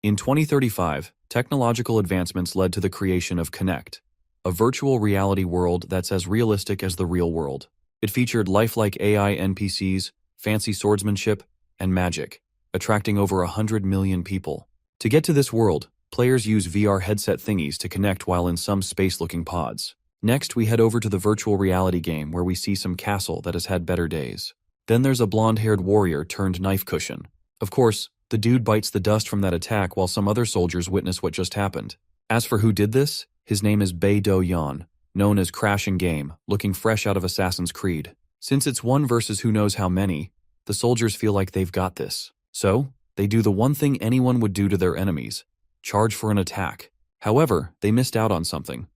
In 2035, technological advancements led to the creation of Connect, a virtual reality world that's as realistic as the real world. It featured lifelike AI NPCs, fancy swordsmanship, and magic, attracting over 100 million people. To get to this world, players use VR headset thingies to connect while in some space-looking pods. Next, we head over to the virtual reality game where we see some castle that has had better days. Then there's a blonde-haired warrior turned knife cushion. Of course, the dude bites the dust from that attack while some other soldiers witness what just happened. As for who did this, his name is Bae Do Yan, known as Crash in Game, looking fresh out of Assassin's Creed. Since it's one versus who knows how many, the soldiers feel like they've got this. So, they do the one thing anyone would do to their enemies: charge for an attack. However, they missed out on something.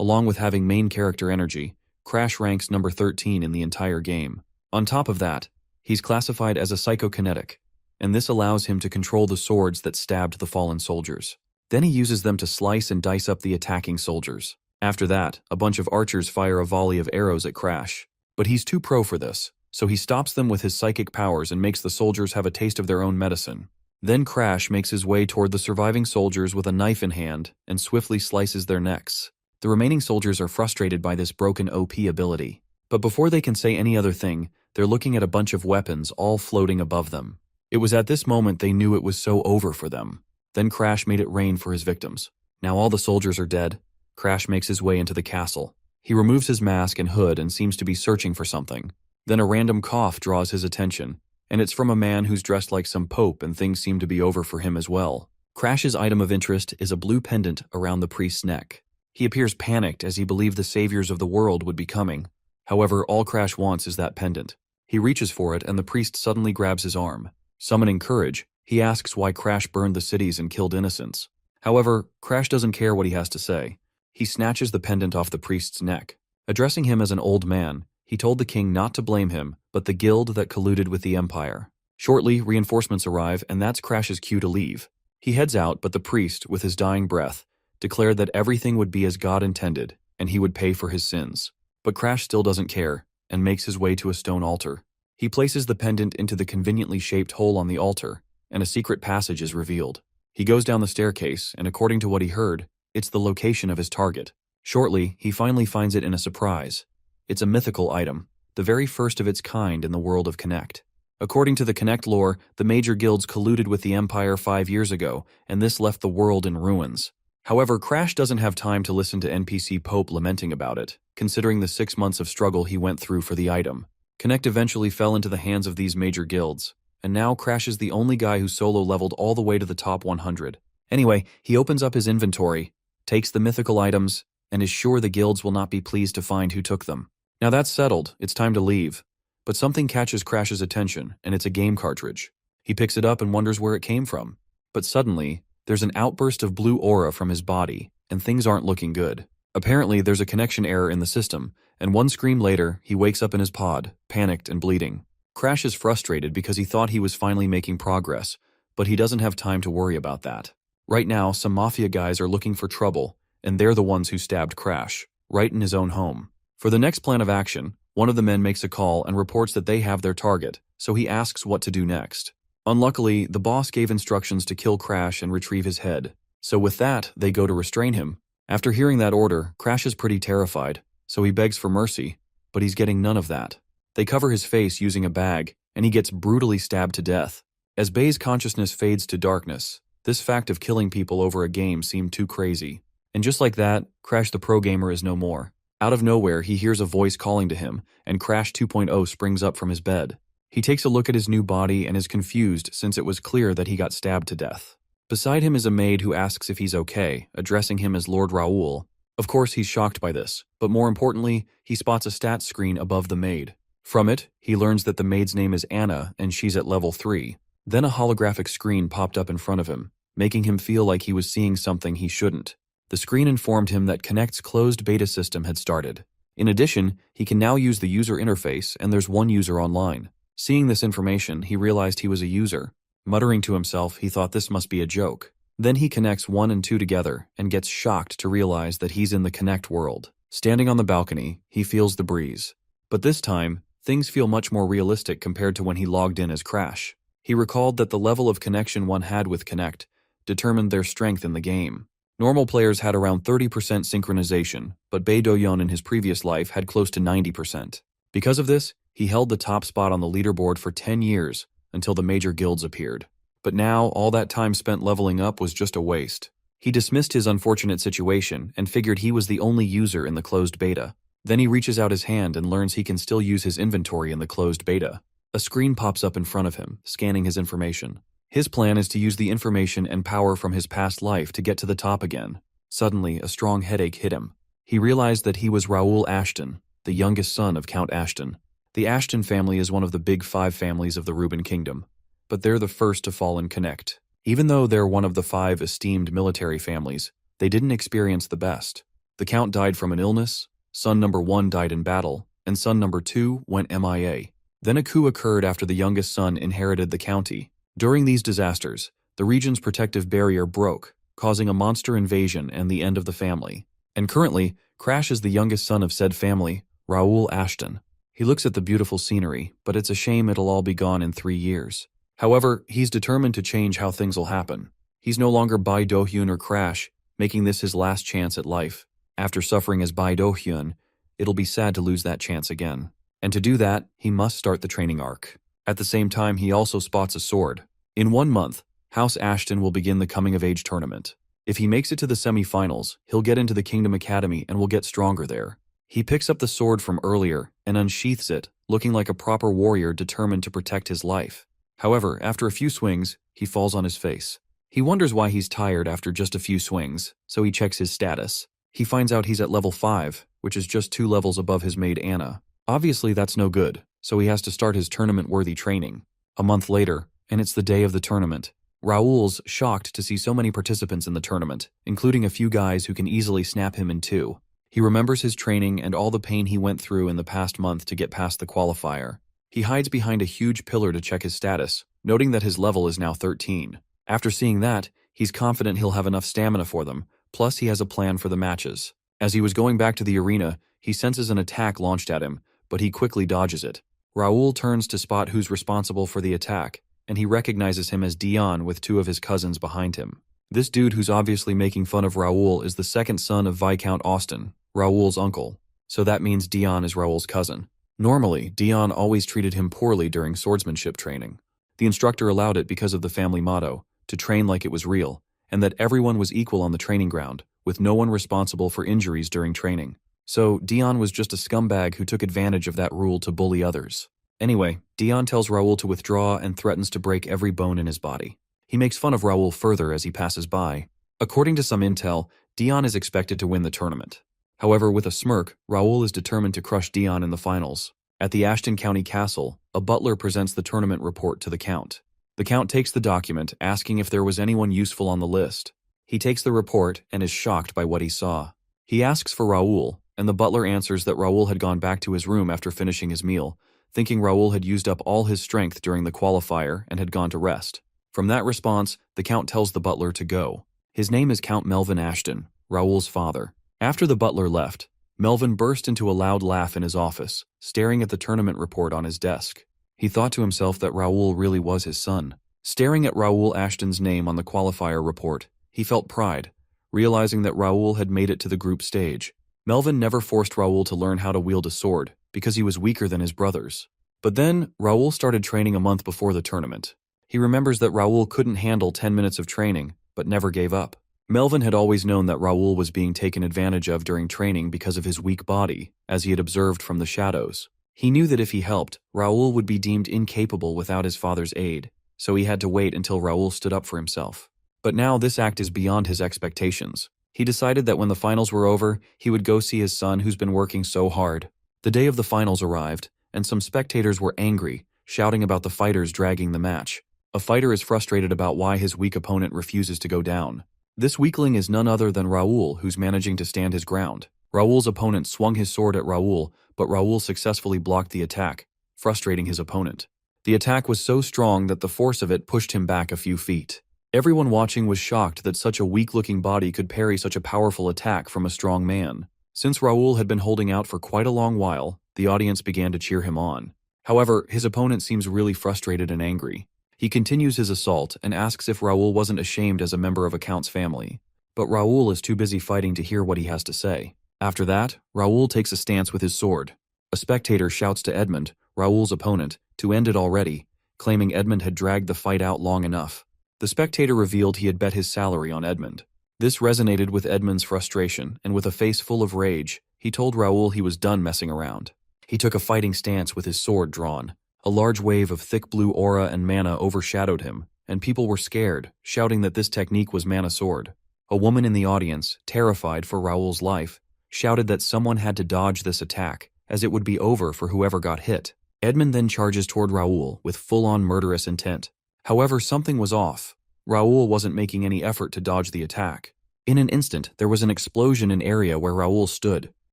Along with having main character energy, Crash ranks number 13 in the entire game. On top of that, he's classified as a psychokinetic, and this allows him to control the swords that stabbed the fallen soldiers. Then he uses them to slice and dice up the attacking soldiers. After that, a bunch of archers fire a volley of arrows at Crash. But he's too pro for this, so he stops them with his psychic powers and makes the soldiers have a taste of their own medicine. Then Crash makes his way toward the surviving soldiers with a knife in hand and swiftly slices their necks. The remaining soldiers are frustrated by this broken OP ability. But before they can say any other thing, they're looking at a bunch of weapons all floating above them. It was at this moment they knew it was so over for them. Then Crash made it rain for his victims. Now all the soldiers are dead. Crash makes his way into the castle. He removes his mask and hood and seems to be searching for something. Then a random cough draws his attention, and it's from a man who's dressed like some pope, and things seem to be over for him as well. Crash's item of interest is a blue pendant around the priest's neck. He appears panicked as he believed the saviors of the world would be coming. However, all Crash wants is that pendant. He reaches for it and the priest suddenly grabs his arm. Summoning courage, he asks why Crash burned the cities and killed innocents. However, Crash doesn't care what he has to say. He snatches the pendant off the priest's neck. Addressing him as an old man, he told the king not to blame him, but the guild that colluded with the Empire. Shortly, reinforcements arrive, and that's Crash's cue to leave. He heads out, but the priest, with his dying breath, declared that everything would be as God intended, and he would pay for his sins. But Crash still doesn't care, and makes his way to a stone altar. He places the pendant into the conveniently shaped hole on the altar, and a secret passage is revealed. He goes down the staircase, and according to what he heard, it's the location of his target. Shortly, he finally finds it in a surprise. It's a mythical item, the very first of its kind in the world of Connect. According to the Connect lore, the major guilds colluded with the Empire 5 years ago, and this left the world in ruins. However, Crash doesn't have time to listen to NPC Pope lamenting about it, considering the 6 months of struggle he went through for the item. Connect eventually fell into the hands of these major guilds, and now Crash is the only guy who solo leveled all the way to the top 100. Anyway, he opens up his inventory, takes the mythical items, and is sure the guilds will not be pleased to find who took them. Now that's settled, it's time to leave. But something catches Crash's attention, and it's a game cartridge. He picks it up and wonders where it came from. But suddenly, there's an outburst of blue aura from his body, and things aren't looking good. Apparently, there's a connection error in the system, and one scream later, he wakes up in his pod, panicked and bleeding. Crash is frustrated because he thought he was finally making progress, but he doesn't have time to worry about that. Right now, some mafia guys are looking for trouble, and they're the ones who stabbed Crash, right in his own home. For the next plan of action, one of the men makes a call and reports that they have their target, so he asks what to do next. Unluckily, the boss gave instructions to kill Crash and retrieve his head. So with that, they go to restrain him. After hearing that order, Crash is pretty terrified, so he begs for mercy, but he's getting none of that. They cover his face using a bag, and he gets brutally stabbed to death. As Bae's consciousness fades to darkness, this fact of killing people over a game seemed too crazy. And just like that, Crash the pro gamer is no more. Out of nowhere, he hears a voice calling to him, and Crash 2.0 springs up from his bed. He takes a look at his new body and is confused since it was clear that he got stabbed to death. Beside him is a maid who asks if he's okay, addressing him as Lord Raoul. Of course, he's shocked by this, but more importantly, he spots a stats screen above the maid. From it, he learns that the maid's name is Anna and she's at level 3. Then a holographic screen popped up in front of him, making him feel like he was seeing something he shouldn't. The screen informed him that Connect's closed beta system had started. In addition, he can now use the user interface and there's one user online. Seeing this information, he realized he was a user. Muttering to himself, he thought this must be a joke. Then he connects 1 and 2 together and gets shocked to realize that he's in the Connect world. Standing on the balcony, he feels the breeze. But this time, things feel much more realistic compared to when he logged in as Crash. He recalled that the level of connection one had with Connect determined their strength in the game. Normal players had around 30% synchronization, but Bae Do-yeon in his previous life had close to 90%. Because of this, he held the top spot on the leaderboard for 10 years until the major guilds appeared. But now, all that time spent leveling up was just a waste. He dismissed his unfortunate situation and figured he was the only user in the closed beta. Then he reaches out his hand and learns he can still use his inventory in the closed beta. A screen pops up in front of him, scanning his information. His plan is to use the information and power from his past life to get to the top again. Suddenly, a strong headache hit him. He realized that he was Raoul Ashton, the youngest son of Count Ashton. The Ashton family is one of the big 5 families of the Reuben Kingdom, but they're the first to fall in Connect. Even though they're one of the 5 esteemed military families, they didn't experience the best. The Count died from an illness, son number 1 died in battle, and son number 2 went MIA. Then a coup occurred after the youngest son inherited the county. During these disasters, the region's protective barrier broke, causing a monster invasion and the end of the family. And currently, Crash is the youngest son of said family, Raoul Ashton. He looks at the beautiful scenery, but it's a shame it'll all be gone in 3 years. However, he's determined to change how things will happen. He's no longer Bae Do-hyun or Crash, making this his last chance at life. After suffering as Bae Do-hyun, it'll be sad to lose that chance again. And to do that, he must start the training arc. At the same time, he also spots a sword. In 1 month, House Ashton will begin the coming-of-age tournament. If he makes it to the semi-finals, he'll get into the Kingdom Academy and will get stronger there. He picks up the sword from earlier and unsheaths it, looking like a proper warrior determined to protect his life. However, after a few swings, he falls on his face. He wonders why he's tired after just a few swings, so he checks his status. He finds out he's at level 5, which is just 2 levels above his maid Anna. Obviously that's no good, so he has to start his tournament-worthy training. A month later, and it's the day of the tournament. Raoul's shocked to see so many participants in the tournament, including a few guys who can easily snap him in 2. He remembers his training and all the pain he went through in the past month to get past the qualifier. He hides behind a huge pillar to check his status, noting that his level is now 13. After seeing that, he's confident he'll have enough stamina for them, plus he has a plan for the matches. As he was going back to the arena, he senses an attack launched at him, but he quickly dodges it. Raoul turns to spot who's responsible for the attack, and he recognizes him as Dion with 2 of his cousins behind him. This dude who's obviously making fun of Raoul is the second son of Viscount Austin, Raoul's uncle, so that means Dion is Raoul's cousin. Normally, Dion always treated him poorly during swordsmanship training. The instructor allowed it because of the family motto, to train like it was real, and that everyone was equal on the training ground, with no one responsible for injuries during training. So, Dion was just a scumbag who took advantage of that rule to bully others. Anyway, Dion tells Raoul to withdraw and threatens to break every bone in his body. He makes fun of Raoul further as he passes by. According to some intel, Dion is expected to win the tournament. However, with a smirk, Raoul is determined to crush Dion in the finals. At the Ashton County Castle, a butler presents the tournament report to the Count. The Count takes the document, asking if there was anyone useful on the list. He takes the report and is shocked by what he saw. He asks for Raoul, and the butler answers that Raoul had gone back to his room after finishing his meal, thinking Raoul had used up all his strength during the qualifier and had gone to rest. From that response, the Count tells the butler to go. His name is Count Melvin Ashton, Raoul's father. After the butler left, Melvin burst into a loud laugh in his office, staring at the tournament report on his desk. He thought to himself that Raoul really was his son. Staring at Raoul Ashton's name on the qualifier report, he felt pride, realizing that Raoul had made it to the group stage. Melvin never forced Raoul to learn how to wield a sword, because he was weaker than his brothers. But then, Raoul started training a month before the tournament. He remembers that Raoul couldn't handle 10 minutes of training, but never gave up. Melvin had always known that Raoul was being taken advantage of during training because of his weak body, as he had observed from the shadows. He knew that if he helped, Raoul would be deemed incapable without his father's aid, so he had to wait until Raoul stood up for himself. But now this act is beyond his expectations. He decided that when the finals were over, he would go see his son who's been working so hard. The day of the finals arrived, and some spectators were angry, shouting about the fighters dragging the match. A fighter is frustrated about why his weak opponent refuses to go down. This weakling is none other than Raoul, who's managing to stand his ground. Raoul's opponent swung his sword at Raoul, but Raoul successfully blocked the attack, frustrating his opponent. The attack was so strong that the force of it pushed him back a few feet. Everyone watching was shocked that such a weak-looking body could parry such a powerful attack from a strong man. Since Raoul had been holding out for quite a long while, the audience began to cheer him on. However, his opponent seems really frustrated and angry. He continues his assault and asks if Raul wasn't ashamed as a member of a Count's family. But Raul is too busy fighting to hear what he has to say. After that, Raul takes a stance with his sword. A spectator shouts to Edmund, Raul's opponent, to end it already, claiming Edmund had dragged the fight out long enough. The spectator revealed he had bet his salary on Edmund. This resonated with Edmund's frustration, and with a face full of rage, he told Raul he was done messing around. He took a fighting stance with his sword drawn. A large wave of thick blue aura and mana overshadowed him, and people were scared, shouting that this technique was mana sword. A woman in the audience, terrified for Raul's life, shouted that someone had to dodge this attack, as it would be over for whoever got hit. Edmund then charges toward Raul with full-on murderous intent. However, something was off. Raul wasn't making any effort to dodge the attack. In an instant, there was an explosion in area where Raul stood.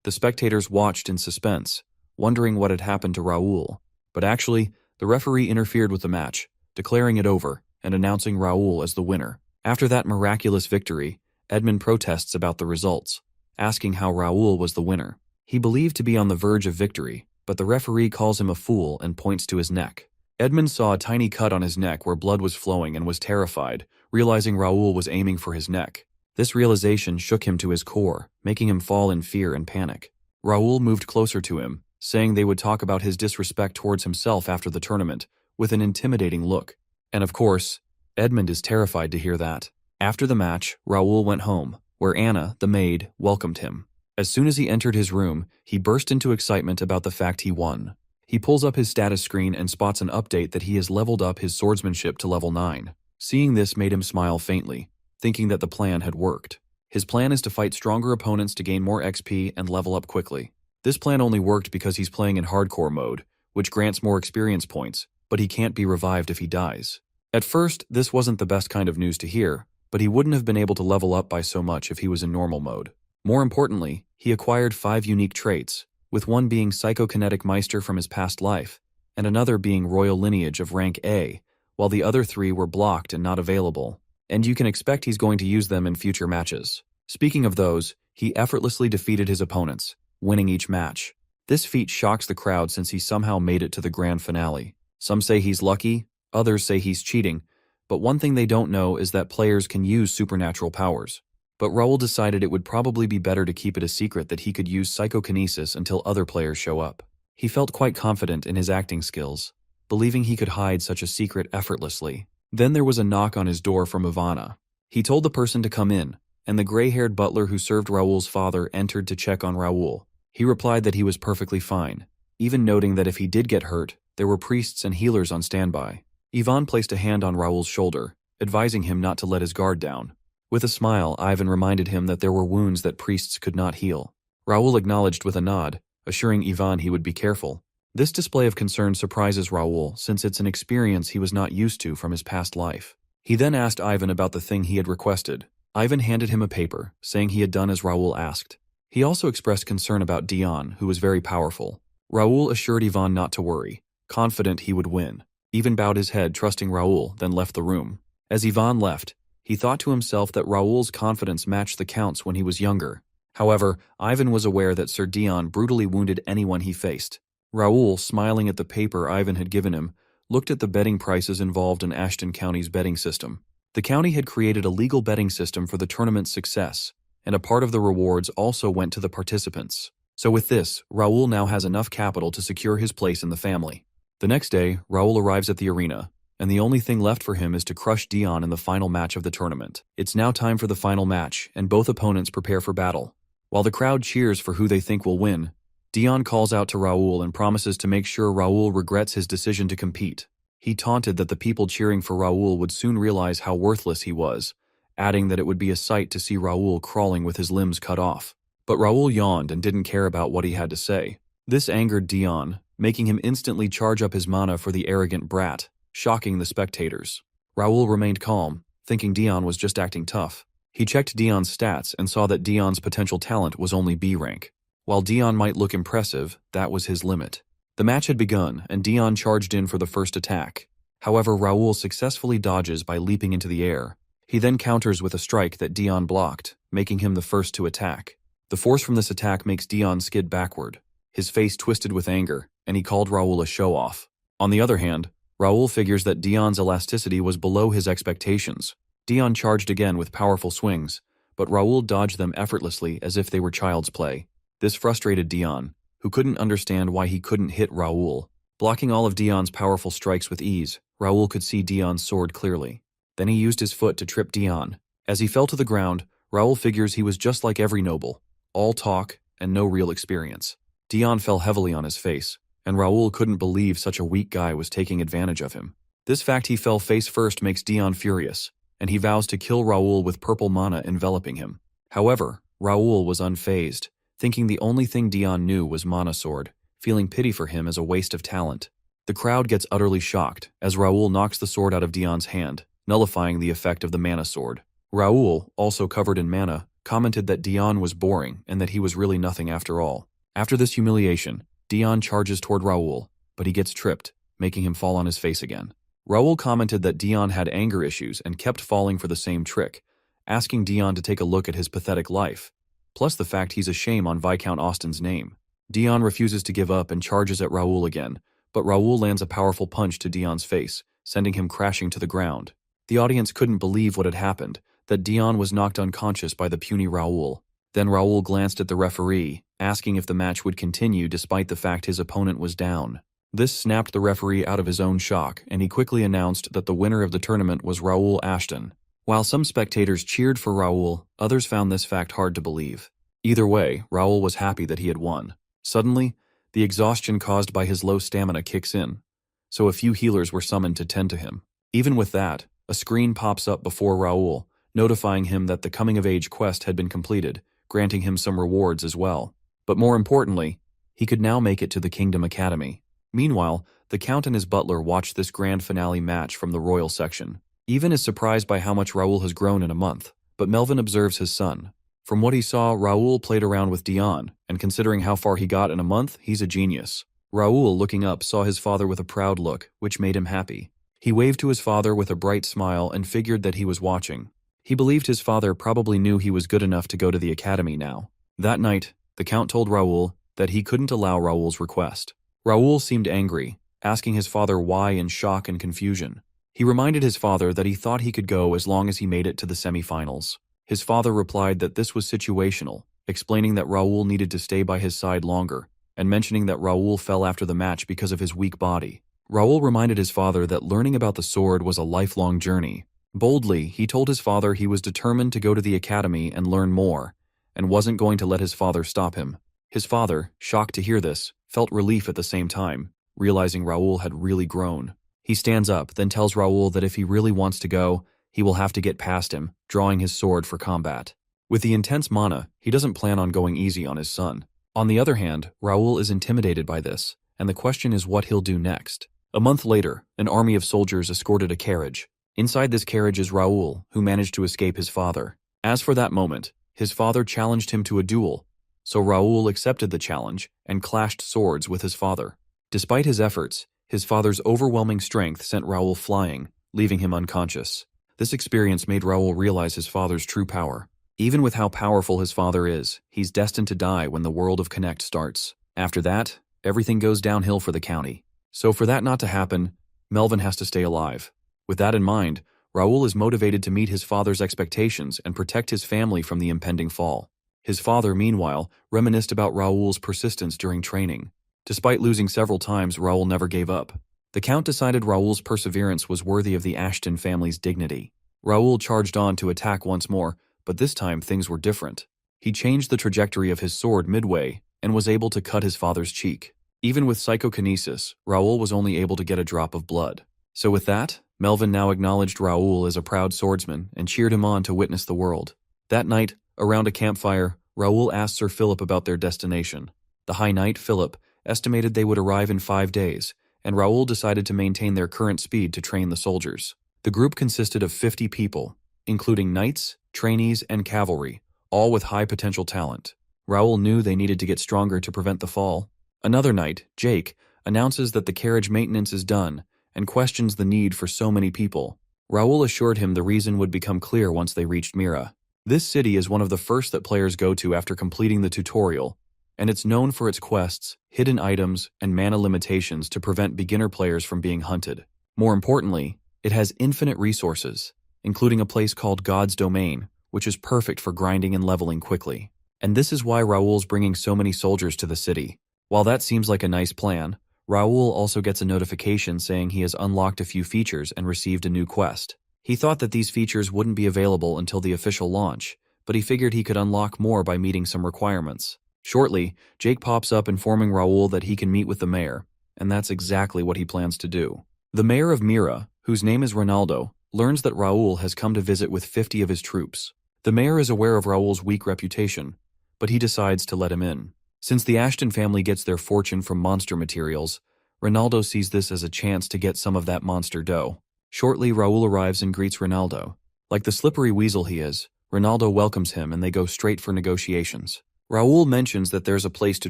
The spectators watched in suspense, wondering what had happened to Raul. But actually, the referee interfered with the match, declaring it over and announcing Raul as the winner. After that miraculous victory, Edmund protests about the results, asking how Raul was the winner. He believed to be on the verge of victory, but the referee calls him a fool and points to his neck. Edmund saw a tiny cut on his neck where blood was flowing and was terrified, realizing Raul was aiming for his neck. This realization shook him to his core, making him fall in fear and panic. Raul moved closer to him, saying they would talk about his disrespect towards himself after the tournament, with an intimidating look. And of course, Edmund is terrified to hear that. After the match, Raul went home, where Anna, the maid, welcomed him. As soon as he entered his room, he burst into excitement about the fact he won. He pulls up his status screen and spots an update that he has leveled up his swordsmanship to level 9. Seeing this made him smile faintly, thinking that the plan had worked. His plan is to fight stronger opponents to gain more XP and level up quickly. This plan only worked because he's playing in hardcore mode, which grants more experience points, but he can't be revived if he dies. At first, this wasn't the best kind of news to hear, but he wouldn't have been able to level up by so much if he was in normal mode. More importantly, he acquired 5 unique traits, with one being Psychokinetic Meister from his past life, and another being Royal Lineage of rank A, while the other 3 were blocked and not available. And you can expect he's going to use them in future matches. Speaking of those, he effortlessly defeated his opponents, winning each match. This feat shocks the crowd since he somehow made it to the grand finale. Some say he's lucky, others say he's cheating, but one thing they don't know is that players can use supernatural powers. But Raul decided it would probably be better to keep it a secret that he could use psychokinesis until other players show up. He felt quite confident in his acting skills, believing he could hide such a secret effortlessly. Then there was a knock on his door from Ivana. He told the person to come in, and the gray-haired butler who served Raul's father entered to check on Raul. He replied that he was perfectly fine, even noting that if he did get hurt, there were priests and healers on standby. Ivan placed a hand on Raul's shoulder, advising him not to let his guard down. With a smile, Ivan reminded him that there were wounds that priests could not heal. Raul acknowledged with a nod, assuring Ivan he would be careful. This display of concern surprises Raul since it's an experience he was not used to from his past life. He then asked Ivan about the thing he had requested. Ivan handed him a paper, saying he had done as Raul asked. He also expressed concern about Dion, who was very powerful. Raul assured Ivan not to worry, confident he would win. Ivan bowed his head, trusting Raul, then left the room. As Ivan left, he thought to himself that Raul's confidence matched the Count's when he was younger. However, Ivan was aware that Sir Dion brutally wounded anyone he faced. Raul, smiling at the paper Ivan had given him, looked at the betting prices involved in Ashton County's betting system. The county had created a legal betting system for the tournament's success, and a part of the rewards also went to the participants. So with this, Raul now has enough capital to secure his place in the family. The next day, Raul arrives at the arena, and the only thing left for him is to crush Dion in the final match of the tournament. It's now time for the final match, and both opponents prepare for battle. While the crowd cheers for who they think will win, Dion calls out to Raul and promises to make sure Raul regrets his decision to compete. He taunted that the people cheering for Raul would soon realize how worthless he was, adding that it would be a sight to see Raul crawling with his limbs cut off. But Raul yawned and didn't care about what he had to say. This angered Dion, making him instantly charge up his mana for the arrogant brat, shocking the spectators. Raul remained calm, thinking Dion was just acting tough. He checked Dion's stats and saw that Dion's potential talent was only B rank. While Dion might look impressive, that was his limit. The match had begun, and Dion charged in for the first attack. However, Raul successfully dodges by leaping into the air. He then counters with a strike that Dion blocked, making him the first to attack. The force from this attack makes Dion skid backward. His face twisted with anger, and he called Raul a show-off. On the other hand, Raul figures that Dion's elasticity was below his expectations. Dion charged again with powerful swings, but Raul dodged them effortlessly as if they were child's play. This frustrated Dion, who couldn't understand why he couldn't hit Raul. Blocking all of Dion's powerful strikes with ease, Raul could see Dion's sword clearly. Then he used his foot to trip Dion. As he fell to the ground, Raul figures he was just like every noble, all talk and no real experience. Dion fell heavily on his face, and Raul couldn't believe such a weak guy was taking advantage of him. This fact he fell face first makes Dion furious, and he vows to kill Raul with purple mana enveloping him. However, Raul was unfazed, thinking the only thing Dion knew was Mana Sword, feeling pity for him as a waste of talent. The crowd gets utterly shocked as Raul knocks the sword out of Dion's hand, nullifying the effect of the Mana Sword. Raul, also covered in mana, commented that Dion was boring and that he was really nothing after all. After this humiliation, Dion charges toward Raul, but he gets tripped, making him fall on his face again. Raul commented that Dion had anger issues and kept falling for the same trick, asking Dion to take a look at his pathetic life, plus the fact he's a shame on Viscount Austin's name. Dion refuses to give up and charges at Raul again, but Raul lands a powerful punch to Dion's face, sending him crashing to the ground. The audience couldn't believe what had happened, that Dion was knocked unconscious by the puny Raul. Then Raul glanced at the referee, asking if the match would continue despite the fact his opponent was down. This snapped the referee out of his own shock, and he quickly announced that the winner of the tournament was Raul Ashton. While some spectators cheered for Raul, others found this fact hard to believe. Either way, Raul was happy that he had won. Suddenly, the exhaustion caused by his low stamina kicks in, so a few healers were summoned to tend to him. Even with that, a screen pops up before Raul, notifying him that the coming-of-age quest had been completed, granting him some rewards as well. But more importantly, he could now make it to the Kingdom Academy. Meanwhile, the Count and his butler watched this grand finale match from the royal section. Even is surprised by how much Raul has grown in a month, but Melvin observes his son. From what he saw, Raul played around with Dion, and considering how far he got in a month, he's a genius. Raul, looking up, saw his father with a proud look, which made him happy. He waved to his father with a bright smile and figured that he was watching. He believed his father probably knew he was good enough to go to the academy now. That night, the Count told Raul that he couldn't allow Raul's request. Raul seemed angry, asking his father why in shock and confusion. He reminded his father that he thought he could go as long as he made it to the semifinals. His father replied that this was situational, explaining that Raul needed to stay by his side longer, and mentioning that Raul fell after the match because of his weak body. Raul reminded his father that learning about the sword was a lifelong journey. Boldly, he told his father he was determined to go to the academy and learn more, and wasn't going to let his father stop him. His father, shocked to hear this, felt relief at the same time, realizing Raul had really grown. He stands up, then tells Raul that if he really wants to go, he will have to get past him, drawing his sword for combat. With the intense mana, he doesn't plan on going easy on his son. On the other hand, Raul is intimidated by this, and the question is what he'll do next. A month later, an army of soldiers escorted a carriage. Inside this carriage is Raul, who managed to escape his father. As for that moment, his father challenged him to a duel, so Raul accepted the challenge and clashed swords with his father. Despite his efforts, his father's overwhelming strength sent Raul flying, leaving him unconscious. This experience made Raul realize his father's true power. Even with how powerful his father is, he's destined to die when the world of Connect starts. After that, everything goes downhill for the county. So for that not to happen, Melvin has to stay alive. With that in mind, Raul is motivated to meet his father's expectations and protect his family from the impending fall. His father, meanwhile, reminisced about Raul's persistence during training. Despite losing several times, Raul never gave up. The Count decided Raul's perseverance was worthy of the Ashton family's dignity. Raul charged on to attack once more, but this time things were different. He changed the trajectory of his sword midway and was able to cut his father's cheek. Even with psychokinesis, Raul was only able to get a drop of blood. So with that, Melvin now acknowledged Raul as a proud swordsman and cheered him on to witness the world. That night, around a campfire, Raul asked Sir Philip about their destination. The High Knight, Philip, estimated they would arrive in 5 days, and Raul decided to maintain their current speed to train the soldiers. The group consisted of 50 people, including knights, trainees, and cavalry, all with high potential talent. Raul knew they needed to get stronger to prevent the fall. Another knight, Jake, announces that the carriage maintenance is done and questions the need for so many people. Raul assured him the reason would become clear once they reached Mira. This city is one of the first that players go to after completing the tutorial, and it's known for its quests, hidden items, and mana limitations to prevent beginner players from being hunted. More importantly, it has infinite resources, including a place called God's Domain, which is perfect for grinding and leveling quickly. And this is why Raoul's bringing so many soldiers to the city. While that seems like a nice plan, Raoul also gets a notification saying he has unlocked a few features and received a new quest. He thought that these features wouldn't be available until the official launch, but he figured he could unlock more by meeting some requirements. Shortly, Jake pops up informing Raoul that he can meet with the mayor, and that's exactly what he plans to do. The mayor of Mira, whose name is Ronaldo, learns that Raoul has come to visit with 50 of his troops. The mayor is aware of Raoul's weak reputation, but he decides to let him in. Since the Ashton family gets their fortune from monster materials, Ronaldo sees this as a chance to get some of that monster dough. Shortly, Raoul arrives and greets Ronaldo. Like the slippery weasel he is, Ronaldo welcomes him and they go straight for negotiations. Raoul mentions that there's a place to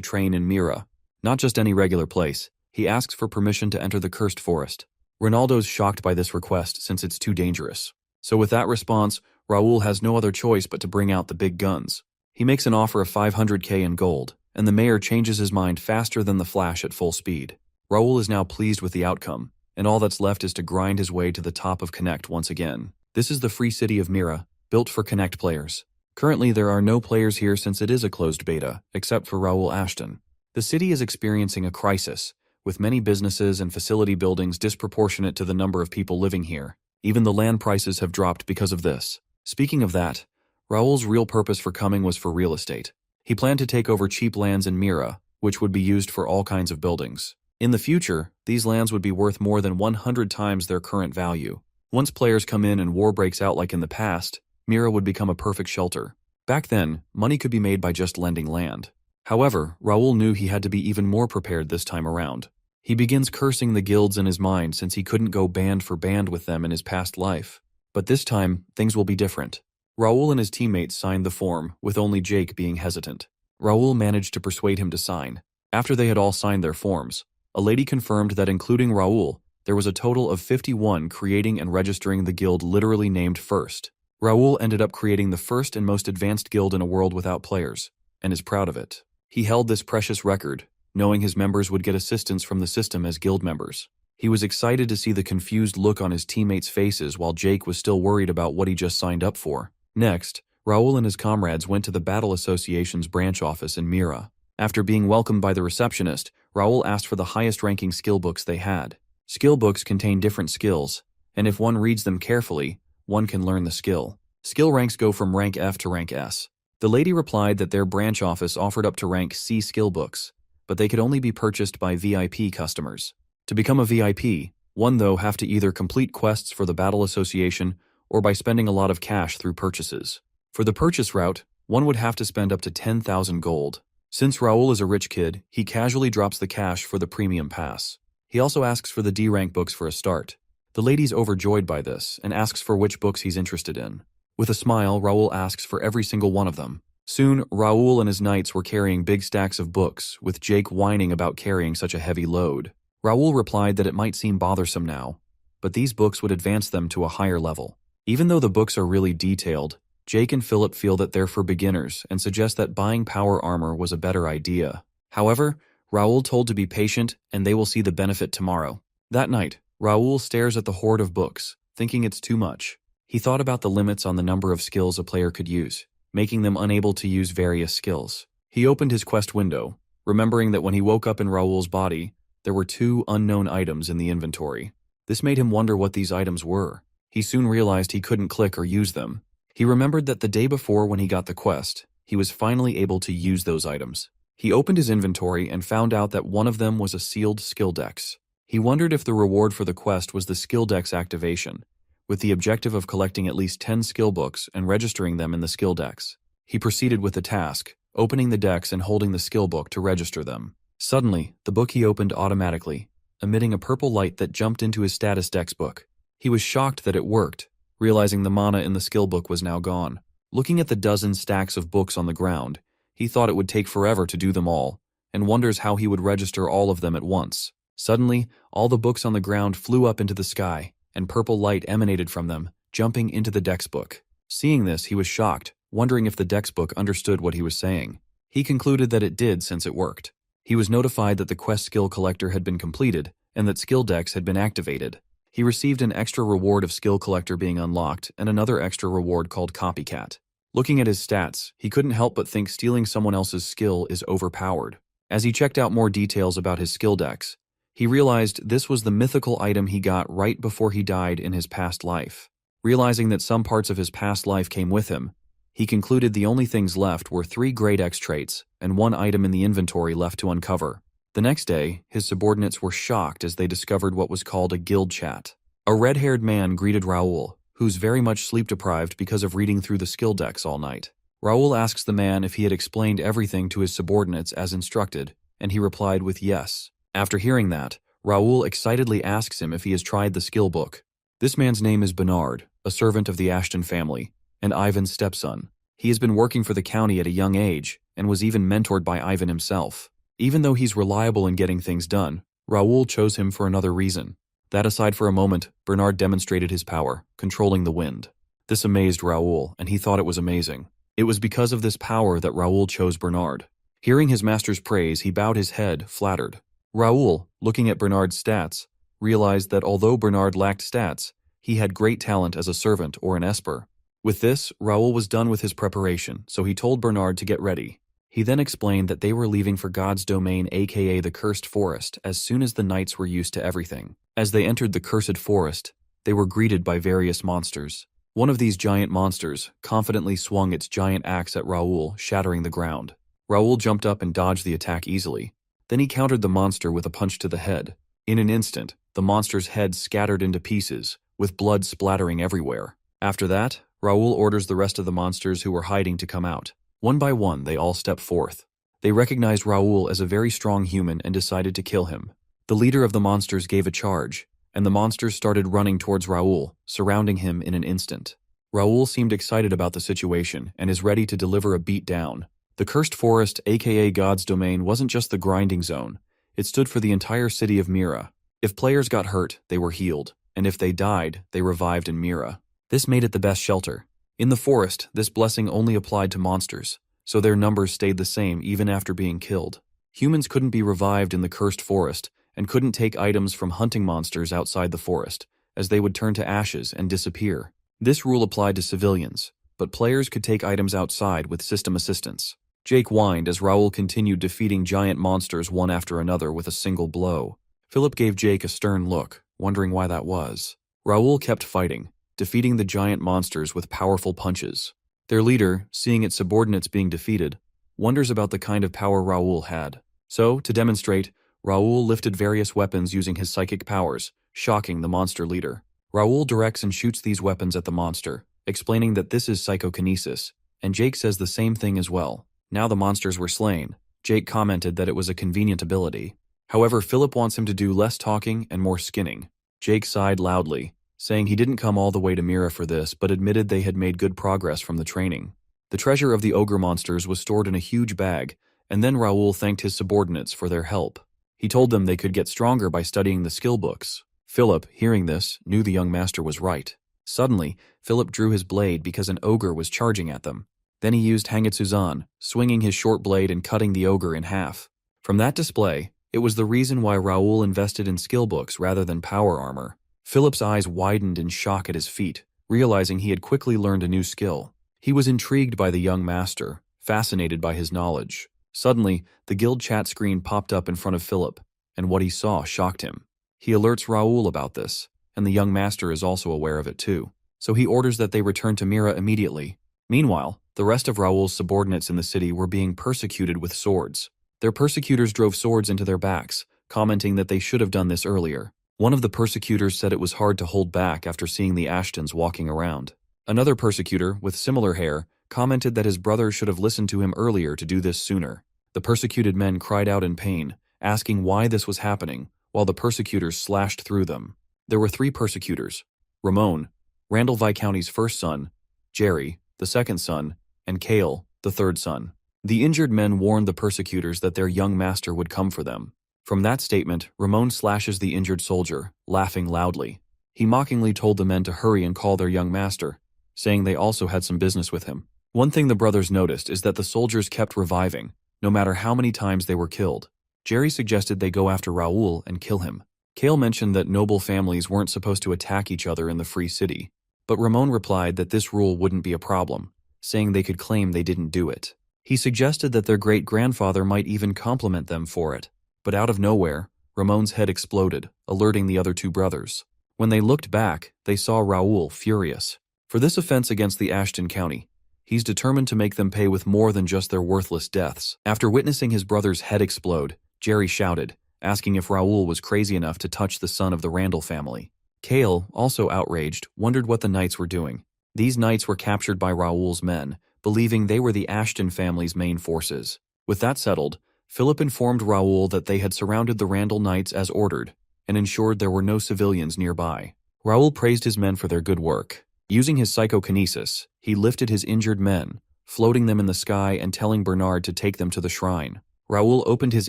train in Mira, not just any regular place. He asks for permission to enter the cursed forest. Ronaldo's shocked by this request since it's too dangerous. So with that response, Raoul has no other choice but to bring out the big guns. He makes an offer of 500k in gold, and the mayor changes his mind faster than the Flash at full speed. Raoul is now pleased with the outcome, and all that's left is to grind his way to the top of Connect once again. This is the free city of Mira, built for Connect players. Currently, there are no players here since it is a closed beta, except for Raoul Ashton. The city is experiencing a crisis, with many businesses and facility buildings disproportionate to the number of people living here. Even the land prices have dropped because of this. Speaking of that, Raoul's real purpose for coming was for real estate. He planned to take over cheap lands in Mira, which would be used for all kinds of buildings. In the future, these lands would be worth more than 100 times their current value. Once players come in and war breaks out like in the past, Mira would become a perfect shelter. Back then, money could be made by just lending land. However, Raoul knew he had to be even more prepared this time around. He begins cursing the guilds in his mind since he couldn't go band for band with them in his past life. But this time, things will be different. Raoul and his teammates signed the form, with only Jake being hesitant. Raoul managed to persuade him to sign. After they had all signed their forms, a lady confirmed that including Raoul, there was a total of 51 creating and registering the guild literally named First. Raoul ended up creating the first and most advanced guild in a world without players, and is proud of it. He held this precious record, knowing his members would get assistance from the system as guild members. He was excited to see the confused look on his teammates' faces while Jake was still worried about what he just signed up for. Next, Raoul and his comrades went to the Battle Association's branch office in Mira. After being welcomed by the receptionist, Raoul asked for the highest-ranking skill books they had. Skill books contain different skills, and if one reads them carefully, one can learn the skill. Skill ranks go from rank F to rank S. The lady replied that their branch office offered up to rank C skill books, but they could only be purchased by VIP customers. To become a VIP, one though have to either complete quests for the Battle Association or by spending a lot of cash through purchases. For the purchase route, one would have to spend up to 10,000 gold. Since Raoul is a rich kid, he casually drops the cash for the premium pass. He also asks for the D rank books for a start. The lady's overjoyed by this and asks for which books he's interested in. With a smile, Raoul asks for every single one of them. Soon, Raoul and his knights were carrying big stacks of books, with Jake whining about carrying such a heavy load. Raoul replied that it might seem bothersome now, but these books would advance them to a higher level. Even though the books are really detailed, Jake and Philip feel that they're for beginners and suggest that buying power armor was a better idea. However, Raoul told to be patient and they will see the benefit tomorrow. That night, Raoul stares at the hoard of books, thinking it's too much. He thought about the limits on the number of skills a player could use, making them unable to use various skills. He opened his quest window, remembering that when he woke up in Raoul's body, there were 2 unknown items in the inventory. This made him wonder what these items were. He soon realized he couldn't click or use them. He remembered that the day before when he got the quest, he was finally able to use those items. He opened his inventory and found out that one of them was a sealed skill dex. He wondered if the reward for the quest was the skill dex activation, with the objective of collecting at least 10 skill books and registering them in the skill dex. He proceeded with the task, opening the dex and holding the skill book to register them. Suddenly, the book he opened automatically, emitting a purple light that jumped into his status dex book. He was shocked that it worked, realizing the mana in the skill book was now gone. Looking at the dozen stacks of books on the ground, he thought it would take forever to do them all, and wonders how he would register all of them at once. Suddenly, all the books on the ground flew up into the sky, and purple light emanated from them, jumping into the dex book. Seeing this, he was shocked, wondering if the dex book understood what he was saying. He concluded that it did since it worked. He was notified that the quest skill collector had been completed, and that skill dex had been activated. He received an extra reward of skill collector being unlocked and another extra reward called copycat. Looking at his stats, he couldn't help but think stealing someone else's skill is overpowered. As he checked out more details about his skill decks, he realized this was the mythical item he got right before he died in his past life. Realizing that some parts of his past life came with him, he concluded the only things left were 3 Grade X traits and 1 item in the inventory left to uncover. The next day, his subordinates were shocked as they discovered what was called a guild chat. A red-haired man greeted Raoul, who's very much sleep-deprived because of reading through the skill decks all night. Raoul asks the man if he had explained everything to his subordinates as instructed, and he replied with yes. After hearing that, Raoul excitedly asks him if he has tried the skill book. This man's name is Bernard, a servant of the Ashton family, and Ivan's stepson. He has been working for the county at a young age, and was even mentored by Ivan himself. Even though he's reliable in getting things done, Raoul chose him for another reason. That aside for a moment, Bernard demonstrated his power, controlling the wind. This amazed Raoul, and he thought it was amazing. It was because of this power that Raoul chose Bernard. Hearing his master's praise, he bowed his head, flattered. Raoul, looking at Bernard's stats, realized that although Bernard lacked stats, he had great talent as a servant or an esper. With this, Raoul was done with his preparation, so he told Bernard to get ready. He then explained that they were leaving for God's domain, aka the Cursed Forest, as soon as the knights were used to everything. As they entered the Cursed Forest, they were greeted by various monsters. One of these giant monsters confidently swung its giant axe at Raoul, shattering the ground. Raoul jumped up and dodged the attack easily. Then he countered the monster with a punch to the head. In an instant, the monster's head scattered into pieces, with blood splattering everywhere. After that, Raoul orders the rest of the monsters who were hiding to come out. One by one, they all step forth. They recognized Raoul as a very strong human and decided to kill him. The leader of the monsters gave a charge, and the monsters started running towards Raoul, surrounding him in an instant. Raoul seemed excited about the situation and is ready to deliver a beat down. The Cursed Forest, aka God's Domain, wasn't just the grinding zone. It stood for the entire city of Mira. If players got hurt, they were healed, and if they died, they revived in Mira. This made it the best shelter. In the forest, this blessing only applied to monsters, so their numbers stayed the same even after being killed. Humans couldn't be revived in the Cursed Forest and couldn't take items from hunting monsters outside the forest, as they would turn to ashes and disappear. This rule applied to civilians, but players could take items outside with system assistance. Jake whined as Raoul continued defeating giant monsters one after another with a single blow. Philip gave Jake a stern look, wondering why that was. Raoul kept fighting, defeating the giant monsters with powerful punches. Their leader, seeing its subordinates being defeated, wonders about the kind of power Raoul had. So, to demonstrate, Raoul lifted various weapons using his psychic powers, shocking the monster leader. Raoul directs and shoots these weapons at the monster, explaining that this is psychokinesis, and Jake says the same thing as well. Now the monsters were slain. Jake commented that it was a convenient ability. However, Philip wants him to do less talking and more skinning. Jake sighed loudly, saying he didn't come all the way to Mira for this, but admitted they had made good progress from the training. The treasure of the ogre monsters was stored in a huge bag, and then Raoul thanked his subordinates for their help. He told them they could get stronger by studying the skill books. Philip, hearing this, knew the young master was right. Suddenly, Philip drew his blade because an ogre was charging at them. Then he used Hangitsuzan, swinging his short blade and cutting the ogre in half. From that display, it was the reason why Raoul invested in skill books rather than power armor. Philip's eyes widened in shock at his feat, realizing he had quickly learned a new skill. He was intrigued by the young master, fascinated by his knowledge. Suddenly, the guild chat screen popped up in front of Philip, and what he saw shocked him. He alerts Raoul about this, and the young master is also aware of it too. So he orders that they return to Mira immediately. Meanwhile, the rest of Raoul's subordinates in the city were being persecuted with swords. Their persecutors drove swords into their backs, commenting that they should have done this earlier. One of the persecutors said it was hard to hold back after seeing the Ashtons walking around. Another persecutor, with similar hair, commented that his brother should have listened to him earlier to do this sooner. The persecuted men cried out in pain, asking why this was happening, while the persecutors slashed through them. There were 3 persecutors: Ramon, Randall Viscounty's first son, Jerry, the second son, and Cale, the third son. The injured men warned the persecutors that their young master would come for them. From that statement, Ramon slashes the injured soldier, laughing loudly. He mockingly told the men to hurry and call their young master, saying they also had some business with him. One thing the brothers noticed is that the soldiers kept reviving, no matter how many times they were killed. Jerry suggested they go after Raoul and kill him. Kale mentioned that noble families weren't supposed to attack each other in the free city, but Ramon replied that this rule wouldn't be a problem, saying they could claim they didn't do it. He suggested that their great-grandfather might even compliment them for it, but out of nowhere, Ramon's head exploded, alerting the other two brothers. When they looked back, they saw Raoul furious. For this offense against the Ashton County, he's determined to make them pay with more than just their worthless deaths. After witnessing his brother's head explode, Jerry shouted, asking if Raoul was crazy enough to touch the son of the Randall family. Kale, also outraged, wondered what the Knights were doing. These Knights were captured by Raoul's men, believing they were the Ashton family's main forces. With that settled, Philip informed Raoul that they had surrounded the Randall Knights as ordered, and ensured there were no civilians nearby. Raoul praised his men for their good work. Using his psychokinesis, he lifted his injured men, floating them in the sky and telling Bernard to take them to the shrine. Raoul opened his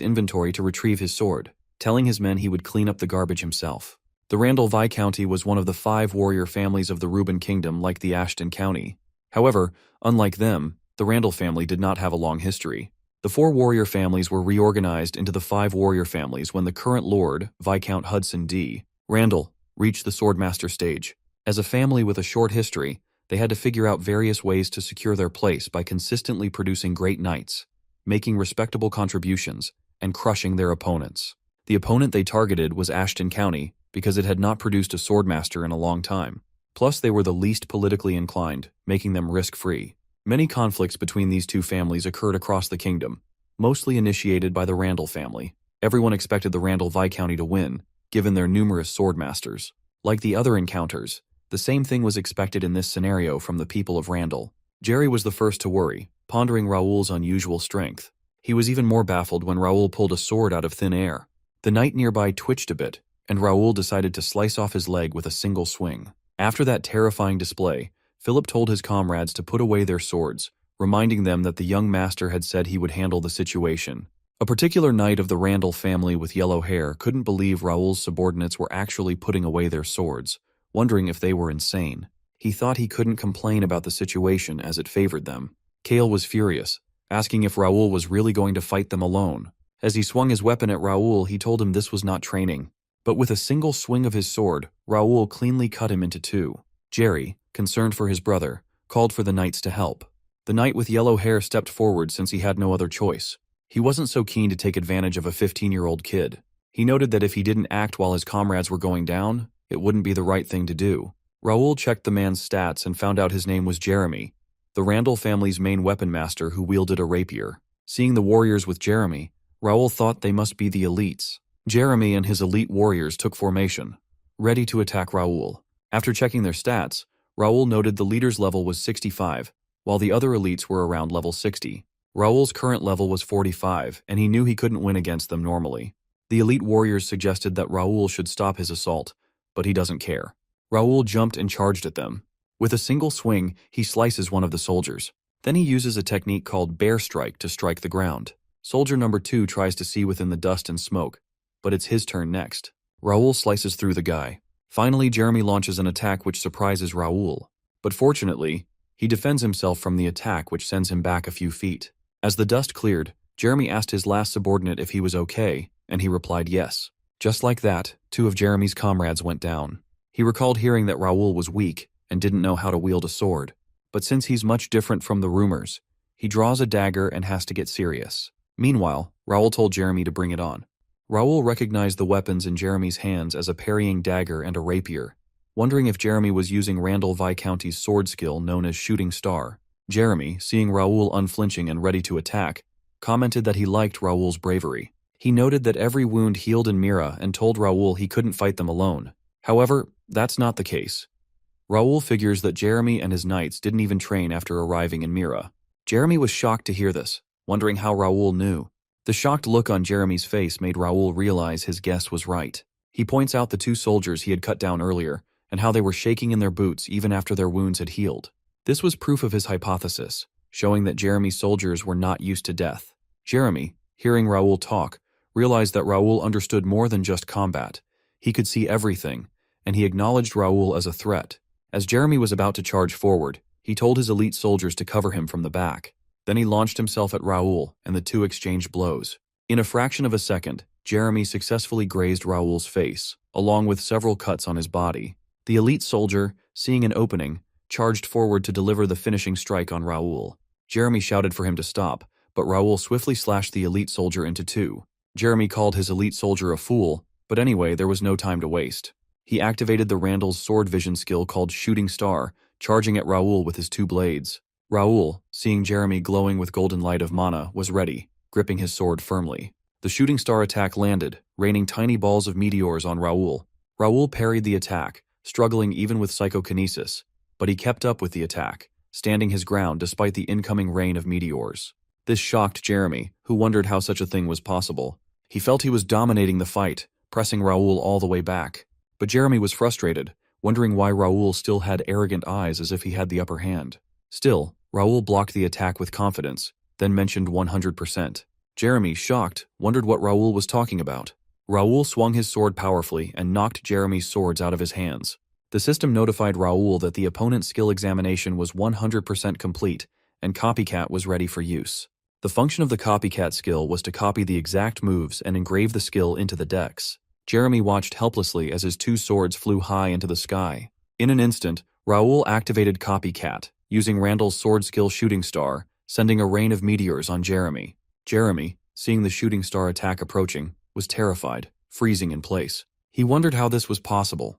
inventory to retrieve his sword, telling his men he would clean up the garbage himself. The Randall Viscounty was one of the 5 warrior families of the Reuben Kingdom like the Ashton County. However, unlike them, the Randall family did not have a long history. The 4 warrior families were reorganized into the 5 warrior families when the current Lord, Viscount Hudson D. Randall, reached the Swordmaster stage. As a family with a short history, they had to figure out various ways to secure their place by consistently producing great knights, making respectable contributions, and crushing their opponents. The opponent they targeted was Ashton County because it had not produced a Swordmaster in a long time. Plus, they were the least politically inclined, making them risk-free. Many conflicts between these two families occurred across the kingdom, mostly initiated by the Randall family. Everyone expected the Randall Viscounty to win, given their numerous swordmasters. Like the other encounters, the same thing was expected in this scenario from the people of Randall. Jerry was the first to worry, pondering Raoul's unusual strength. He was even more baffled when Raoul pulled a sword out of thin air. The knight nearby twitched a bit, and Raoul decided to slice off his leg with a single swing. After that terrifying display, Philip told his comrades to put away their swords, reminding them that the young master had said he would handle the situation. A particular knight of the Randall family with yellow hair couldn't believe Raoul's subordinates were actually putting away their swords, wondering if they were insane. He thought he couldn't complain about the situation as it favored them. Kale was furious, asking if Raoul was really going to fight them alone. As he swung his weapon at Raoul, he told him this was not training. But with a single swing of his sword, Raoul cleanly cut him into 2. Jerry, concerned for his brother, called for the knights to help. The knight with yellow hair stepped forward since he had no other choice. He wasn't so keen to take advantage of a 15-year-old kid. He noted that if he didn't act while his comrades were going down, it wouldn't be the right thing to do. Raoul checked the man's stats and found out his name was Jeremy, the Randall family's main weapon master who wielded a rapier. Seeing the warriors with Jeremy, Raoul thought they must be the elites. Jeremy and his elite warriors took formation, ready to attack Raoul. After checking their stats, Raoul noted the leader's level was 65, while the other elites were around level 60. Raoul's current level was 45, and he knew he couldn't win against them normally. The elite warriors suggested that Raoul should stop his assault, but he doesn't care. Raoul jumped and charged at them. With a single swing, he slices one of the soldiers. Then he uses a technique called bear strike to strike the ground. Soldier number 2 tries to see within the dust and smoke, but it's his turn next. Raoul slices through the guy. Finally, Jeremy launches an attack which surprises Raoul. But fortunately, he defends himself from the attack which sends him back a few feet. As the dust cleared, Jeremy asked his last subordinate if he was okay, and he replied yes. Just like that, 2 of Jeremy's comrades went down. He recalled hearing that Raoul was weak and didn't know how to wield a sword. But since he's much different from the rumors, he draws a dagger and has to get serious. Meanwhile, Raoul told Jeremy to bring it on. Raoul recognized the weapons in Jeremy's hands as a parrying dagger and a rapier, wondering if Jeremy was using Randall Viscounty's sword skill known as Shooting Star. Jeremy, seeing Raoul unflinching and ready to attack, commented that he liked Raoul's bravery. He noted that every wound healed in Mira and told Raoul he couldn't fight them alone. However, that's not the case. Raoul figures that Jeremy and his knights didn't even train after arriving in Mira. Jeremy was shocked to hear this, wondering how Raoul knew. The shocked look on Jeremy's face made Raoul realize his guess was right. He points out the 2 soldiers he had cut down earlier and how they were shaking in their boots even after their wounds had healed. This was proof of his hypothesis, showing that Jeremy's soldiers were not used to death. Jeremy, hearing Raoul talk, realized that Raoul understood more than just combat. He could see everything, and he acknowledged Raoul as a threat. As Jeremy was about to charge forward, he told his elite soldiers to cover him from the back. Then he launched himself at Raoul, and the 2 exchanged blows. In a fraction of a second, Jeremy successfully grazed Raoul's face. along with several cuts on his body. The elite soldier, seeing an opening, charged forward to deliver the finishing strike on Raoul. Jeremy shouted for him to stop, but Raoul swiftly slashed the elite soldier into two. Jeremy called his elite soldier a fool, but anyway, there was no time to waste. He activated the Randall's sword vision skill called Shooting Star, charging at Raoul with his two blades. Raoul, seeing Jeremy glowing with golden light of mana, was ready, gripping his sword firmly. The Shooting Star attack landed, raining tiny balls of meteors on Raoul. Raoul parried the attack, struggling even with psychokinesis, but he kept up with the attack, standing his ground despite the incoming rain of meteors. This shocked Jeremy, who wondered how such a thing was possible. He felt he was dominating the fight, pressing Raoul all the way back. But Jeremy was frustrated, wondering why Raoul still had arrogant eyes as if he had the upper hand. Still, Raoul blocked the attack with confidence, then mentioned 100%. Jeremy, shocked, wondered what Raoul was talking about. Raoul swung his sword powerfully and knocked Jeremy's swords out of his hands. The system notified Raoul that the opponent's skill examination was 100% complete, and Copycat was ready for use. The function of the Copycat skill was to copy the exact moves and engrave the skill into the decks. Jeremy watched helplessly as his two swords flew high into the sky. In an instant, Raoul activated Copycat, using Randall's sword skill Shooting Star, sending a rain of meteors on Jeremy. Jeremy, seeing the Shooting Star attack approaching, was terrified, freezing in place. He wondered how this was possible,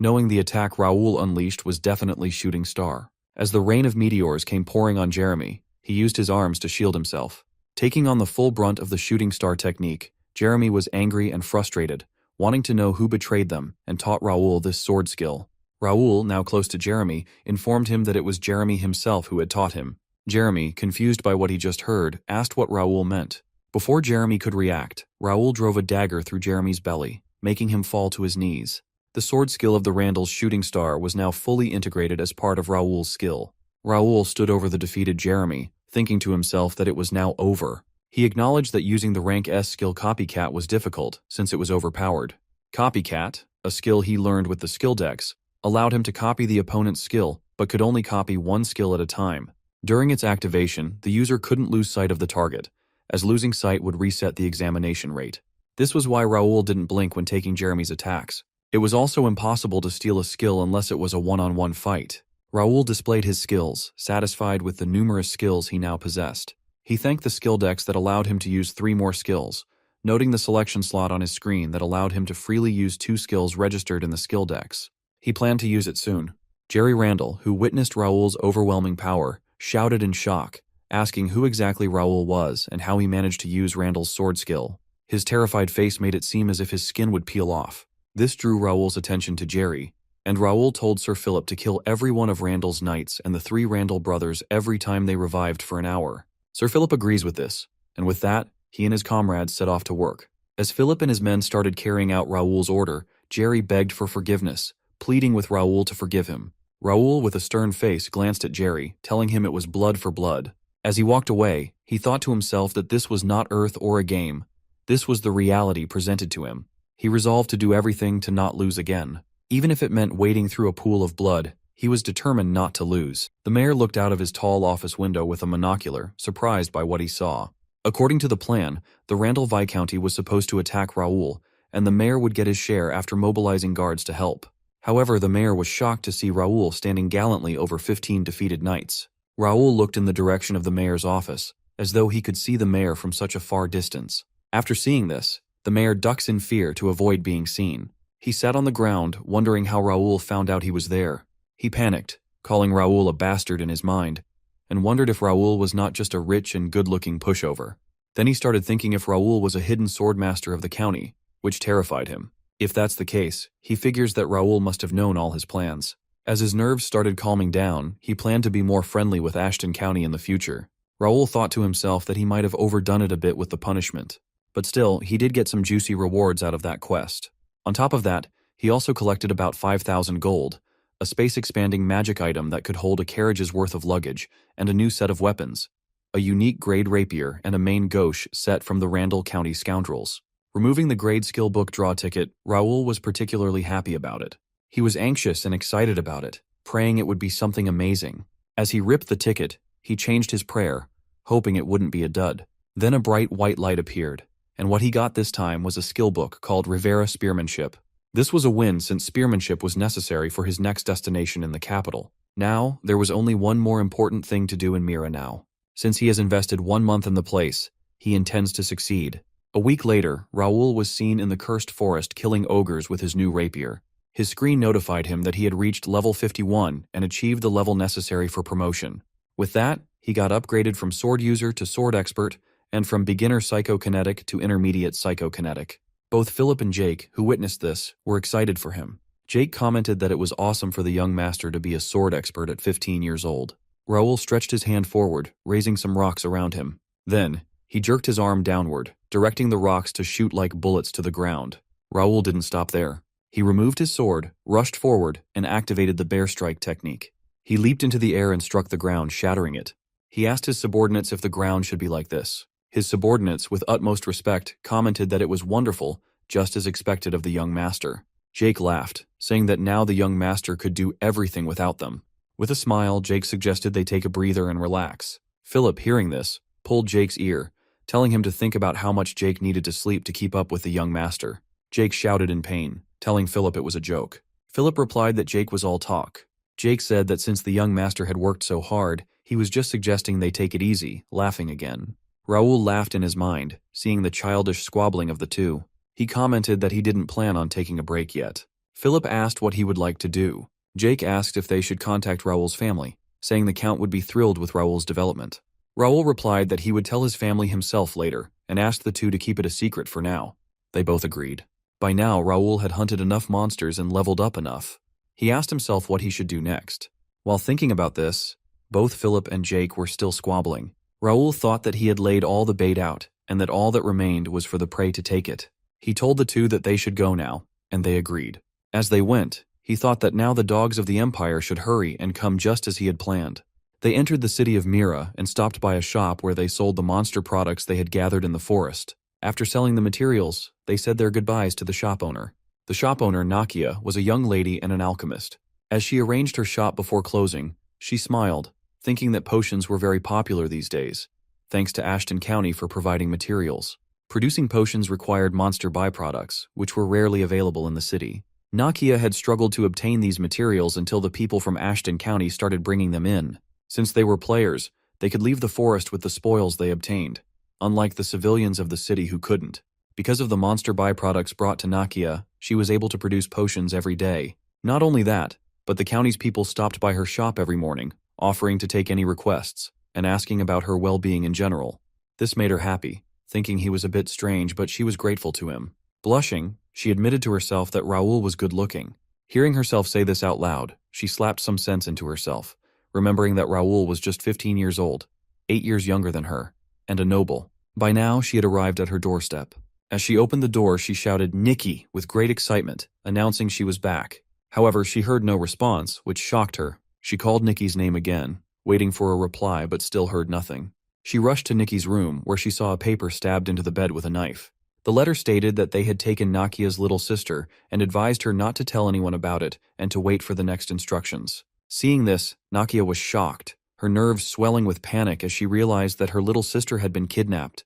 knowing the attack Raoul unleashed was definitely Shooting Star. As the rain of meteors came pouring on Jeremy, he used his arms to shield himself. Taking on the full brunt of the Shooting Star technique, Jeremy was angry and frustrated, wanting to know who betrayed them and taught Raoul this sword skill. Raoul, now close to Jeremy, informed him that it was Jeremy himself who had taught him. Jeremy, confused by what he just heard, asked what Raoul meant. Before Jeremy could react, Raoul drove a dagger through Jeremy's belly, making him fall to his knees. The sword skill of the Randall's Shooting Star was now fully integrated as part of Raoul's skill. Raoul stood over the defeated Jeremy, thinking to himself that it was now over. He acknowledged that using the rank S skill Copycat was difficult, since it was overpowered. Copycat, a skill he learned with the skill decks, allowed him to copy the opponent's skill, but could only copy one skill at a time. During its activation, the user couldn't lose sight of the target, as losing sight would reset the examination rate. This was why Raoul didn't blink when taking Jeremy's attacks. It was also impossible to steal a skill unless it was a one-on-one fight. Raoul displayed his skills, satisfied with the numerous skills he now possessed. He thanked the skill decks that allowed him to use 3 more skills, noting the selection slot on his screen that allowed him to freely use 2 skills registered in the skill decks. He planned to use it soon. Jerry Randall, who witnessed Raoul's overwhelming power, shouted in shock, asking who exactly Raoul was and how he managed to use Randall's sword skill. His terrified face made it seem as if his skin would peel off. This drew Raoul's attention to Jerry, and Raoul told Sir Philip to kill every one of Randall's knights and the 3 Randall brothers every time they revived for an hour. Sir Philip agrees with this, and with that, he and his comrades set off to work. As Philip and his men started carrying out Raoul's order, Jerry begged for forgiveness, pleading with Raoul to forgive him. Raoul, with a stern face, glanced at Jerry, telling him it was blood for blood. As he walked away, he thought to himself that this was not Earth or a game. This was the reality presented to him. He resolved to do everything to not lose again. Even if it meant wading through a pool of blood, he was determined not to lose. The mayor looked out of his tall office window with a monocular, surprised by what he saw. According to the plan, the Randall Viscounty was supposed to attack Raoul, and the mayor would get his share after mobilizing guards to help. However, the mayor was shocked to see Raoul standing gallantly over 15 defeated knights. Raoul looked in the direction of the mayor's office, as though he could see the mayor from such a far distance. After seeing this, the mayor ducks in fear to avoid being seen. He sat on the ground, wondering how Raoul found out he was there. He panicked, calling Raoul a bastard in his mind, and wondered if Raoul was not just a rich and good-looking pushover. Then he started thinking if Raoul was a hidden swordmaster of the county, which terrified him. If that's the case, he figures that Raoul must have known all his plans. As his nerves started calming down, he planned to be more friendly with Ashton County in the future. Raoul thought to himself that he might have overdone it a bit with the punishment. But still, he did get some juicy rewards out of that quest. On top of that, he also collected about 5,000 gold, a space-expanding magic item that could hold a carriage's worth of luggage, and a new set of weapons, a unique grade rapier and a main gauche set from the Randall County Scoundrels. Removing the grade skill book draw ticket, Raoul was particularly happy about it. He was anxious and excited about it, praying it would be something amazing. As he ripped the ticket, he changed his prayer, hoping it wouldn't be a dud. Then a bright white light appeared, and what he got this time was a skill book called Rivera Spearmanship. This was a win since spearmanship was necessary for his next destination in the capital. Now, there was only one more important thing to do in Mira now. Since he has invested 1 month in the place, he intends to succeed. A week later, Raoul was seen in the cursed forest killing ogres with his new rapier. His screen notified him that he had reached level 51 and achieved the level necessary for promotion. With that, he got upgraded from sword user to sword expert, and from beginner psychokinetic to intermediate psychokinetic. Both Philip and Jake, who witnessed this, were excited for him. Jake commented that it was awesome for the young master to be a sword expert at 15 years old. Raoul stretched his hand forward, raising some rocks around him. Then, he jerked his arm downward, directing the rocks to shoot like bullets to the ground. Raoul didn't stop there. He removed his sword, rushed forward, and activated the bear strike technique. He leaped into the air and struck the ground, shattering it. He asked his subordinates if the ground should be like this. His subordinates, with utmost respect, commented that it was wonderful, just as expected of the young master. Jake laughed, saying that now the young master could do everything without them. With a smile, Jake suggested they take a breather and relax. Philip, hearing this, pulled Jake's ear, telling him to think about how much Jake needed to sleep to keep up with the young master. Jake shouted in pain, telling Philip it was a joke. Philip replied that Jake was all talk. Jake said that since the young master had worked so hard, he was just suggesting they take it easy, laughing again. Raoul laughed in his mind, seeing the childish squabbling of the two. He commented that he didn't plan on taking a break yet. Philip asked what he would like to do. Jake asked if they should contact Raoul's family, saying the Count would be thrilled with Raoul's development. Raoul replied that he would tell his family himself later, and asked the two to keep it a secret for now. They both agreed. By now, Raoul had hunted enough monsters and leveled up enough. He asked himself what he should do next. While thinking about this, both Philip and Jake were still squabbling. Raoul thought that he had laid all the bait out, and that all that remained was for the prey to take it. He told the two that they should go now, and they agreed. As they went, he thought that now the dogs of the Empire should hurry and come just as he had planned. They entered the city of Mira and stopped by a shop where they sold the monster products they had gathered in the forest. After selling the materials, they said their goodbyes to the shop owner. The shop owner, Nakia, was a young lady and an alchemist. As she arranged her shop before closing, she smiled, thinking that potions were very popular these days, thanks to Ashton County for providing materials. Producing potions required monster byproducts, which were rarely available in the city. Nakia had struggled to obtain these materials until the people from Ashton County started bringing them in. Since they were players, they could leave the forest with the spoils they obtained, unlike the civilians of the city who couldn't. Because of the monster byproducts brought to Nakia, she was able to produce potions every day. Not only that, but the county's people stopped by her shop every morning, offering to take any requests, and asking about her well-being in general. This made her happy, thinking he was a bit strange, but she was grateful to him. Blushing, she admitted to herself that Raoul was good-looking. Hearing herself say this out loud, she slapped some sense into herself, remembering that Raoul was just 15 years old, 8 years younger than her, and a noble. By now, she had arrived at her doorstep. As she opened the door, she shouted, "Nikki," with great excitement, announcing she was back. However, she heard no response, which shocked her. She called Nikki's name again, waiting for a reply but still heard nothing. She rushed to Nikki's room, where she saw a paper stabbed into the bed with a knife. The letter stated that they had taken Nakia's little sister and advised her not to tell anyone about it and to wait for the next instructions. Seeing this, Nakia was shocked, her nerves swelling with panic as she realized that her little sister had been kidnapped.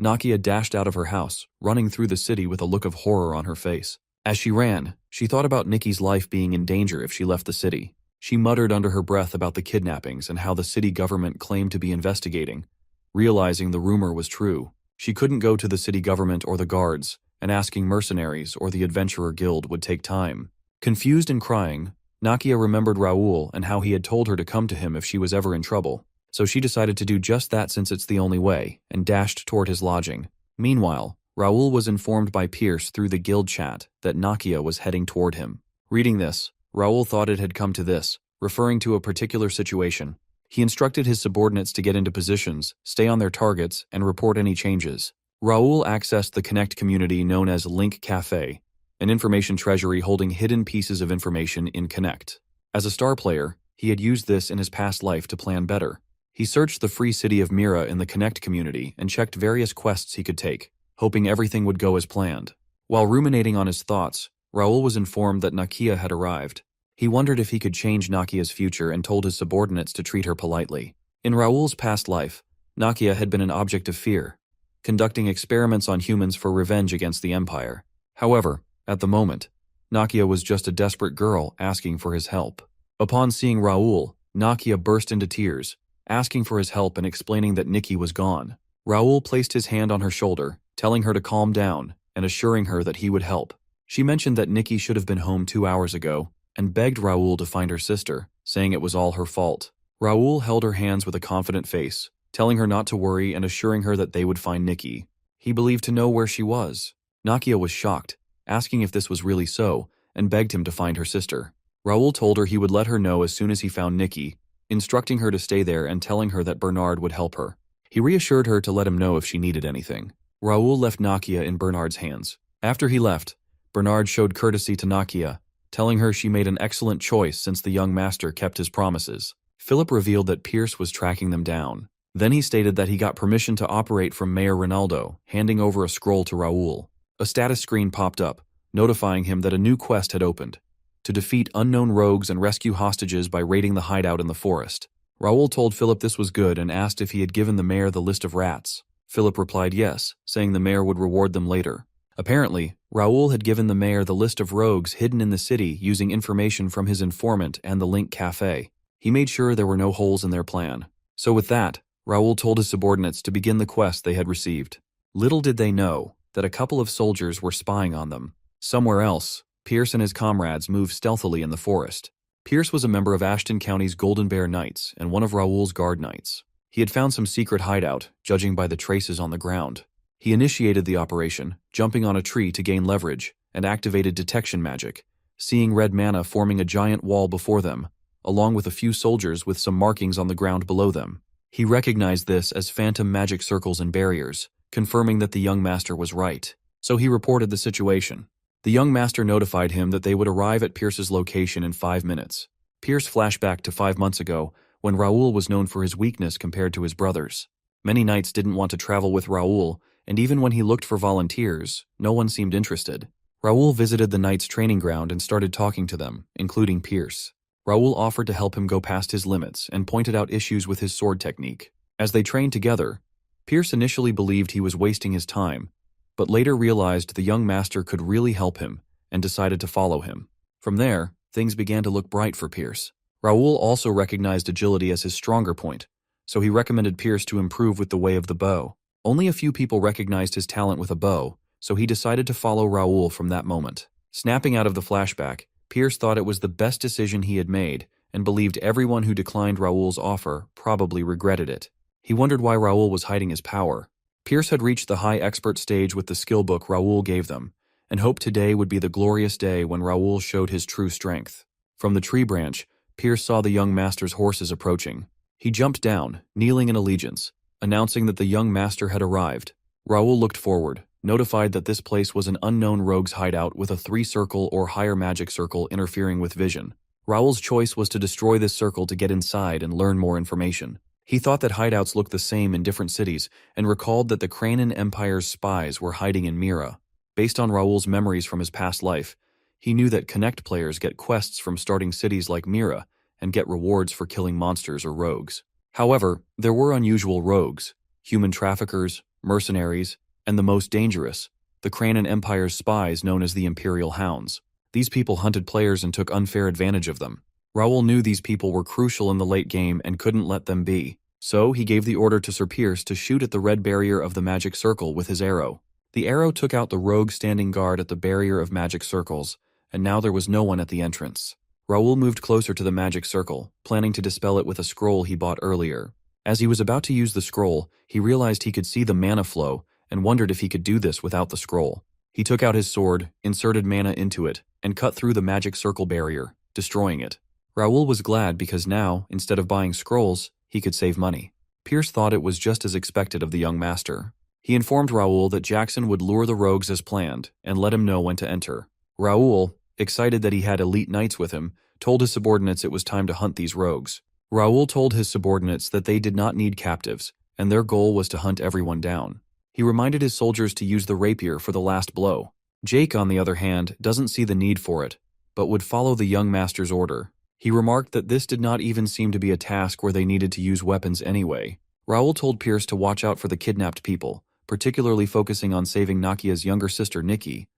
Nakia dashed out of her house, running through the city with a look of horror on her face. As she ran, she thought about Nikki's life being in danger if she left the city. She muttered under her breath about the kidnappings and how the city government claimed to be investigating. Realizing the rumor was true, she couldn't go to the city government or the guards, and asking mercenaries or the adventurer guild would take time. Confused and crying, Nakia remembered Raoul and how he had told her to come to him if she was ever in trouble. So she decided to do just that since it's the only way, and dashed toward his lodging. Meanwhile, Raoul was informed by Pierce through the guild chat that Nakia was heading toward him. Reading this, Raoul thought it had come to this, referring to a particular situation. He instructed his subordinates to get into positions, stay on their targets, and report any changes. Raoul accessed the Connect community known as Link Cafe, an information treasury holding hidden pieces of information in Connect. As a star player, he had used this in his past life to plan better. He searched the free city of Mira in the Connect community and checked various quests he could take, hoping everything would go as planned. While ruminating on his thoughts, Raoul was informed that Nakia had arrived. He wondered if he could change Nakia's future and told his subordinates to treat her politely. In Raoul's past life, Nakia had been an object of fear, conducting experiments on humans for revenge against the Empire. However, at the moment, Nakia was just a desperate girl asking for his help. Upon seeing Raoul, Nakia burst into tears, asking for his help and explaining that Nikki was gone. Raoul placed his hand on her shoulder, telling her to calm down and assuring her that he would help. She mentioned that Nikki should have been home 2 hours ago and begged Raoul to find her sister, saying it was all her fault. Raoul held her hands with a confident face, telling her not to worry and assuring her that they would find Nikki. He believed to know where she was. Nakia was shocked, asking if this was really so, and begged him to find her sister. Raoul told her he would let her know as soon as he found Nikki, instructing her to stay there and telling her that Bernard would help her. He reassured her to let him know if she needed anything. Raoul left Nakia in Bernard's hands. After he left, Bernard showed courtesy to Nakia, telling her she made an excellent choice since the young master kept his promises. Philip revealed that Pierce was tracking them down. Then he stated that he got permission to operate from Mayor Ronaldo, handing over a scroll to Raoul. A status screen popped up, notifying him that a new quest had opened: to defeat unknown rogues and rescue hostages by raiding the hideout in the forest. Raoul told Philip this was good and asked if he had given the mayor the list of rats. Philip replied yes, saying the mayor would reward them later. Apparently, Raoul had given the mayor the list of rogues hidden in the city using information from his informant and the Link Cafe. He made sure there were no holes in their plan. So with that, Raoul told his subordinates to begin the quest they had received. Little did they know that a couple of soldiers were spying on them. Somewhere else, Pierce and his comrades moved stealthily in the forest. Pierce was a member of Ashton County's Golden Bear Knights and one of Raoul's guard knights. He had found some secret hideout, judging by the traces on the ground. He initiated the operation, jumping on a tree to gain leverage, and activated detection magic, seeing red mana forming a giant wall before them, along with a few soldiers with some markings on the ground below them. He recognized this as phantom magic circles and barriers, confirming that the young master was right. So he reported the situation. The young master notified him that they would arrive at Pierce's location in 5 minutes. Pierce flashed back to 5 months ago, when Raoul was known for his weakness compared to his brothers. Many knights didn't want to travel with Raoul, and even when he looked for volunteers, no one seemed interested. Raoul visited the knights' training ground and started talking to them, including Pierce. Raoul offered to help him go past his limits and pointed out issues with his sword technique. As they trained together, Pierce initially believed he was wasting his time, but later realized the young master could really help him and decided to follow him. From there, things began to look bright for Pierce. Raoul also recognized agility as his stronger point, so he recommended Pierce to improve with the way of the bow. Only a few people recognized his talent with a bow, so he decided to follow Raoul from that moment. Snapping out of the flashback, Pierce thought it was the best decision he had made and believed everyone who declined Raoul's offer probably regretted it. He wondered why Raoul was hiding his power. Pierce had reached the high expert stage with the skill book Raoul gave them, and hoped today would be the glorious day when Raoul showed his true strength. From the tree branch, Pierce saw the young master's horses approaching. He jumped down, kneeling in allegiance, announcing that the young master had arrived. Raoul looked forward, notified that this place was an unknown rogue's hideout with a 3-circle or higher magic circle interfering with vision. Raoul's choice was to destroy this circle to get inside and learn more information. He thought that hideouts looked the same in different cities and recalled that the Kranen Empire's spies were hiding in Mira. Based on Raoul's memories from his past life, he knew that Connect players get quests from starting cities like Mira and get rewards for killing monsters or rogues. However, there were unusual rogues, human traffickers, mercenaries, and the most dangerous, the Kranen Empire's spies known as the Imperial Hounds. These people hunted players and took unfair advantage of them. Raoul knew these people were crucial in the late game and couldn't let them be. So he gave the order to Sir Pierce to shoot at the red barrier of the magic circle with his arrow. The arrow took out the rogue standing guard at the barrier of magic circles, and now there was no one at the entrance. Raoul moved closer to the magic circle, planning to dispel it with a scroll he bought earlier. As he was about to use the scroll, he realized he could see the mana flow and wondered if he could do this without the scroll. He took out his sword, inserted mana into it, and cut through the magic circle barrier, destroying it. Raoul was glad because now, instead of buying scrolls, he could save money. Pierce thought it was just as expected of the young master. He informed Raoul that Jackson would lure the rogues as planned and let him know when to enter. Raoul, excited that he had elite knights with him, told his subordinates it was time to hunt these rogues. Raoul told his subordinates that they did not need captives, and their goal was to hunt everyone down. He reminded his soldiers to use the rapier for the last blow. Jake, on the other hand, doesn't see the need for it, but would follow the young master's order. He remarked that this did not even seem to be a task where they needed to use weapons anyway. Raoul told Pierce to watch out for the kidnapped people, particularly focusing on saving Nakia's younger sister Nikki,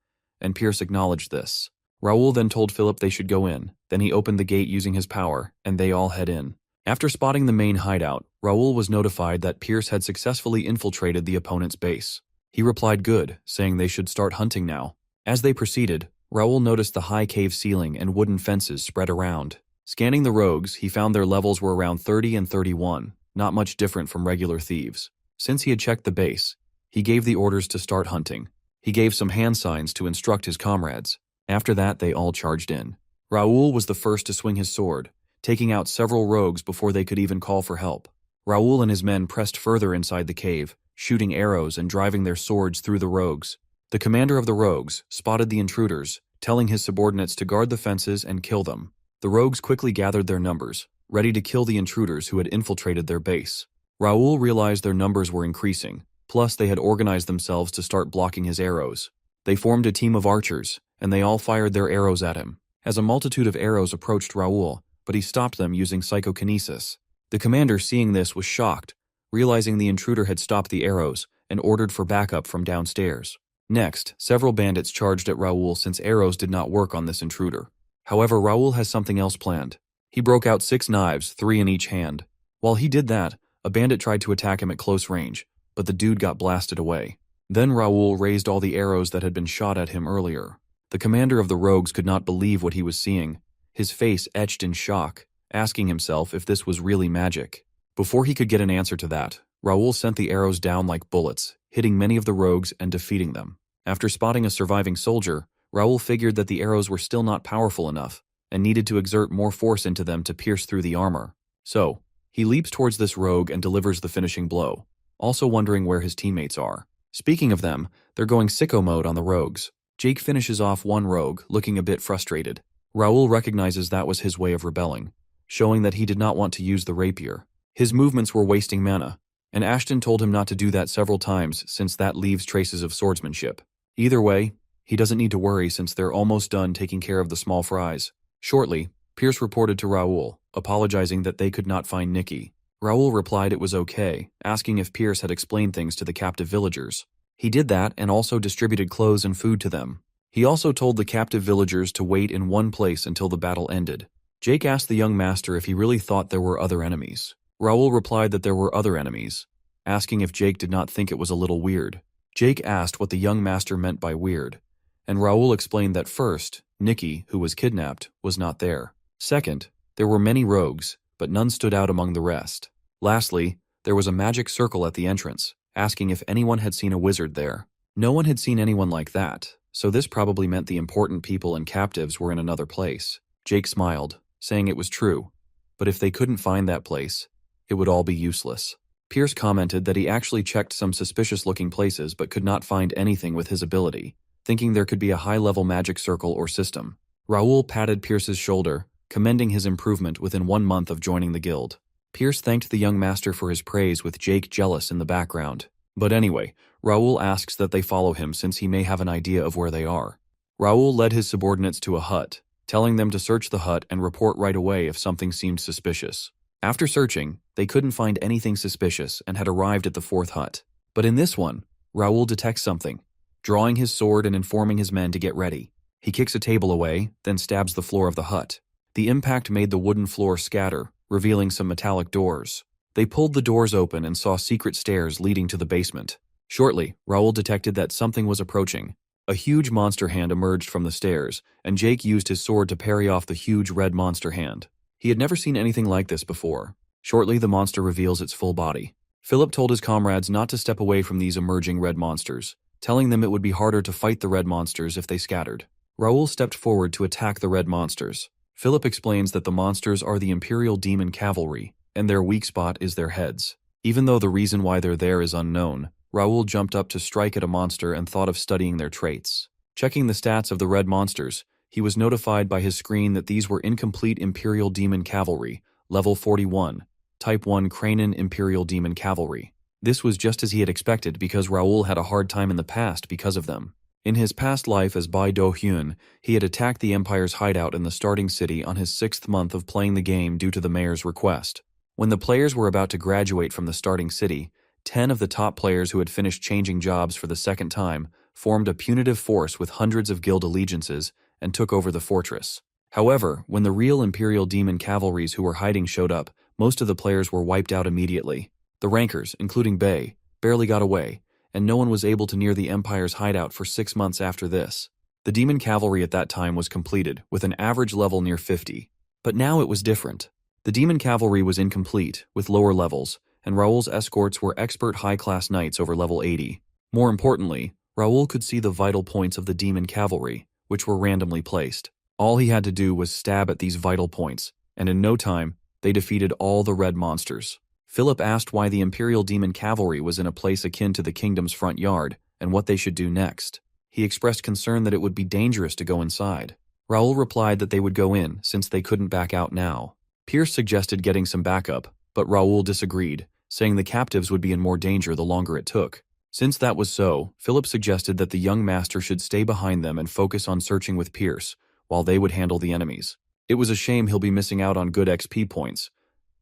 and Pierce acknowledged this. Raoul then told Philip they should go in. Then he opened the gate using his power, and they all head in. After spotting the main hideout, Raoul was notified that Pierce had successfully infiltrated the opponent's base. He replied good, saying they should start hunting now. As they proceeded, Raoul noticed the high cave ceiling and wooden fences spread around. Scanning the rogues, he found their levels were around 30 and 31, not much different from regular thieves. Since he had checked the base, he gave the orders to start hunting. He gave some hand signs to instruct his comrades. After that, they all charged in. Raoul was the first to swing his sword, taking out several rogues before they could even call for help. Raoul and his men pressed further inside the cave, shooting arrows and driving their swords through the rogues. The commander of the rogues spotted the intruders, telling his subordinates to guard the fences and kill them. The rogues quickly gathered their numbers, ready to kill the intruders who had infiltrated their base. Raoul realized their numbers were increasing, plus they had organized themselves to start blocking his arrows. They formed a team of archers, and they all fired their arrows at him. As a multitude of arrows approached Raoul, but he stopped them using psychokinesis. The commander, seeing this, was shocked, realizing the intruder had stopped the arrows and ordered for backup from downstairs. Next, several bandits charged at Raoul since arrows did not work on this intruder. However, Raoul has something else planned. He broke out 6 knives, 3 in each hand. While he did that, a bandit tried to attack him at close range, but the dude got blasted away. Then Raoul raised all the arrows that had been shot at him earlier. The commander of the rogues could not believe what he was seeing, his face etched in shock, asking himself if this was really magic. Before he could get an answer to that, Raoul sent the arrows down like bullets, hitting many of the rogues and defeating them. After spotting a surviving soldier, Raoul figured that the arrows were still not powerful enough and needed to exert more force into them to pierce through the armor. So, he leaps towards this rogue and delivers the finishing blow, also wondering where his teammates are. Speaking of them, they're going sicko mode on the rogues. Jake finishes off one rogue, looking a bit frustrated. Raoul recognizes that was his way of rebelling, showing that he did not want to use the rapier. His movements were wasting mana, and Ashton told him not to do that several times since that leaves traces of swordsmanship. Either way, he doesn't need to worry since they're almost done taking care of the small fries. Shortly, Pierce reported to Raoul, apologizing that they could not find Nikki. Raoul replied it was okay, asking if Pierce had explained things to the captive villagers. He did that and also distributed clothes and food to them. He also told the captive villagers to wait in one place until the battle ended. Jake asked the young master if he really thought there were other enemies. Raoul replied that there were other enemies, asking if Jake did not think it was a little weird. Jake asked what the young master meant by weird, and Raoul explained that first, Nikki, who was kidnapped, was not there. Second, there were many rogues, but none stood out among the rest. Lastly, there was a magic circle at the entrance, asking if anyone had seen a wizard there. No one had seen anyone like that, so this probably meant the important people and captives were in another place. Jake smiled, saying it was true, but if they couldn't find that place, it would all be useless. Pierce commented that he actually checked some suspicious-looking places but could not find anything with his ability, thinking there could be a high-level magic circle or system. Raoul patted Pierce's shoulder, commending his improvement within 1 month of joining the guild. Pierce thanked the young master for his praise with Jake jealous in the background. But anyway, Raoul asks that they follow him since he may have an idea of where they are. Raoul led his subordinates to a hut, telling them to search the hut and report right away if something seemed suspicious. After searching, they couldn't find anything suspicious and had arrived at the 4th hut. But in this one, Raoul detects something, drawing his sword and informing his men to get ready. He kicks a table away, then stabs the floor of the hut. The impact made the wooden floor scatter, revealing some metallic doors. They pulled the doors open and saw secret stairs leading to the basement. Shortly, Raoul detected that something was approaching. A huge monster hand emerged from the stairs, and Jake used his sword to parry off the huge red monster hand. He had never seen anything like this before. Shortly, the monster reveals its full body. Philip told his comrades not to step away from these emerging red monsters, telling them it would be harder to fight the red monsters if they scattered. Raoul stepped forward to attack the red monsters. Philip explains that the monsters are the Imperial Demon Cavalry, and their weak spot is their heads. Even though the reason why they're there is unknown, Raoul jumped up to strike at a monster and thought of studying their traits. Checking the stats of the red monsters, he was notified by his screen that these were incomplete Imperial Demon Cavalry, level 41, Type 1 Cranon Imperial Demon Cavalry. This was just as he had expected because Raoul had a hard time in the past because of them. In his past life as Bai Do-hyun, he had attacked the Empire's hideout in the starting city on his 6th month of playing the game due to the mayor's request. When the players were about to graduate from the starting city, 10 of the top players who had finished changing jobs for the 2nd time formed a punitive force with hundreds of guild allegiances and took over the fortress. However, when the real Imperial Demon cavalries who were hiding showed up, most of the players were wiped out immediately. The rankers, including Bei, barely got away, and no one was able to near the Empire's hideout for 6 months after this. The Demon cavalry at that time was completed, with an average level near 50. But now it was different. The Demon cavalry was incomplete, with lower levels, and Raoul's escorts were expert high-class knights over level 80. More importantly, Raoul could see the vital points of the Demon cavalry, which were randomly placed. All he had to do was stab at these vital points, and in no time, they defeated all the red monsters. Philip asked why the Imperial Demon cavalry was in a place akin to the kingdom's front yard, and what they should do next. He expressed concern that it would be dangerous to go inside. Raoul replied that they would go in, since they couldn't back out now. Pierce suggested getting some backup, but Raoul disagreed, saying the captives would be in more danger the longer it took. Since that was so, Philip suggested that the young master should stay behind them and focus on searching with Pierce, while they would handle the enemies. It was a shame he'll be missing out on good XP points,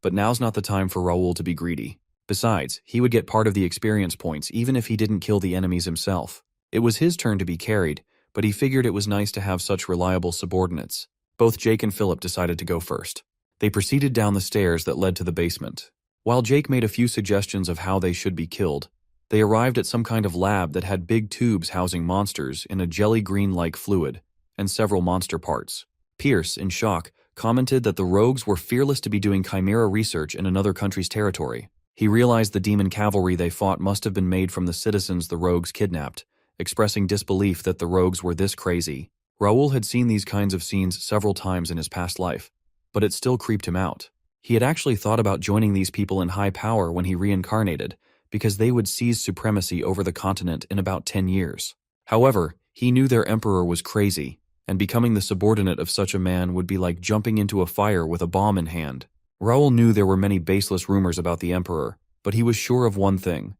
but now's not the time for Raoul to be greedy. Besides, he would get part of the experience points even if he didn't kill the enemies himself. It was his turn to be carried, but he figured it was nice to have such reliable subordinates. Both Jake and Philip decided to go first. They proceeded down the stairs that led to the basement. While Jake made a few suggestions of how they should be killed, they arrived at some kind of lab that had big tubes housing monsters in a jelly green-like fluid, and several monster parts. Pierce, in shock, commented that the rogues were fearless to be doing chimera research in another country's territory. He realized the demon cavalry they fought must have been made from the citizens the rogues kidnapped, expressing disbelief that the rogues were this crazy. Raoul had seen these kinds of scenes several times in his past life, but it still creeped him out. He had actually thought about joining these people in high power when he reincarnated, because they would seize supremacy over the continent in about 10 years. However, he knew their emperor was crazy, and becoming the subordinate of such a man would be like jumping into a fire with a bomb in hand. Raoul knew there were many baseless rumors about the emperor, but he was sure of one thing.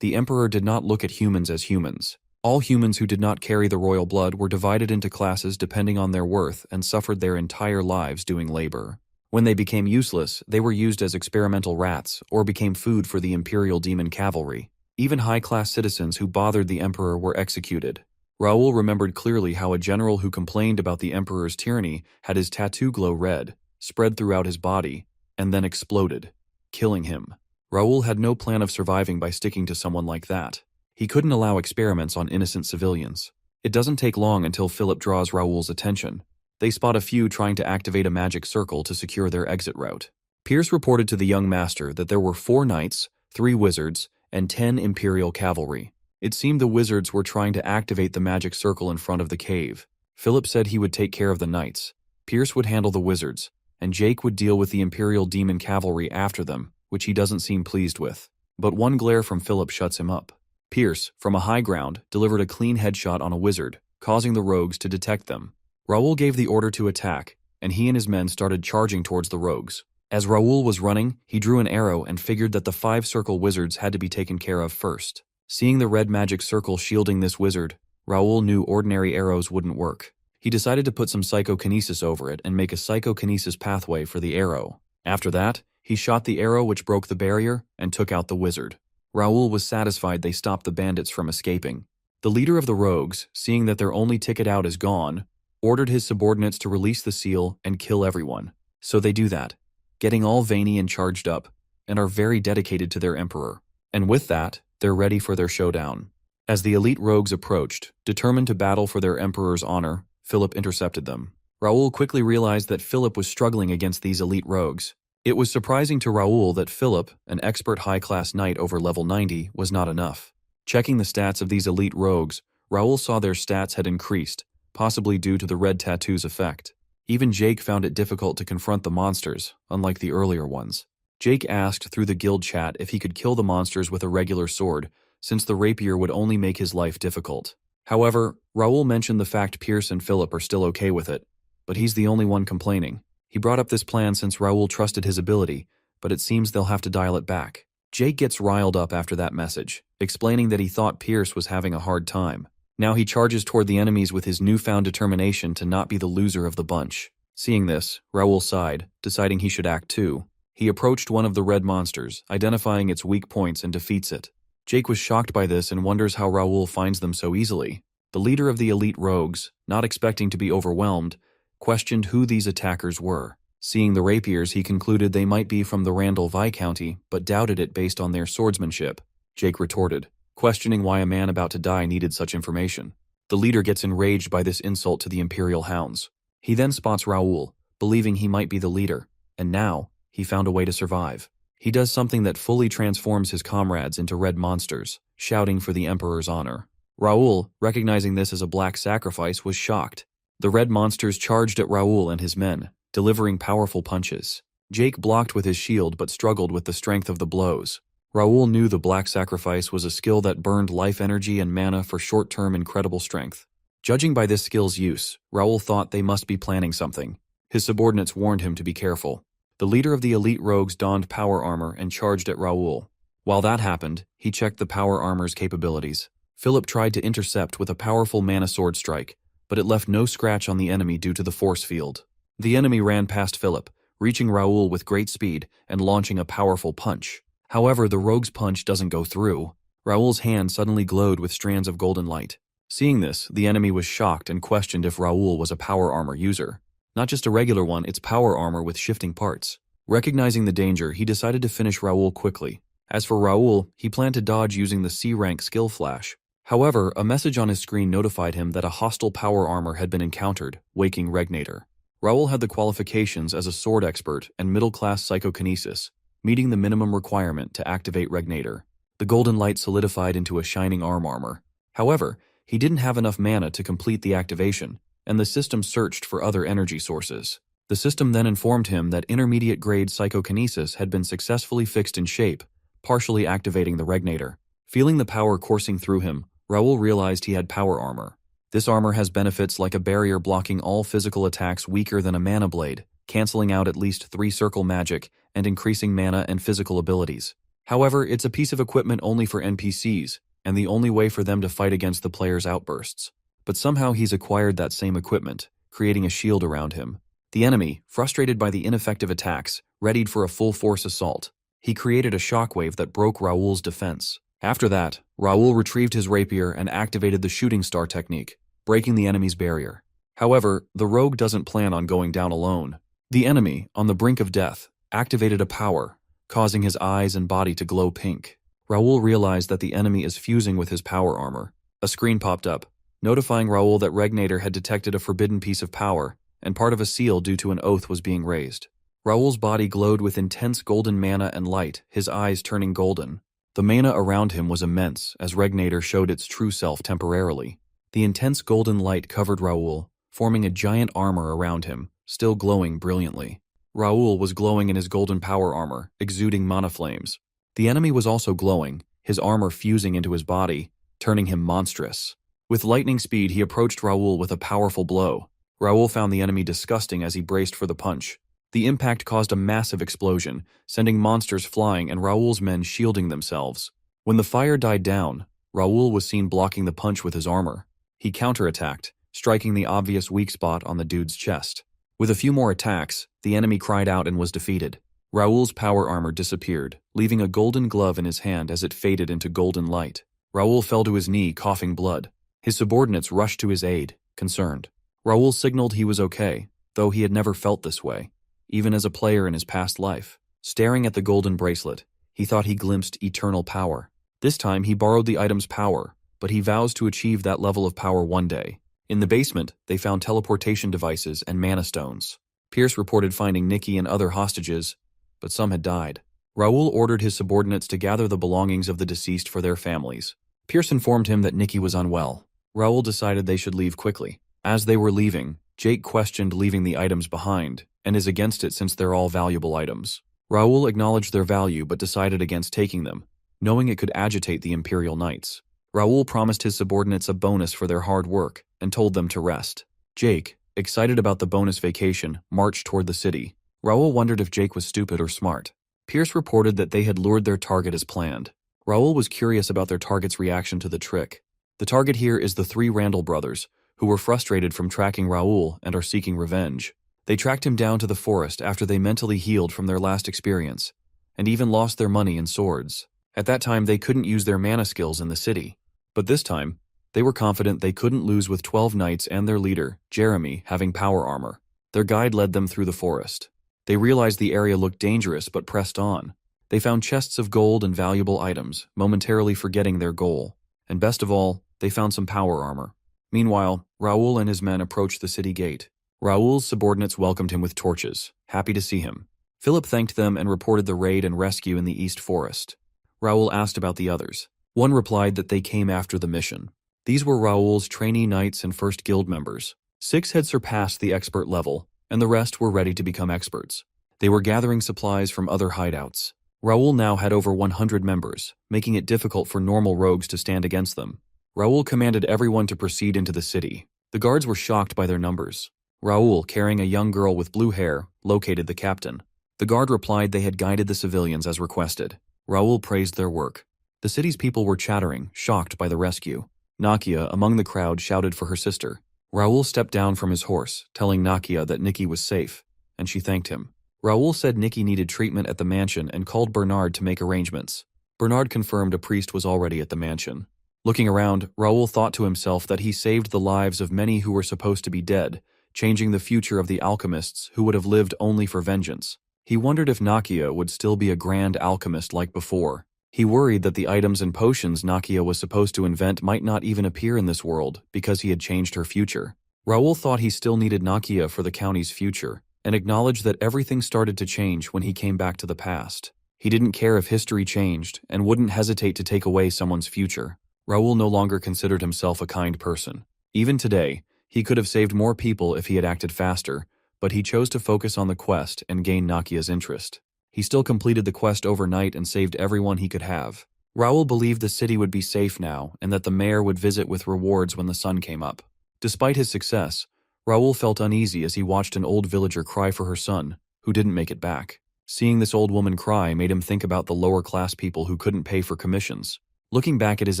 The emperor did not look at humans as humans. All humans who did not carry the royal blood were divided into classes depending on their worth and suffered their entire lives doing labor. When they became useless, they were used as experimental rats or became food for the Imperial Demon cavalry. Even high-class citizens who bothered the emperor were executed. Raoul remembered clearly how a general who complained about the emperor's tyranny had his tattoo glow red, spread throughout his body, and then exploded, killing him. Raoul had no plan of surviving by sticking to someone like that. He couldn't allow experiments on innocent civilians. It doesn't take long until Philip draws Raoul's attention. They spot a few trying to activate a magic circle to secure their exit route. Pierce reported to the young master that there were 4 knights, 3 wizards, and 10 Imperial cavalry. It seemed the wizards were trying to activate the magic circle in front of the cave. Philip said he would take care of the knights. Pierce would handle the wizards, and Jake would deal with the Imperial Demon cavalry after them, which he doesn't seem pleased with. But one glare from Philip shuts him up. Pierce, from a high ground, delivered a clean headshot on a wizard, causing the rogues to detect them. Raoul gave the order to attack, and he and his men started charging towards the rogues. As Raoul was running, he drew an arrow and figured that the 5 circle wizards had to be taken care of first. Seeing the red magic circle shielding this wizard, Raoul knew ordinary arrows wouldn't work. He decided to put some psychokinesis over it and make a psychokinesis pathway for the arrow. After that, he shot the arrow which broke the barrier and took out the wizard. Raoul was satisfied they stopped the bandits from escaping. The leader of the rogues, seeing that their only ticket out is gone, ordered his subordinates to release the seal and kill everyone. So they do that, getting all veiny and charged up, and are very dedicated to their emperor. And with that, they're ready for their showdown. As the elite rogues approached, determined to battle for their emperor's honor, Philip intercepted them. Raoul quickly realized that Philip was struggling against these elite rogues. It was surprising to Raoul that Philip, an expert high-class knight over level 90, was not enough. Checking the stats of these elite rogues, Raoul saw their stats had increased, possibly due to the red tattoo's effect. Even Jake found it difficult to confront the monsters, unlike the earlier ones. Jake asked through the guild chat if he could kill the monsters with a regular sword, since the rapier would only make his life difficult. However, Raoul mentioned the fact Pierce and Philip are still okay with it, but he's the only one complaining. He brought up this plan since Raoul trusted his ability, but it seems they'll have to dial it back. Jake gets riled up after that message, explaining that he thought Pierce was having a hard time. Now he charges toward the enemies with his newfound determination to not be the loser of the bunch. Seeing this, Raoul sighed, deciding he should act too. He approached one of the red monsters, identifying its weak points and defeats it. Jake was shocked by this and wonders how Raoul finds them so easily. The leader of the elite rogues, not expecting to be overwhelmed, questioned who these attackers were. Seeing the rapiers, he concluded they might be from the Randall Viscounty, but doubted it based on their swordsmanship. Jake retorted, questioning why a man about to die needed such information. The leader gets enraged by this insult to the Imperial Hounds. He then spots Raoul, believing he might be the leader, and now, he found a way to survive. He does something that fully transforms his comrades into red monsters, shouting for the Emperor's honor. Raoul, recognizing this as a black sacrifice, was shocked. The red monsters charged at Raoul and his men, delivering powerful punches. Jake blocked with his shield but struggled with the strength of the blows. Raoul knew the black sacrifice was a skill that burned life energy and mana for short-term incredible strength. Judging by this skill's use, Raoul thought they must be planning something. His subordinates warned him to be careful. The leader of the elite rogues donned power armor and charged at Raoul. While that happened, he checked the power armor's capabilities. Philip tried to intercept with a powerful mana sword strike, but it left no scratch on the enemy due to the force field. The enemy ran past Philip, reaching Raoul with great speed and launching a powerful punch. However, the rogue's punch doesn't go through. Raoul's hand suddenly glowed with strands of golden light. Seeing this, the enemy was shocked and questioned if Raoul was a power armor user. Not just a regular one, it's power armor with shifting parts. Recognizing the danger, he decided to finish Raoul quickly. As for Raoul, he planned to dodge using the C-rank skill flash. However, a message on his screen notified him that a hostile power armor had been encountered, waking Regnator. Raoul had the qualifications as a sword expert and middle-class psychokinesis, meeting the minimum requirement to activate Regnator. The golden light solidified into a shining arm armor. However, he didn't have enough mana to complete the activation, and the system searched for other energy sources. The system then informed him that intermediate-grade psychokinesis had been successfully fixed in shape, partially activating the Regnator. Feeling the power coursing through him, Raoul realized he had power armor. This armor has benefits like a barrier blocking all physical attacks weaker than a mana blade, canceling out at least 3 circle magic and increasing mana and physical abilities. However, it's a piece of equipment only for NPCs, and the only way for them to fight against the player's outbursts. But somehow he's acquired that same equipment, creating a shield around him. The enemy, frustrated by the ineffective attacks, readied for a full-force assault. He created a shockwave that broke Raoul's defense. After that, Raoul retrieved his rapier and activated the shooting star technique, breaking the enemy's barrier. However, the rogue doesn't plan on going down alone. The enemy, on the brink of death, activated a power, causing his eyes and body to glow pink. Raoul realized that the enemy is fusing with his power armor. A screen popped up, notifying Raoul that Regnator had detected a forbidden piece of power, and part of a seal due to an oath was being raised. Raoul's body glowed with intense golden mana and light, his eyes turning golden. The mana around him was immense, as Regnator showed its true self temporarily. The intense golden light covered Raoul, forming a giant armor around him, still glowing brilliantly. Raoul was glowing in his golden power armor, exuding mana flames. The enemy was also glowing, his armor fusing into his body, turning him monstrous. With lightning speed, he approached Raoul with a powerful blow. Raoul found the enemy disgusting as he braced for the punch. The impact caused a massive explosion, sending monsters flying and Raoul's men shielding themselves. When the fire died down, Raoul was seen blocking the punch with his armor. He counterattacked, striking the obvious weak spot on the dude's chest. With a few more attacks, the enemy cried out and was defeated. Raoul's power armor disappeared, leaving a golden glove in his hand as it faded into golden light. Raoul fell to his knee, coughing blood. His subordinates rushed to his aid, concerned. Raoul signaled he was okay, though he had never felt this way, even as a player in his past life. Staring at the golden bracelet, he thought he glimpsed eternal power. This time he borrowed the item's power, but he vows to achieve that level of power one day. In the basement, they found teleportation devices and mana stones. Pierce reported finding Nikki and other hostages, but some had died. Raoul ordered his subordinates to gather the belongings of the deceased for their families. Pierce informed him that Nikki was unwell. Raoul decided they should leave quickly. As they were leaving, Jake questioned leaving the items behind, and is against it since they're all valuable items. Raoul acknowledged their value but decided against taking them, knowing it could agitate the Imperial Knights. Raoul promised his subordinates a bonus for their hard work and told them to rest. Jake, excited about the bonus vacation, marched toward the city. Raoul wondered if Jake was stupid or smart. Pierce reported that they had lured their target as planned. Raoul was curious about their target's reaction to the trick. The target here is the 3 Randall brothers, who were frustrated from tracking Raoul and are seeking revenge. They tracked him down to the forest after they mentally healed from their last experience, and even lost their money and swords. At that time, they couldn't use their mana skills in the city. But this time, They were confident they couldn't lose with 12 knights and their leader, Jeremy, having power armor. Their guide led them through the forest. They realized the area looked dangerous but pressed on. They found chests of gold and valuable items, momentarily forgetting their goal. And best of all, they found some power armor. Meanwhile, Raoul and his men approached the city gate. Raoul's subordinates welcomed him with torches, happy to see him. Philip thanked them and reported the raid and rescue in the East Forest. Raoul asked about the others. One replied that they came after the mission. These were Raoul's trainee knights and first guild members. 6 had surpassed the expert level, and the rest were ready to become experts. They were gathering supplies from other hideouts. Raoul now had over 100 members, making it difficult for normal rogues to stand against them. Raoul commanded everyone to proceed into the city. The guards were shocked by their numbers. Raoul, carrying a young girl with blue hair, located the captain. The guard replied they had guided the civilians as requested. Raoul praised their work. The city's people were chattering, shocked by the rescue. Nakia, among the crowd, shouted for her sister. Raoul stepped down from his horse, telling Nakia that Nikki was safe, and she thanked him. Raoul said Nikki needed treatment at the mansion and called Bernard to make arrangements. Bernard confirmed a priest was already at the mansion. Looking around, Raoul thought to himself that he saved the lives of many who were supposed to be dead, changing the future of the alchemists who would have lived only for vengeance. He wondered if Nakia would still be a grand alchemist like before. He worried that the items and potions Nakia was supposed to invent might not even appear in this world because he had changed her future. Raoul thought he still needed Nakia for the county's future, and acknowledged that everything started to change when he came back to the past. He didn't care if history changed and wouldn't hesitate to take away someone's future. Raoul no longer considered himself a kind person. Even today, he could have saved more people if he had acted faster, but he chose to focus on the quest and gain Nakia's interest. He still completed the quest overnight and saved everyone he could have. Raoul believed the city would be safe now and that the mayor would visit with rewards when the sun came up. Despite his success, Raoul felt uneasy as he watched an old villager cry for her son, who didn't make it back. Seeing this old woman cry made him think about the lower-class people who couldn't pay for commissions. Looking back at his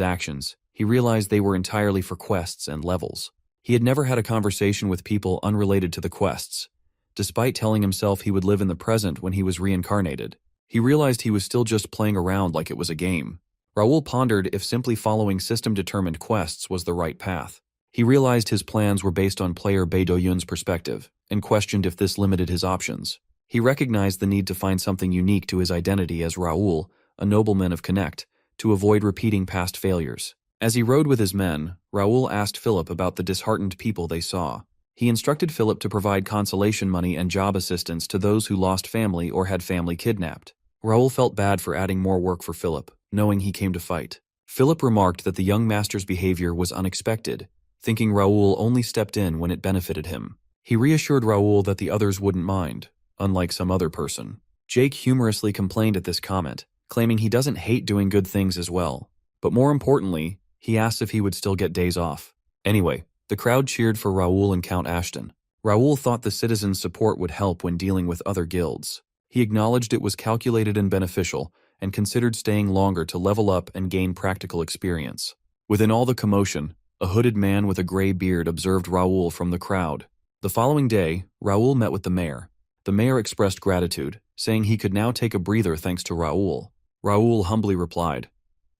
actions, he realized they were entirely for quests and levels. He had never had a conversation with people unrelated to the quests. Despite telling himself he would live in the present when he was reincarnated, he realized he was still just playing around like it was a game. Raoul pondered if simply following system-determined quests was the right path. He realized his plans were based on player Beidou-Yun's perspective, and questioned if this limited his options. He recognized the need to find something unique to his identity as Raoul, a nobleman of Connect, to avoid repeating past failures. As he rode with his men, Raoul asked Philip about the disheartened people they saw. He instructed Philip to provide consolation money and job assistance to those who lost family or had family kidnapped. Raoul felt bad for adding more work for Philip, knowing he came to fight. Philip remarked that the young master's behavior was unexpected, thinking Raoul only stepped in when it benefited him. He reassured Raoul that the others wouldn't mind, unlike some other person. Jake humorously complained at this comment, claiming he doesn't hate doing good things as well. But more importantly, he asked if he would still get days off. Anyway, the crowd cheered for Raoul and Count Ashton. Raoul thought the citizens' support would help when dealing with other guilds. He acknowledged it was calculated and beneficial, and considered staying longer to level up and gain practical experience. Within all the commotion, a hooded man with a gray beard observed Raoul from the crowd. The following day, Raoul met with the mayor. The mayor expressed gratitude, saying he could now take a breather thanks to Raoul. Raoul humbly replied,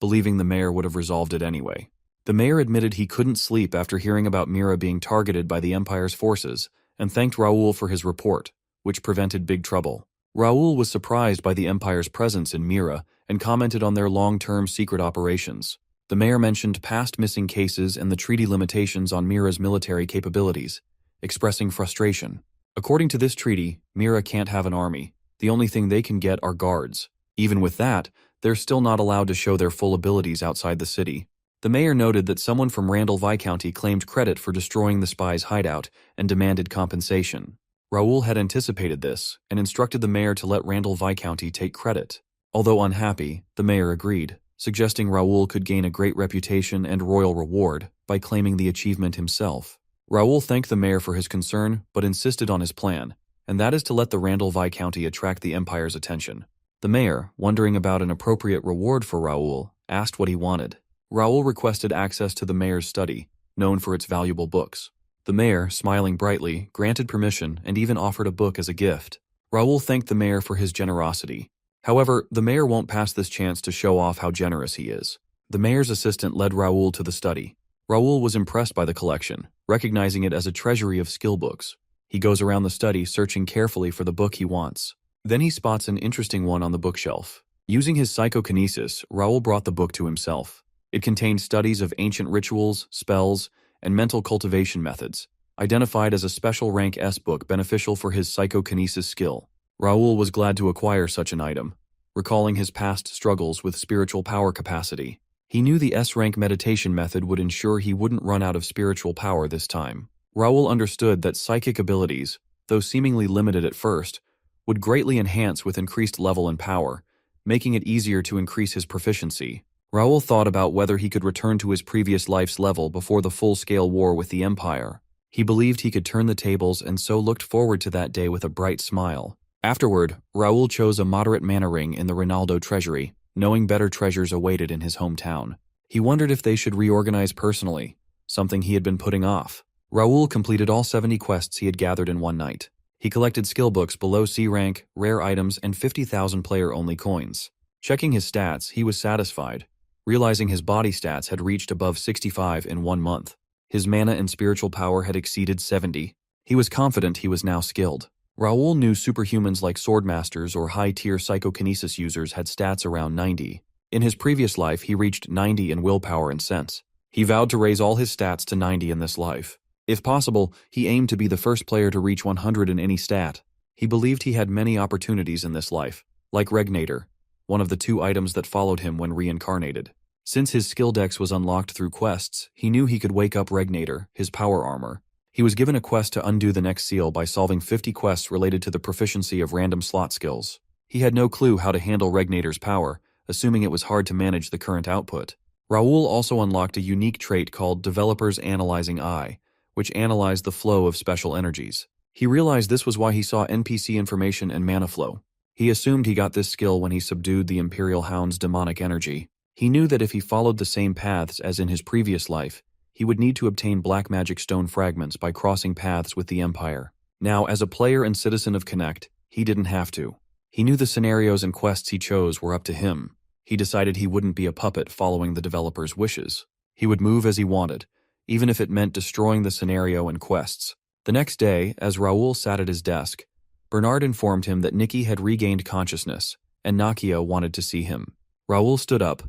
believing the mayor would have resolved it anyway. The mayor admitted he couldn't sleep after hearing about Mira being targeted by the Empire's forces, and thanked Raoul for his report, which prevented big trouble. Raoul was surprised by the Empire's presence in Mira and commented on their long-term secret operations. The mayor mentioned past missing cases and the treaty limitations on Mira's military capabilities, expressing frustration. According to this treaty, Mira can't have an army. The only thing they can get are guards. Even with that, they're still not allowed to show their full abilities outside the city. The mayor noted that someone from Randall Viscounty claimed credit for destroying the spy's hideout and demanded compensation. Raoul had anticipated this and instructed the mayor to let Randall Viscounty take credit. Although unhappy, the mayor agreed, suggesting Raoul could gain a great reputation and royal reward by claiming the achievement himself. Raoul thanked the mayor for his concern but insisted on his plan, and that is to let the Randall Viscounty attract the Empire's attention. The mayor, wondering about an appropriate reward for Raoul, asked what he wanted. Raoul requested access to the mayor's study, known for its valuable books. The mayor, smiling brightly, granted permission and even offered a book as a gift. Raoul thanked the mayor for his generosity. However, the mayor won't pass this chance to show off how generous he is. The mayor's assistant led Raoul to the study. Raoul was impressed by the collection, recognizing it as a treasury of skill books. He goes around the study searching carefully for the book he wants. Then he spots an interesting one on the bookshelf. Using his psychokinesis, Raoul brought the book to himself. It contained studies of ancient rituals, spells, and mental cultivation methods, identified as a special rank S book beneficial for his psychokinesis skill. Raoul was glad to acquire such an item, recalling his past struggles with spiritual power capacity. He knew the S-rank meditation method would ensure he wouldn't run out of spiritual power this time. Raoul understood that psychic abilities, though seemingly limited at first, would greatly enhance with increased level and power, making it easier to increase his proficiency. Raoul thought about whether he could return to his previous life's level before the full-scale war with the Empire. He believed he could turn the tables and so looked forward to that day with a bright smile. Afterward, Raoul chose a moderate mana ring in the Ronaldo treasury, knowing better treasures awaited in his hometown. He wondered if they should reorganize personally, something he had been putting off. Raoul completed all 70 quests he had gathered in one night. He collected skill books below C rank, rare items, and 50,000 player-only coins. Checking his stats, he was satisfied, realizing his body stats had reached above 65 in 1 month. His mana and spiritual power had exceeded 70. He was confident he was now skilled. Raoul knew superhumans like swordmasters or high-tier psychokinesis users had stats around 90. In his previous life, he reached 90 in willpower and sense. He vowed to raise all his stats to 90 in this life. If possible, he aimed to be the first player to reach 100 in any stat. He believed he had many opportunities in this life, like Regnator, one of the 2 items that followed him when reincarnated. Since his skill dex was unlocked through quests, he knew he could wake up Regnator, his power armor. He was given a quest to undo the next seal by solving 50 quests related to the proficiency of random slot skills. He had no clue how to handle Regnator's power, assuming it was hard to manage the current output. Raoul also unlocked a unique trait called Developer's Analyzing Eye, which analyzed the flow of special energies. He realized this was why he saw NPC information and mana flow. He assumed he got this skill when he subdued the Imperial Hound's demonic energy. He knew that if he followed the same paths as in his previous life, he would need to obtain black magic stone fragments by crossing paths with the Empire. Now, as a player and citizen of Connect, he didn't have to. He knew the scenarios and quests he chose were up to him. He decided he wouldn't be a puppet following the developer's wishes. He would move as he wanted, even if it meant destroying the scenario and quests. The next day, as Raoul sat at his desk, Bernard informed him that Nikki had regained consciousness, and Nakia wanted to see him. Raoul stood up,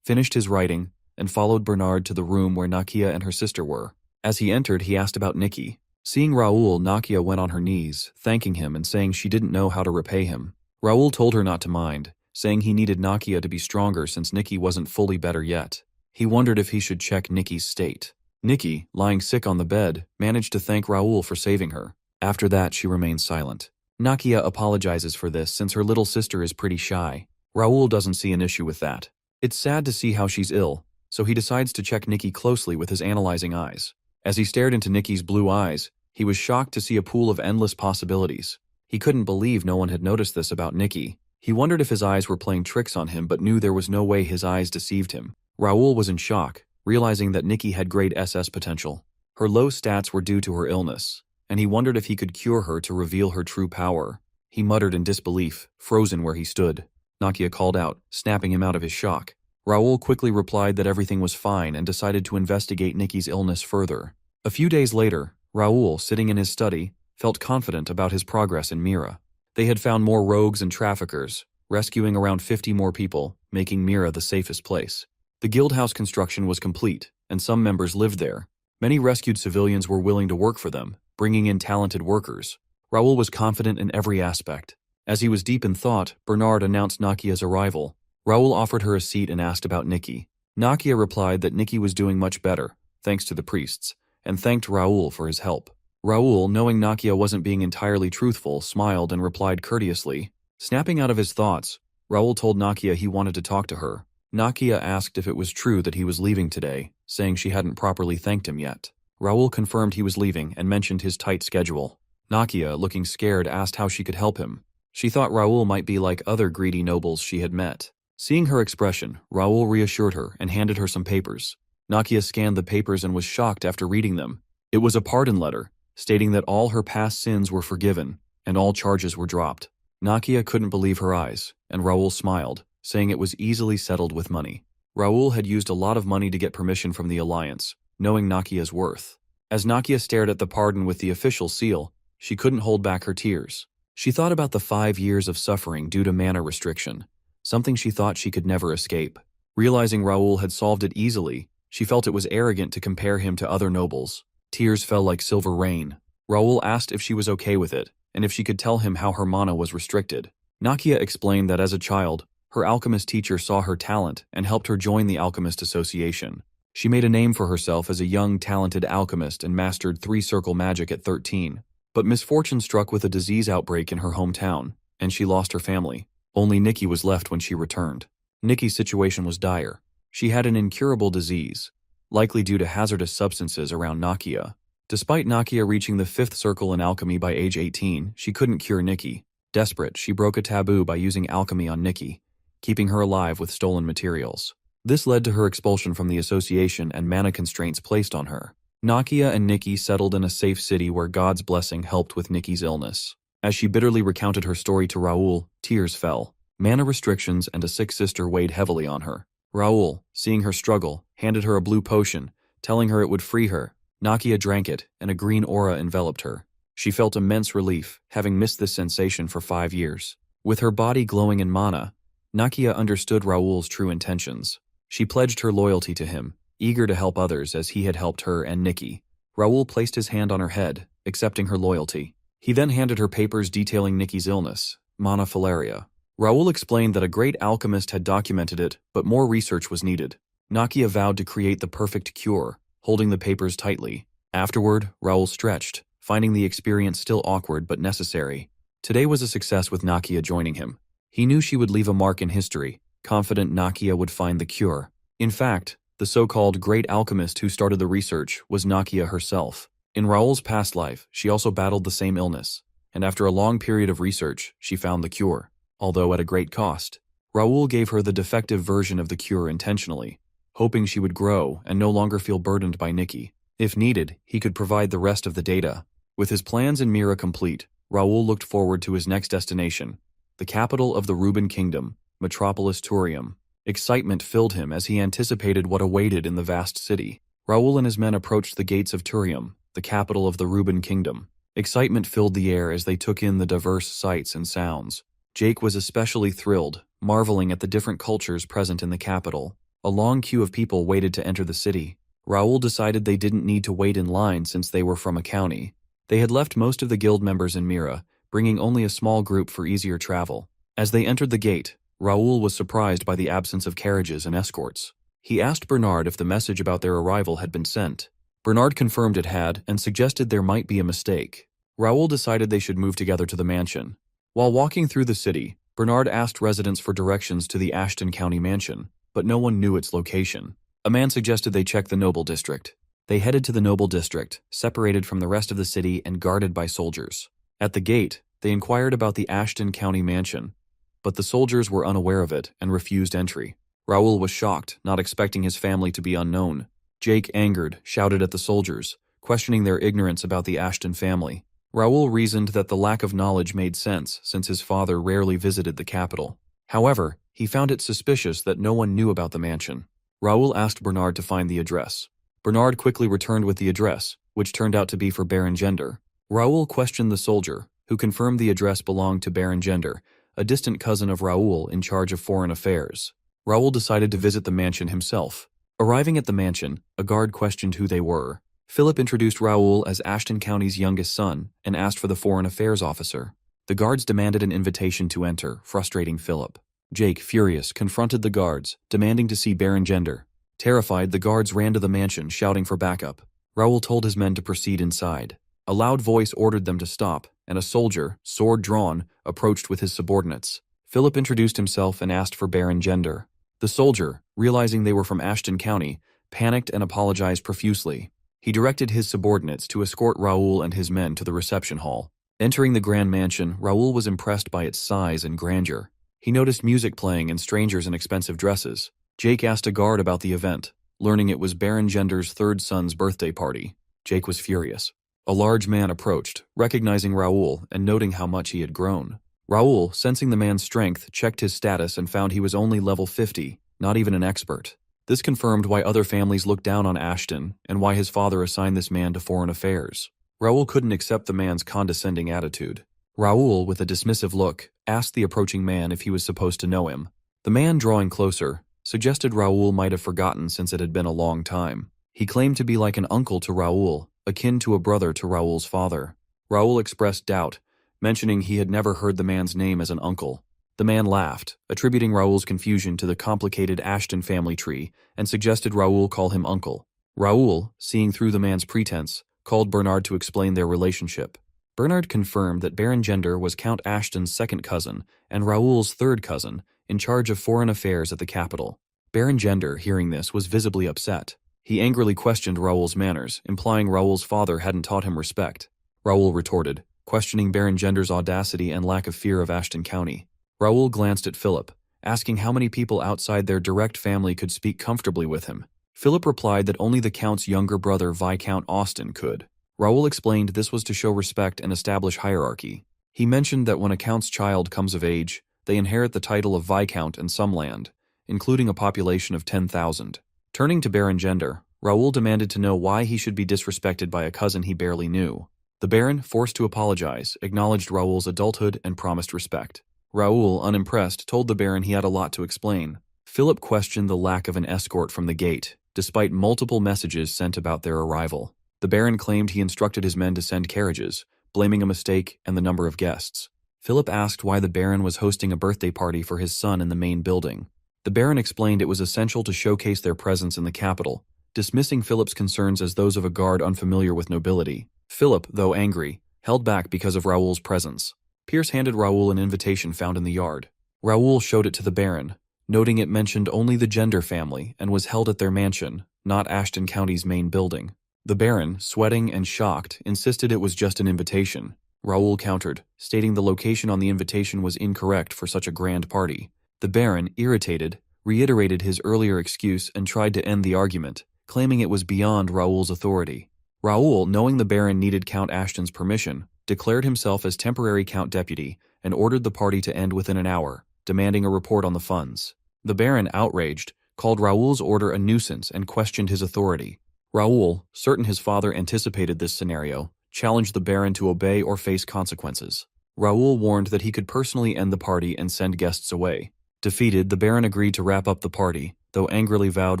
finished his writing, and followed Bernard to the room where Nakia and her sister were. As he entered, he asked about Nikki. Seeing Raoul, Nakia went on her knees, thanking him and saying she didn't know how to repay him. Raoul told her not to mind, saying he needed Nakia to be stronger since Nikki wasn't fully better yet. He wondered if he should check Nikki's state. Nikki, lying sick on the bed, managed to thank Raoul for saving her. After that, she remained silent. Nakia apologizes for this since her little sister is pretty shy. Raoul doesn't see an issue with that. It's sad to see how she's ill, so he decides to check Nikki closely with his analyzing eyes. As he stared into Nikki's blue eyes, he was shocked to see a pool of endless possibilities. He couldn't believe no one had noticed this about Nikki. He wondered if his eyes were playing tricks on him but knew there was no way his eyes deceived him. Raoul was in shock, realizing that Nikki had great SS potential. Her low stats were due to her illness, and he wondered if he could cure her to reveal her true power. He muttered in disbelief, frozen where he stood. Nakia called out, snapping him out of his shock. Raoul quickly replied that everything was fine and decided to investigate Nikki's illness further. A few days later, Raoul, sitting in his study, felt confident about his progress in Mira. They had found more rogues and traffickers, rescuing around 50 more people, making Mira the safest place. The guildhouse construction was complete, and some members lived there. Many rescued civilians were willing to work for them, bringing in talented workers. Raoul was confident in every aspect. As he was deep in thought, Bernard announced Nakia's arrival. Raoul offered her a seat and asked about Nikki. Nakia replied that Nikki was doing much better, thanks to the priests, and thanked Raoul for his help. Raoul, knowing Nakia wasn't being entirely truthful, smiled and replied courteously. Snapping out of his thoughts, Raoul told Nakia he wanted to talk to her. Nakia asked if it was true that he was leaving today, saying she hadn't properly thanked him yet. Raoul confirmed he was leaving and mentioned his tight schedule. Nakia, looking scared, asked how she could help him. She thought Raoul might be like other greedy nobles she had met. Seeing her expression, Raoul reassured her and handed her some papers. Nakia scanned the papers and was shocked after reading them. It was a pardon letter, stating that all her past sins were forgiven and all charges were dropped. Nakia couldn't believe her eyes, and Raoul smiled, saying it was easily settled with money. Raoul had used a lot of money to get permission from the Alliance, knowing Nakia's worth. As Nakia stared at the pardon with the official seal, she couldn't hold back her tears. She thought about the 5 years of suffering due to mana restriction, something she thought she could never escape. Realizing Raoul had solved it easily, she felt it was arrogant to compare him to other nobles. Tears fell like silver rain. Raoul asked if she was okay with it, and if she could tell him how her mana was restricted. Nakia explained that as a child, her alchemist teacher saw her talent and helped her join the Alchemist Association. She made a name for herself as a young, talented alchemist and mastered three-circle magic at 13. But misfortune struck with a disease outbreak in her hometown, and she lost her family. Only Nikki was left when she returned. Nikki's situation was dire. She had an incurable disease, likely due to hazardous substances around Nakia. Despite Nakia reaching the 5th circle in alchemy by age 18, she couldn't cure Nikki. Desperate, she broke a taboo by using alchemy on Nikki, keeping her alive with stolen materials. This led to her expulsion from the association and mana constraints placed on her. Nakia and Nikki settled in a safe city where God's blessing helped with Nikki's illness. As she bitterly recounted her story to Raoul, tears fell. Mana restrictions and a sick sister weighed heavily on her. Raoul, seeing her struggle, handed her a blue potion, telling her it would free her. Nakia drank it, and a green aura enveloped her. She felt immense relief, having missed this sensation for 5 years. With her body glowing in mana, Nakia understood Raoul's true intentions. She pledged her loyalty to him, eager to help others as he had helped her and Nikki. Raoul placed his hand on her head, accepting her loyalty. He then handed her papers detailing Nikki's illness, monofilaria. Raoul explained that a great alchemist had documented it, but more research was needed. Nakia vowed to create the perfect cure, holding the papers tightly. Afterward, Raoul stretched, finding the experience still awkward but necessary. Today was a success with Nakia joining him. He knew she would leave a mark in history, confident Nakia would find the cure. In fact, the so-called great alchemist who started the research was Nakia herself. In Raoul's past life, she also battled the same illness, and after a long period of research, she found the cure, although at a great cost. Raoul gave her the defective version of the cure intentionally, hoping she would grow and no longer feel burdened by Nikki. If needed, he could provide the rest of the data. With his plans in Mira complete, Raoul looked forward to his next destination, the capital of the Reuben Kingdom, Metropolis Turium. Excitement filled him as he anticipated what awaited in the vast city. Raoul and his men approached the gates of Turium, the capital of the Reuben Kingdom. Excitement filled the air as they took in the diverse sights and sounds. Jake was especially thrilled, marveling at the different cultures present in the capital. A long queue of people waited to enter the city. Raoul decided they didn't need to wait in line since they were from a county. They had left most of the guild members in Mira, bringing only a small group for easier travel. As they entered the gate, Raoul was surprised by the absence of carriages and escorts. He asked Bernard if the message about their arrival had been sent. Bernard confirmed it had and suggested there might be a mistake. Raoul decided they should move together to the mansion. While walking through the city, Bernard asked residents for directions to the Ashton County mansion, but no one knew its location. A man suggested they check the Noble District. They headed to the Noble District, separated from the rest of the city and guarded by soldiers. At the gate, they inquired about the Ashton County mansion, but the soldiers were unaware of it and refused entry. Raoul was shocked, not expecting his family to be unknown. Jake, angered, shouted at the soldiers, questioning their ignorance about the Ashton family. Raoul reasoned that the lack of knowledge made sense since his father rarely visited the capital. However, he found it suspicious that no one knew about the mansion. Raoul asked Bernard to find the address. Bernard quickly returned with the address, which turned out to be for Baron Gender. Raoul questioned the soldier, who confirmed the address belonged to Baron Gender, a distant cousin of Raoul in charge of foreign affairs. Raoul decided to visit the mansion himself. Arriving at the mansion, a guard questioned who they were. Philip introduced Raoul as Ashton County's youngest son and asked for the foreign affairs officer. The guards demanded an invitation to enter, frustrating Philip. Jake, furious, confronted the guards, demanding to see Baron Gender. Terrified, the guards ran to the mansion, shouting for backup. Raoul told his men to proceed inside. A loud voice ordered them to stop, and a soldier, sword drawn, approached with his subordinates. Philip introduced himself and asked for Baron Gender. The soldier, realizing they were from Ashton County, panicked and apologized profusely. He directed his subordinates to escort Raoul and his men to the reception hall. Entering the grand mansion, Raoul was impressed by its size and grandeur. He noticed music playing and strangers in expensive dresses. Jake asked a guard about the event, learning it was Baron Gender's third son's birthday party. Jake was furious. A large man approached, recognizing Raoul and noting how much he had grown. Raoul, sensing the man's strength, checked his status and found he was only level 50, not even an expert. This confirmed why other families looked down on Ashton and why his father assigned this man to foreign affairs. Raoul couldn't accept the man's condescending attitude. Raoul, with a dismissive look, asked the approaching man if he was supposed to know him. The man, drawing closer, suggested Raoul might have forgotten since it had been a long time. He claimed to be like an uncle to Raoul, akin to a brother to Raoul's father. Raoul expressed doubt, mentioning he had never heard the man's name as an uncle. The man laughed, attributing Raoul's confusion to the complicated Ashton family tree, and suggested Raoul call him uncle. Raoul, seeing through the man's pretense, called Bernard to explain their relationship. Bernard confirmed that Baron Gender was Count Ashton's second cousin and Raoul's third cousin, in charge of foreign affairs at the capital. Baron Gender, hearing this, was visibly upset. He angrily questioned Raoul's manners, implying Raoul's father hadn't taught him respect. Raoul retorted, questioning Baron Gender's audacity and lack of fear of Ashton County. Raoul glanced at Philip, asking how many people outside their direct family could speak comfortably with him. Philip replied that only the Count's younger brother Viscount Austin could. Raoul explained this was to show respect and establish hierarchy. He mentioned that when a Count's child comes of age, they inherit the title of Viscount and some land, including a population of 10,000. Turning to Baron Gender, Raoul demanded to know why he should be disrespected by a cousin he barely knew. The Baron, forced to apologize, acknowledged Raoul's adulthood and promised respect. Raoul, unimpressed, told the Baron he had a lot to explain. Philip questioned the lack of an escort from the gate, despite multiple messages sent about their arrival. The Baron claimed he instructed his men to send carriages, blaming a mistake and the number of guests. Philip asked why the Baron was hosting a birthday party for his son in the main building. The Baron explained it was essential to showcase their presence in the capital, dismissing Philip's concerns as those of a guard unfamiliar with nobility. Philip, though angry, held back because of Raoul's presence. Pierce handed Raoul an invitation found in the yard. Raoul showed it to the Baron, noting it mentioned only the Gender family and was held at their mansion, not Ashton County's main building. The Baron, sweating and shocked, insisted it was just an invitation. Raoul countered, stating the location on the invitation was incorrect for such a grand party. The Baron, irritated, reiterated his earlier excuse and tried to end the argument, claiming it was beyond Raoul's authority. Raoul, knowing the Baron needed Count Ashton's permission, declared himself as temporary Count Deputy and ordered the party to end within an hour, demanding a report on the funds. The Baron, outraged, called Raoul's order a nuisance and questioned his authority. Raoul, certain his father anticipated this scenario, challenged the Baron to obey or face consequences. Raoul warned that he could personally end the party and send guests away. Defeated, the Baron agreed to wrap up the party, though angrily vowed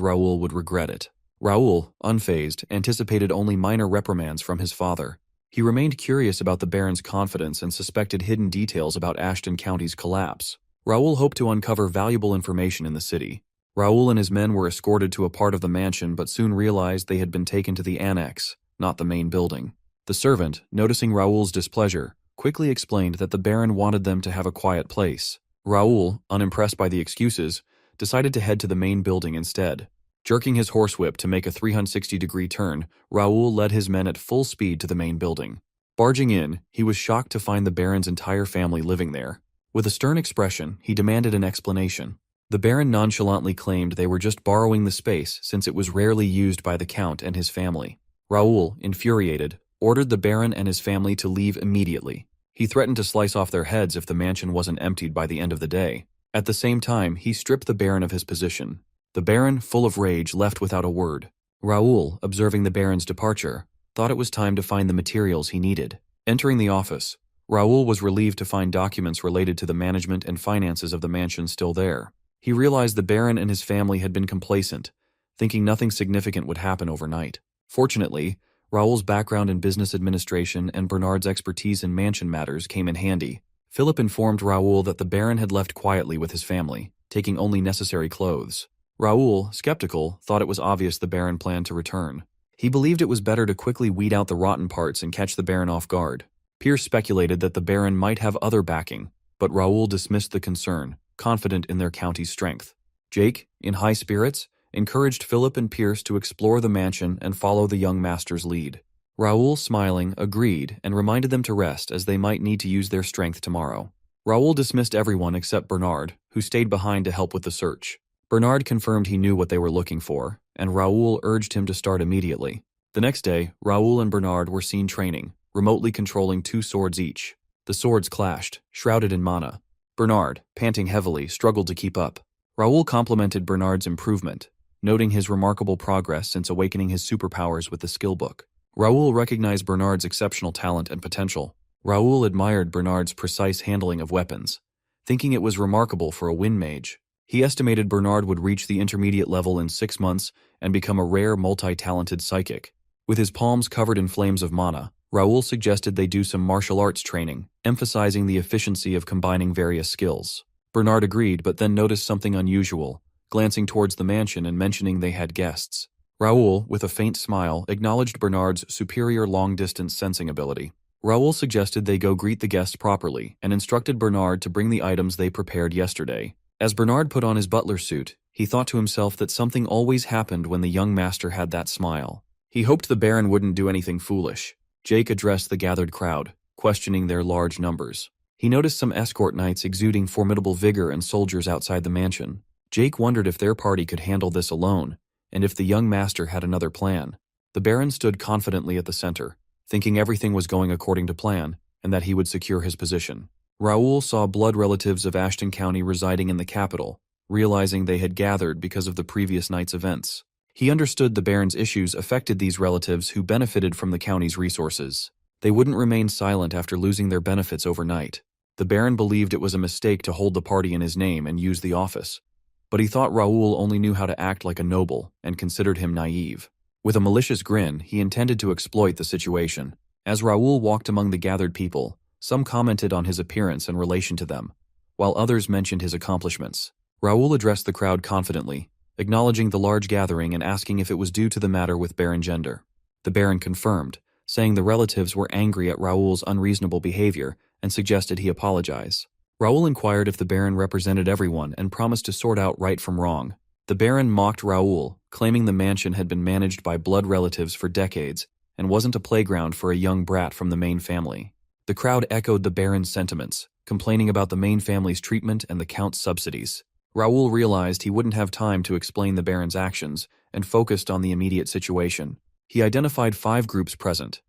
Raoul would regret it. Raoul, unfazed, anticipated only minor reprimands from his father. He remained curious about the Baron's confidence and suspected hidden details about Ashton County's collapse. Raoul hoped to uncover valuable information in the city. Raoul and his men were escorted to a part of the mansion but soon realized they had been taken to the annex, not the main building. The servant, noticing Raoul's displeasure, quickly explained that the Baron wanted them to have a quiet place. Raoul, unimpressed by the excuses, decided to head to the main building instead. Jerking his horsewhip to make a 360-degree turn, Raoul led his men at full speed to the main building. Barging in, he was shocked to find the Baron's entire family living there. With a stern expression, he demanded an explanation. The Baron nonchalantly claimed they were just borrowing the space since it was rarely used by the Count and his family. Raoul, infuriated, ordered the Baron and his family to leave immediately. He threatened to slice off their heads if the mansion wasn't emptied by the end of the day. At the same time, he stripped the Baron of his position. The Baron, full of rage, left without a word. Raoul, observing the Baron's departure, thought it was time to find the materials he needed. Entering the office, Raoul was relieved to find documents related to the management and finances of the mansion still there. He realized the Baron and his family had been complacent, thinking nothing significant would happen overnight. Fortunately, Raoul's background in business administration and Bernard's expertise in mansion matters came in handy. Philip informed Raoul that the Baron had left quietly with his family, taking only necessary clothes. Raoul, skeptical, thought it was obvious the Baron planned to return. He believed it was better to quickly weed out the rotten parts and catch the Baron off guard. Pierce speculated that the Baron might have other backing, but Raoul dismissed the concern, confident in their county's strength. Jake, in high spirits, encouraged Philip and Pierce to explore the mansion and follow the young master's lead. Raoul, smiling, agreed and reminded them to rest as they might need to use their strength tomorrow. Raoul dismissed everyone except Bernard, who stayed behind to help with the search. Bernard confirmed he knew what they were looking for, and Raoul urged him to start immediately. The next day, Raoul and Bernard were seen training, remotely controlling 2 swords each. The swords clashed, shrouded in mana. Bernard, panting heavily, struggled to keep up. Raoul complimented Bernard's improvement, noting his remarkable progress since awakening his superpowers with the skill book. Raoul recognized Bernard's exceptional talent and potential. Raoul admired Bernard's precise handling of weapons, thinking it was remarkable for a wind mage. He estimated Bernard would reach the intermediate level in 6 months and become a rare multi-talented psychic. With his palms covered in flames of mana, Raoul suggested they do some martial arts training, emphasizing the efficiency of combining various skills. Bernard agreed, but then noticed something unusual, glancing towards the mansion and mentioning they had guests. Raoul, with a faint smile, acknowledged Bernard's superior long-distance sensing ability. Raoul suggested they go greet the guests properly and instructed Bernard to bring the items they prepared yesterday. As Bernard put on his butler suit, he thought to himself that something always happened when the young master had that smile. He hoped the Baron wouldn't do anything foolish. Jake addressed the gathered crowd, questioning their large numbers. He noticed some escort knights exuding formidable vigor and soldiers outside the mansion. Jake wondered if their party could handle this alone, and if the young master had another plan. The Baron stood confidently at the center, thinking everything was going according to plan, and that he would secure his position. Raoul saw blood relatives of Ashton County residing in the capital, realizing they had gathered because of the previous night's events. He understood the Baron's issues affected these relatives who benefited from the county's resources. They wouldn't remain silent after losing their benefits overnight. The Baron believed it was a mistake to hold the party in his name and use the office, but he thought Raoul only knew how to act like a noble and considered him naive. With a malicious grin, he intended to exploit the situation. As Raoul walked among the gathered people, some commented on his appearance and relation to them, while others mentioned his accomplishments. Raoul addressed the crowd confidently, acknowledging the large gathering and asking if it was due to the matter with Baron Gender. The Baron confirmed, saying the relatives were angry at Raoul's unreasonable behavior and suggested he apologize. Raoul inquired if the Baron represented everyone and promised to sort out right from wrong. The Baron mocked Raoul, claiming the mansion had been managed by blood relatives for decades and wasn't a playground for a young brat from the main family. The crowd echoed the Baron's sentiments, complaining about the main family's treatment and the Count's subsidies. Raoul realized he wouldn't have time to explain the Baron's actions and focused on the immediate situation. He identified 5 groups present: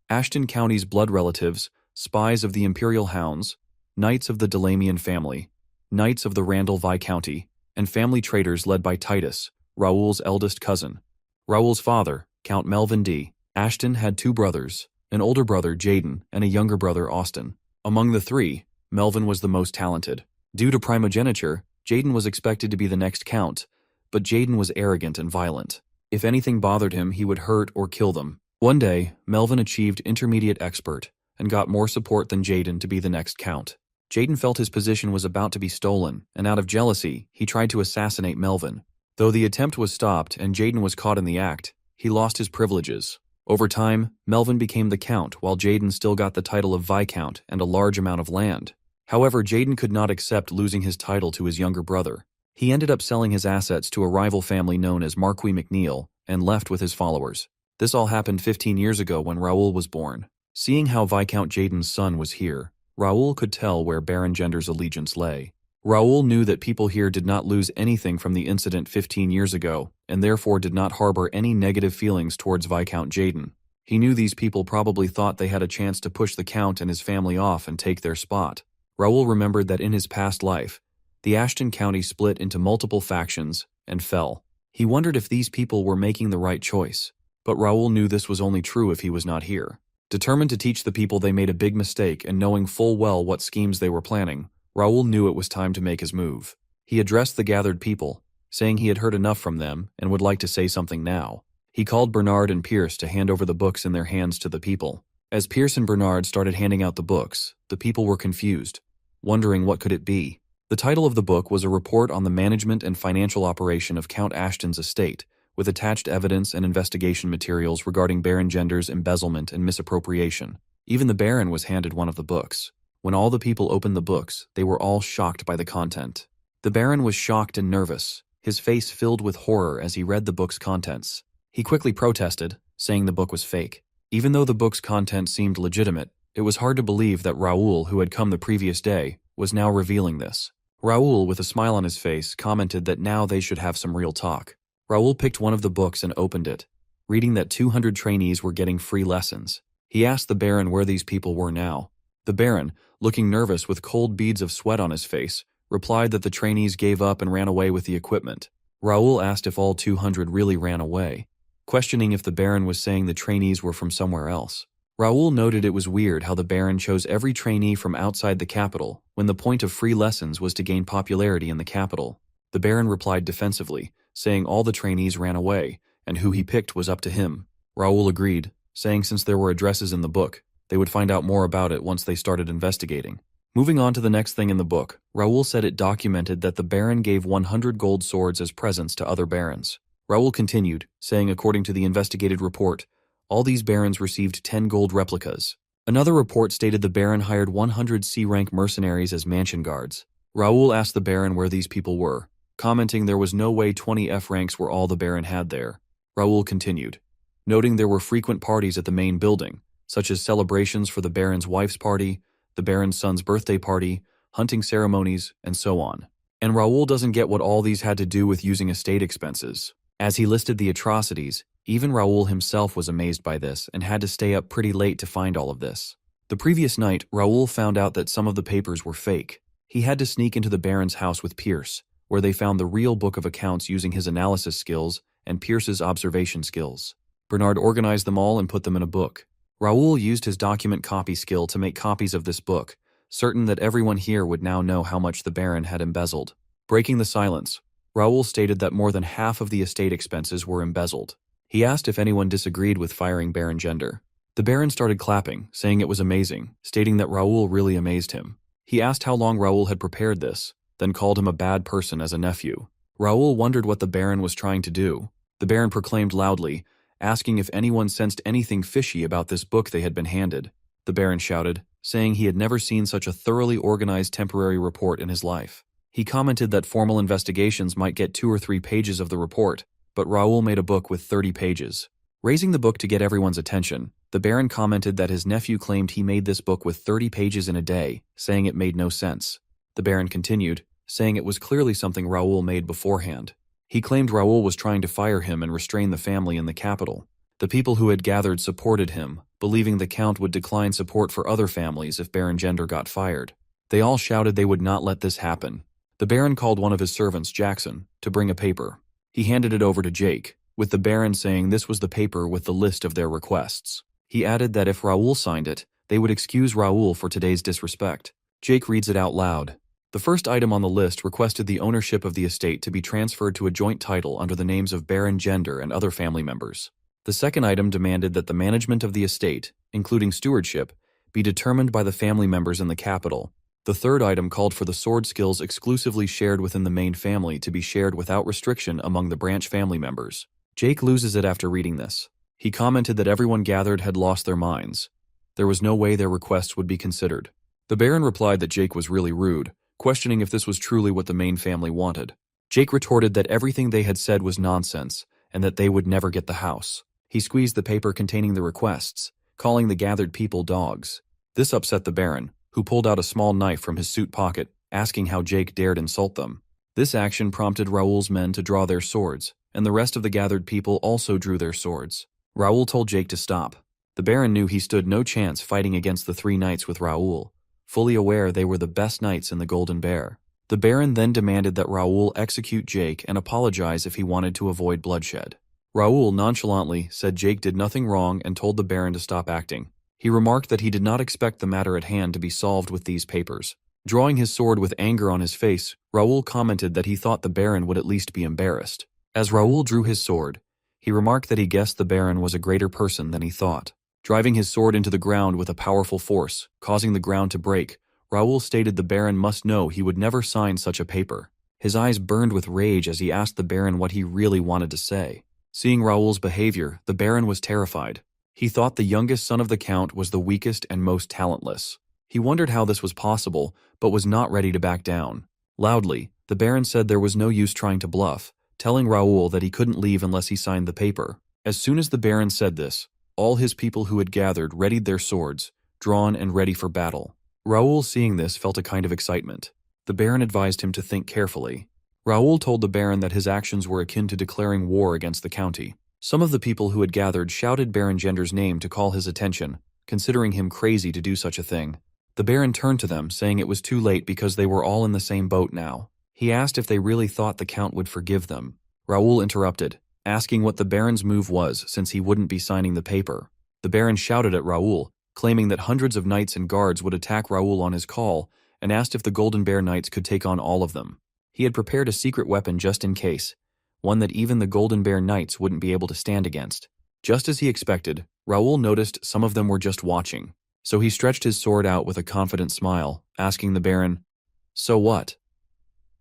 Ashton County's blood relatives, spies of the Imperial Hounds, knights of the Delamian family, knights of the Randall Viscounty, and family traitors led by Titus, Raoul's eldest cousin. Raoul's father, Count Melvin D. Ashton, had 2 brothers, an older brother, Jaden, and a younger brother, Austin. Among the 3, Melvin was the most talented. Due to primogeniture, Jaden was expected to be the next count, but Jaden was arrogant and violent. If anything bothered him, he would hurt or kill them. One day, Melvin achieved intermediate expert and got more support than Jaden to be the next count. Jaden felt his position was about to be stolen, and out of jealousy, he tried to assassinate Melvin. Though the attempt was stopped and Jaden was caught in the act, he lost his privileges. Over time, Melvin became the count while Jaden still got the title of Viscount and a large amount of land. However, Jaden could not accept losing his title to his younger brother. He ended up selling his assets to a rival family known as Marquis McNeil and left with his followers. This all happened 15 years ago when Raoul was born. Seeing how Viscount Jaden's son was here, Raoul could tell where Baron Gender's allegiance lay. Raoul knew that people here did not lose anything from the incident 15 years ago, and therefore did not harbor any negative feelings towards Viscount Jaden. He knew these people probably thought they had a chance to push the Count and his family off and take their spot. Raoul remembered that in his past life, the Ashton County split into multiple factions and fell. He wondered if these people were making the right choice, but Raoul knew this was only true if he was not here. Determined to teach the people they made a big mistake and knowing full well what schemes they were planning, Raoul knew it was time to make his move. He addressed the gathered people, saying he had heard enough from them and would like to say something now. He called Bernard and Pierce to hand over the books in their hands to the people. As Pierce and Bernard started handing out the books, the people were confused, wondering what could it be. The title of the book was a report on the management and financial operation of Count Ashton's estate, with attached evidence and investigation materials regarding Baron Gender's embezzlement and misappropriation. Even the Baron was handed one of the books. When all the people opened the books, they were all shocked by the content. The Baron was shocked and nervous, his face filled with horror as he read the book's contents. He quickly protested, saying the book was fake. Even though the book's content seemed legitimate, it was hard to believe that Raoul, who had come the previous day, was now revealing this. Raoul, with a smile on his face, commented that now they should have some real talk. Raoul picked one of the books and opened it, reading that 200 trainees were getting free lessons. He asked the Baron where these people were now. The Baron, looking nervous with cold beads of sweat on his face, replied that the trainees gave up and ran away with the equipment. Raoul asked if all 200 really ran away, questioning if the Baron was saying the trainees were from somewhere else. Raoul noted it was weird how the Baron chose every trainee from outside the capital when the point of free lessons was to gain popularity in the capital. The Baron replied defensively, saying all the trainees ran away, and who he picked was up to him. Raoul agreed, saying since there were addresses in the book, they would find out more about it once they started investigating. Moving on to the next thing in the book, Raoul said it documented that the Baron gave 100 gold swords as presents to other barons. Raoul continued, saying according to the investigated report, all these barons received 10 gold replicas. Another report stated the Baron hired 100 C-rank mercenaries as mansion guards. Raoul asked the Baron where these people were, commenting there was no way 20 F ranks were all the Baron had there. Raoul continued, noting there were frequent parties at the main building, such as celebrations for the Baron's wife's party, the Baron's son's birthday party, hunting ceremonies, and so on. And Raoul doesn't get what all these had to do with using estate expenses. As he listed the atrocities, even Raoul himself was amazed by this and had to stay up pretty late to find all of this. The previous night, Raoul found out that some of the papers were fake. He had to sneak into the Baron's house with Pierce, where they found the real book of accounts using his analysis skills and Pierce's observation skills. Bernard organized them all and put them in a book. Raoul used his document copy skill to make copies of this book, certain that everyone here would now know how much the Baron had embezzled. Breaking the silence, Raoul stated that more than half of the estate expenses were embezzled. He asked if anyone disagreed with firing Baron Gender. The Baron started clapping, saying it was amazing, stating that Raoul really amazed him. He asked how long Raoul had prepared this, then called him a bad person as a nephew. Raoul wondered what the Baron was trying to do. The Baron proclaimed loudly, asking if anyone sensed anything fishy about this book they had been handed. The Baron shouted, saying he had never seen such a thoroughly organized temporary report in his life. He commented that formal investigations might get 2 or 3 pages of the report, but Raoul made a book with 30 pages. Raising the book to get everyone's attention, the Baron commented that his nephew claimed he made this book with 30 pages in a day, saying it made no sense. The Baron continued, saying it was clearly something Raoul made beforehand. He claimed Raoul was trying to fire him and restrain the family in the capital. The people who had gathered supported him, believing the Count would decline support for other families if Baron Gender got fired. They all shouted they would not let this happen. The Baron called one of his servants, Jackson, to bring a paper. He handed it over to Jake, with the Baron saying this was the paper with the list of their requests. He added that if Raoul signed it, they would excuse Raoul for today's disrespect. Jake reads it out loud. The first item on the list requested the ownership of the estate to be transferred to a joint title under the names of Baron Gender and other family members. The second item demanded that the management of the estate, including stewardship, be determined by the family members in the capital. The third item called for the sword skills exclusively shared within the main family to be shared without restriction among the branch family members. Jake loses it after reading this. He commented that everyone gathered had lost their minds. There was no way their requests would be considered. The Baron replied that Jake was really rude, questioning if this was truly what the main family wanted. Jake retorted that everything they had said was nonsense and that they would never get the house. He squeezed the paper containing the requests, calling the gathered people dogs. This upset the Baron, who pulled out a small knife from his suit pocket, asking how Jake dared insult them. This action prompted Raoul's men to draw their swords, and the rest of the gathered people also drew their swords. Raoul told Jake to stop. The Baron knew he stood no chance fighting against the 3 knights with Raoul, fully aware they were the best knights in the Golden Bear. The Baron then demanded that Raoul execute Jake and apologize if he wanted to avoid bloodshed. Raoul nonchalantly said Jake did nothing wrong and told the Baron to stop acting. He remarked that he did not expect the matter at hand to be solved with these papers. Drawing his sword with anger on his face, Raoul commented that he thought the Baron would at least be embarrassed. As Raoul drew his sword, he remarked that he guessed the Baron was a greater person than he thought. Driving his sword into the ground with a powerful force, causing the ground to break, Raoul stated the Baron must know he would never sign such a paper. His eyes burned with rage as he asked the Baron what he really wanted to say. Seeing Raoul's behavior, the Baron was terrified. He thought the youngest son of the Count was the weakest and most talentless. He wondered how this was possible, but was not ready to back down. Loudly, the Baron said there was no use trying to bluff, telling Raoul that he couldn't leave unless he signed the paper. As soon as the Baron said this, all his people who had gathered readied their swords, drawn and ready for battle. Raoul, seeing this, felt a kind of excitement. The Baron advised him to think carefully. Raoul told the Baron that his actions were akin to declaring war against the county. Some of the people who had gathered shouted Baron Gender's name to call his attention, considering him crazy to do such a thing. The Baron turned to them, saying it was too late because they were all in the same boat now. He asked if they really thought the Count would forgive them. Raoul interrupted, asking what the Baron's move was since he wouldn't be signing the paper. The Baron shouted at Raoul, claiming that hundreds of knights and guards would attack Raoul on his call, and asked if the Golden Bear Knights could take on all of them. He had prepared a secret weapon just in case, one that even the Golden Bear Knights wouldn't be able to stand against. Just as he expected, Raoul noticed some of them were just watching, so he stretched his sword out with a confident smile, asking the Baron, "So what?"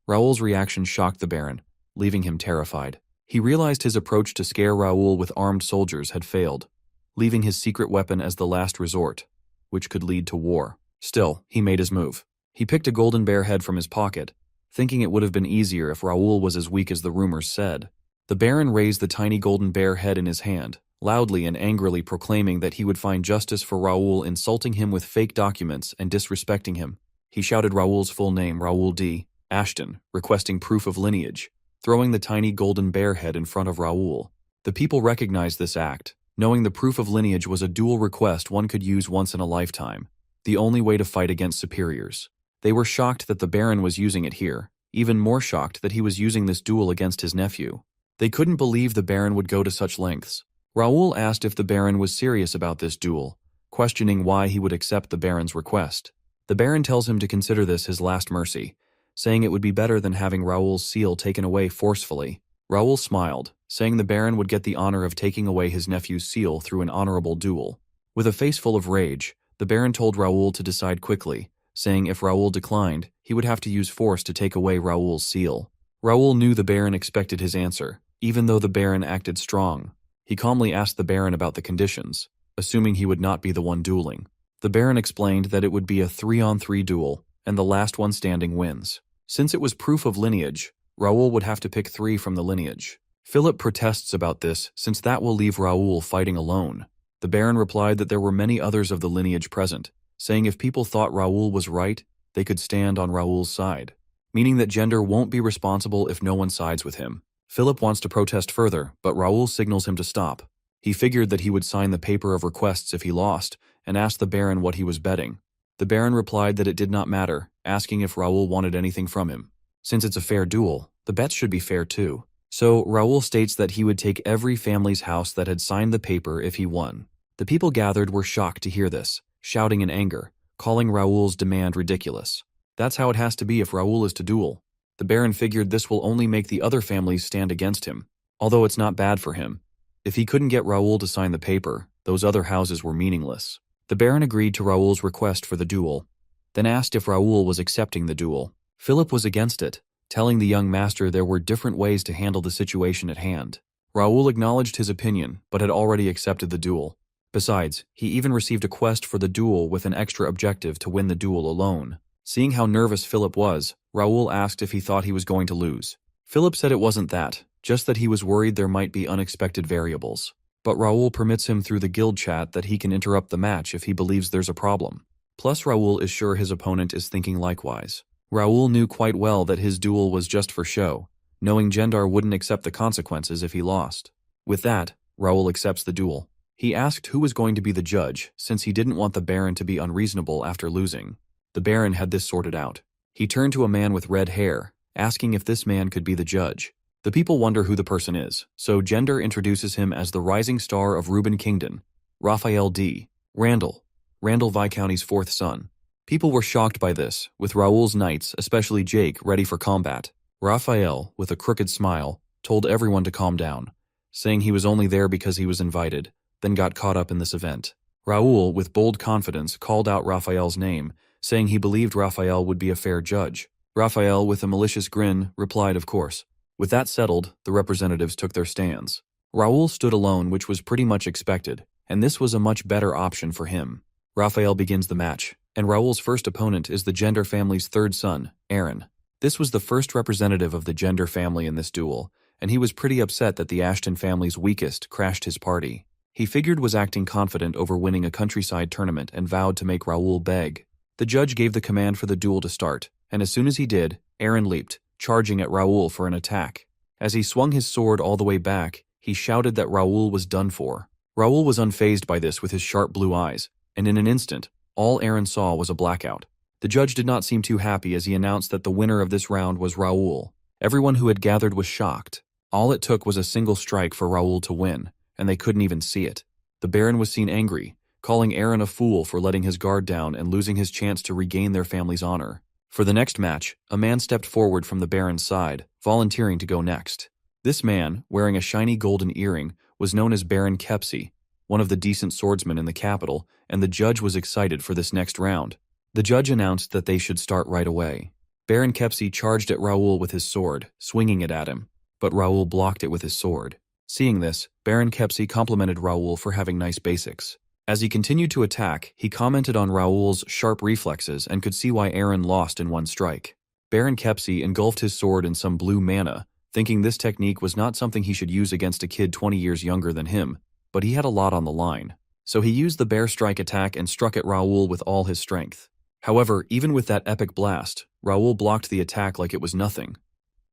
Raoul's reaction shocked the Baron, leaving him terrified. He realized his approach to scare Raoul with armed soldiers had failed, leaving his secret weapon as the last resort, which could lead to war. Still, he made his move. He picked a golden bear head from his pocket, thinking it would have been easier if Raoul was as weak as the rumors said. The Baron raised the tiny golden bear head in his hand, loudly and angrily proclaiming that he would find justice for Raoul insulting him with fake documents and disrespecting him. He shouted Raoul's full name, Raoul D. Ashton, requesting proof of lineage, throwing the tiny golden bear head in front of Raoul. The people recognized this act, knowing the proof of lineage was a dual request one could use once in a lifetime, the only way to fight against superiors. They were shocked that the Baron was using it here, even more shocked that he was using this duel against his nephew. They couldn't believe the Baron would go to such lengths. Raoul asked if the Baron was serious about this duel, questioning why he would accept the Baron's request. The Baron tells him to consider this his last mercy, saying it would be better than having Raoul's seal taken away forcefully. Raoul smiled, saying the Baron would get the honor of taking away his nephew's seal through an honorable duel. With a face full of rage, the Baron told Raoul to decide quickly, saying if Raoul declined, he would have to use force to take away Raoul's seal. Raoul knew the Baron expected his answer, even though the Baron acted strong. He calmly asked the Baron about the conditions, assuming he would not be the one dueling. The Baron explained that it would be a 3-on-3 duel, and the last one standing wins. Since it was proof of lineage, Raoul would have to pick 3 from the lineage. Philip protests about this, since that will leave Raoul fighting alone. The Baron replied that there were many others of the lineage present, saying if people thought Raoul was right, they could stand on Raoul's side, meaning that gender won't be responsible if no one sides with him. Philip wants to protest further, but Raoul signals him to stop. He figured that he would sign the paper of requests if he lost, and asked the Baron what he was betting. The Baron replied that it did not matter, asking if Raoul wanted anything from him. Since it's a fair duel, the bets should be fair too. So Raoul states that he would take every family's house that had signed the paper if he won. The people gathered were shocked to hear this, shouting in anger, calling Raoul's demand ridiculous. That's how it has to be if Raoul is to duel. The Baron figured this will only make the other families stand against him, although it's not bad for him. If he couldn't get Raoul to sign the paper, those other houses were meaningless. The Baron agreed to Raoul's request for the duel, then asked if Raoul was accepting the duel. Philip was against it, telling the young master there were different ways to handle the situation at hand. Raoul acknowledged his opinion, but had already accepted the duel. Besides, he even received a quest for the duel with an extra objective to win the duel alone. Seeing how nervous Philip was, Raoul asked if he thought he was going to lose. Philip said it wasn't that, just that he was worried there might be unexpected variables. But Raoul permits him through the guild chat that he can interrupt the match if he believes there's a problem. Plus, Raoul is sure his opponent is thinking likewise. Raoul knew quite well that his duel was just for show, knowing Gendar wouldn't accept the consequences if he lost. With that, Raoul accepts the duel. He asked who was going to be the judge, since he didn't want the Baron to be unreasonable after losing. The Baron had this sorted out. He turned to a man with red hair, asking if this man could be the judge. The people wonder who the person is, so Gendar introduces him as the rising star of Reuben Kingdom, Raphael D. Randall Viscount's 4th son. People were shocked by this, with Raoul's knights, especially Jake, ready for combat. Raphael, with a crooked smile, told everyone to calm down, saying he was only there because he was invited, then got caught up in this event. Raoul, with bold confidence, called out Raphael's name, saying he believed Raphael would be a fair judge. Raphael, with a malicious grin, replied of course. With that settled, the representatives took their stands. Raoul stood alone, which was pretty much expected, and this was a much better option for him. Raphael begins the match, and Raoul's first opponent is the Gendar family's 3rd son, Aaron. This was the first representative of the Gendar family in this duel, and he was pretty upset that the Ashton family's weakest crashed his party. He figured was acting confident over winning a countryside tournament and vowed to make Raoul beg. The judge gave the command for the duel to start, and as soon as he did, Aaron leaped, charging at Raoul for an attack. As he swung his sword all the way back, he shouted that Raoul was done for. Raoul was unfazed by this with his sharp blue eyes, and in an instant, all Aaron saw was a blackout. The judge did not seem too happy as he announced that the winner of this round was Raoul. Everyone who had gathered was shocked. All it took was a single strike for Raoul to win, and they couldn't even see it. The Baron was seen angry, calling Aaron a fool for letting his guard down and losing his chance to regain their family's honor. For the next match, a man stepped forward from the Baron's side, volunteering to go next. This man, wearing a shiny golden earring, was known as Baron Kepsi, one of the decent swordsmen in the capital, and the judge was excited for this next round. The judge announced that they should start right away. Baron Kepsi charged at Raoul with his sword, swinging it at him, but Raoul blocked it with his sword. Seeing this, Baron Kepsi complimented Raoul for having nice basics. As he continued to attack, he commented on Raoul's sharp reflexes and could see why Aaron lost in one strike. Baron Kepsi engulfed his sword in some blue mana, thinking this technique was not something he should use against a kid 20 years younger than him, but he had a lot on the line. So he used the bear strike attack and struck at Raoul with all his strength. However, even with that epic blast, Raoul blocked the attack like it was nothing.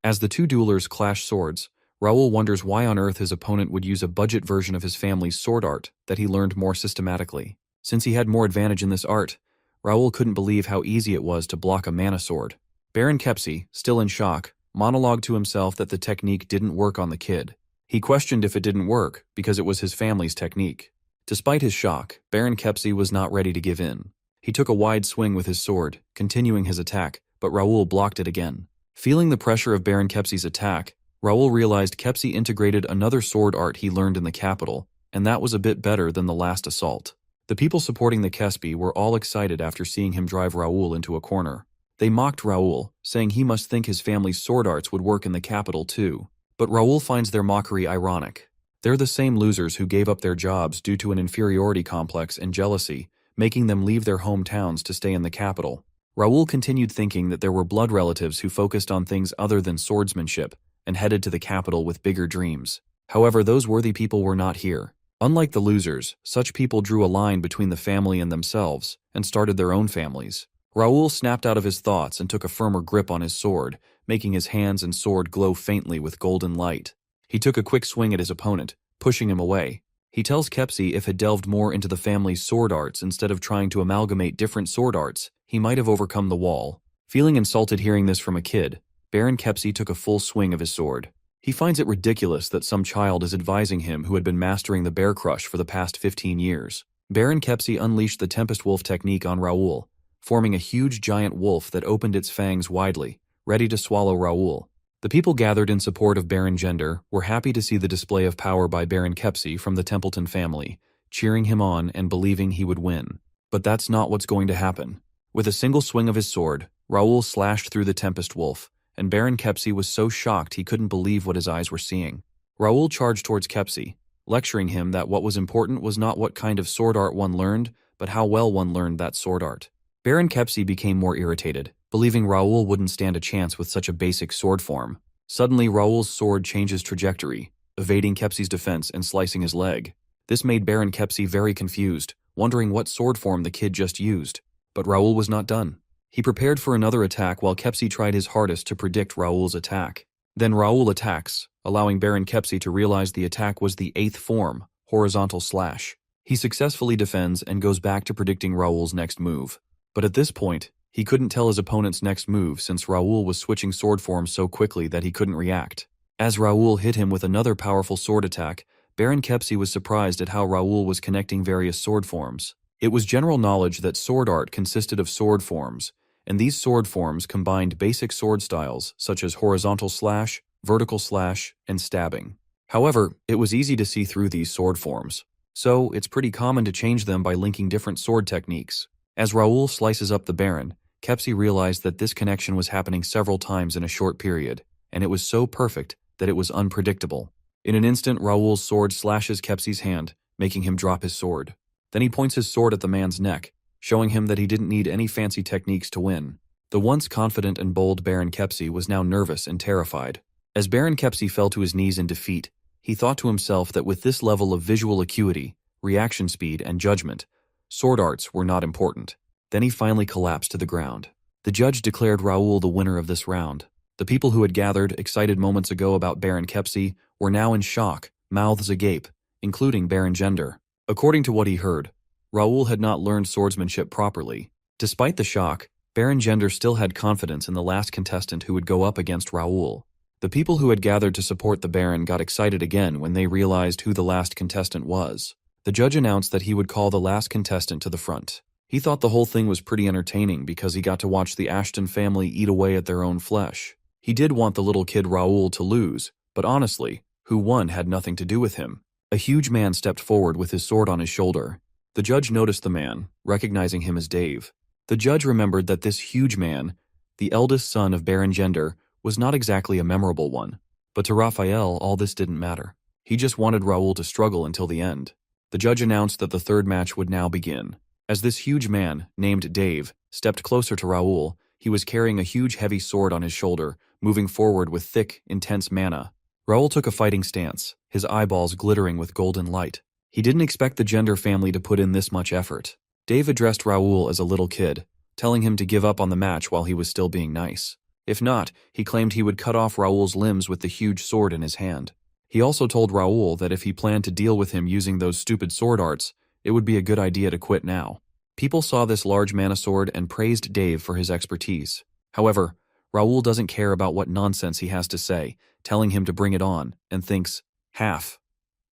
As the two duelers clash swords, Raoul wonders why on earth his opponent would use a budget version of his family's sword art that he learned more systematically. Since he had more advantage in this art, Raoul couldn't believe how easy it was to block a mana sword. Baron Kepsi, still in shock, monologued to himself that the technique didn't work on the kid. He questioned if it didn't work because it was his family's technique. Despite his shock, Baron Kepsi was not ready to give in. He took a wide swing with his sword, continuing his attack, but Raoul blocked it again. Feeling the pressure of Baron Kepsi's attack, Raoul realized Kepsi integrated another sword art he learned in the capital, and that was a bit better than the last assault. The people supporting the Kepsi were all excited after seeing him drive Raoul into a corner. They mocked Raoul, saying he must think his family's sword arts would work in the capital too. But Raoul finds their mockery ironic. They're the same losers who gave up their jobs due to an inferiority complex and jealousy, making them leave their hometowns to stay in the capital. Raoul continued thinking that there were blood relatives who focused on things other than swordsmanship and headed to the capital with bigger dreams. However, those worthy people were not here. Unlike the losers, such people drew a line between the family and themselves and started their own families. Raoul snapped out of his thoughts and took a firmer grip on his sword, making his hands and sword glow faintly with golden light. He took a quick swing at his opponent, pushing him away. He tells Kepsi if had delved more into the family's sword arts instead of trying to amalgamate different sword arts, he might have overcome the wall. Feeling insulted hearing this from a kid, Baron Kepsi took a full swing of his sword. He finds it ridiculous that some child is advising him who had been mastering the bear crush for the past 15 years. Baron Kepsi unleashed the Tempest Wolf technique on Raoul, forming a huge giant wolf that opened its fangs widely, ready to swallow Raoul. The people gathered in support of Baron Gender were happy to see the display of power by Baron Kepsi from the Templeton family, cheering him on and believing he would win. But that's not what's going to happen. With a single swing of his sword, Raoul slashed through the Tempest Wolf, and Baron Kepsi was so shocked he couldn't believe what his eyes were seeing. Raoul charged towards Kepsi, lecturing him that what was important was not what kind of sword art one learned, but how well one learned that sword art. Baron Kepsi became more irritated, believing Raoul wouldn't stand a chance with such a basic sword form. Suddenly, Raoul's sword changes trajectory, evading Kepsi's defense and slicing his leg. This made Baron Kepsi very confused, wondering what sword form the kid just used. But Raoul was not done. He prepared for another attack while Kepsi tried his hardest to predict Raoul's attack. Then Raoul attacks, allowing Baron Kepsi to realize the attack was the 8th form, horizontal slash. He successfully defends and goes back to predicting Raoul's next move. But at this point, he couldn't tell his opponent's next move since Raoul was switching sword forms so quickly that he couldn't react. As Raoul hit him with another powerful sword attack, Baron Kepsi was surprised at how Raoul was connecting various sword forms. It was general knowledge that sword art consisted of sword forms, and these sword forms combined basic sword styles such as horizontal slash, vertical slash, and stabbing. However, it was easy to see through these sword forms, so it's pretty common to change them by linking different sword techniques. As Raoul slices up the Baron, Kepsi realized that this connection was happening several times in a short period, and it was so perfect that it was unpredictable. In an instant, Raoul's sword slashes Kepsi's hand, making him drop his sword. Then he points his sword at the man's neck, showing him that he didn't need any fancy techniques to win. The once confident and bold Baron Kepsi was now nervous and terrified. As Baron Kepsi fell to his knees in defeat, he thought to himself that with this level of visual acuity, reaction speed, and judgment, sword arts were not important. Then he finally collapsed to the ground. The judge declared Raoul the winner of this round. The people who had gathered, excited moments ago about Baron Kepsi, were now in shock, mouths agape, including Baron Gender. According to what he heard, Raoul had not learned swordsmanship properly. Despite the shock, Baron Gender still had confidence in the last contestant who would go up against Raoul. The people who had gathered to support the Baron got excited again when they realized who the last contestant was. The judge announced that he would call the last contestant to the front. He thought the whole thing was pretty entertaining because he got to watch the Ashton family eat away at their own flesh. He did want the little kid Raoul to lose, but honestly, who won had nothing to do with him. A huge man stepped forward with his sword on his shoulder. The judge noticed the man, recognizing him as Dave. The judge remembered that this huge man, the eldest son of Baron Gender, was not exactly a memorable one. But to Raphael, all this didn't matter. He just wanted Raoul to struggle until the end. The judge announced that the third match would now begin. As this huge man, named Dave, stepped closer to Raoul, he was carrying a huge heavy sword on his shoulder, moving forward with thick, intense mana. Raoul took a fighting stance, his eyeballs glittering with golden light. He didn't expect the Gender family to put in this much effort. Dave addressed Raoul as a little kid, telling him to give up on the match while he was still being nice. If not, he claimed he would cut off Raoul's limbs with the huge sword in his hand. He also told Raoul that if he planned to deal with him using those stupid sword arts, it would be a good idea to quit now. People saw this large mana sword and praised Dave for his expertise. However, Raoul doesn't care about what nonsense he has to say, telling him to bring it on, and thinks, half.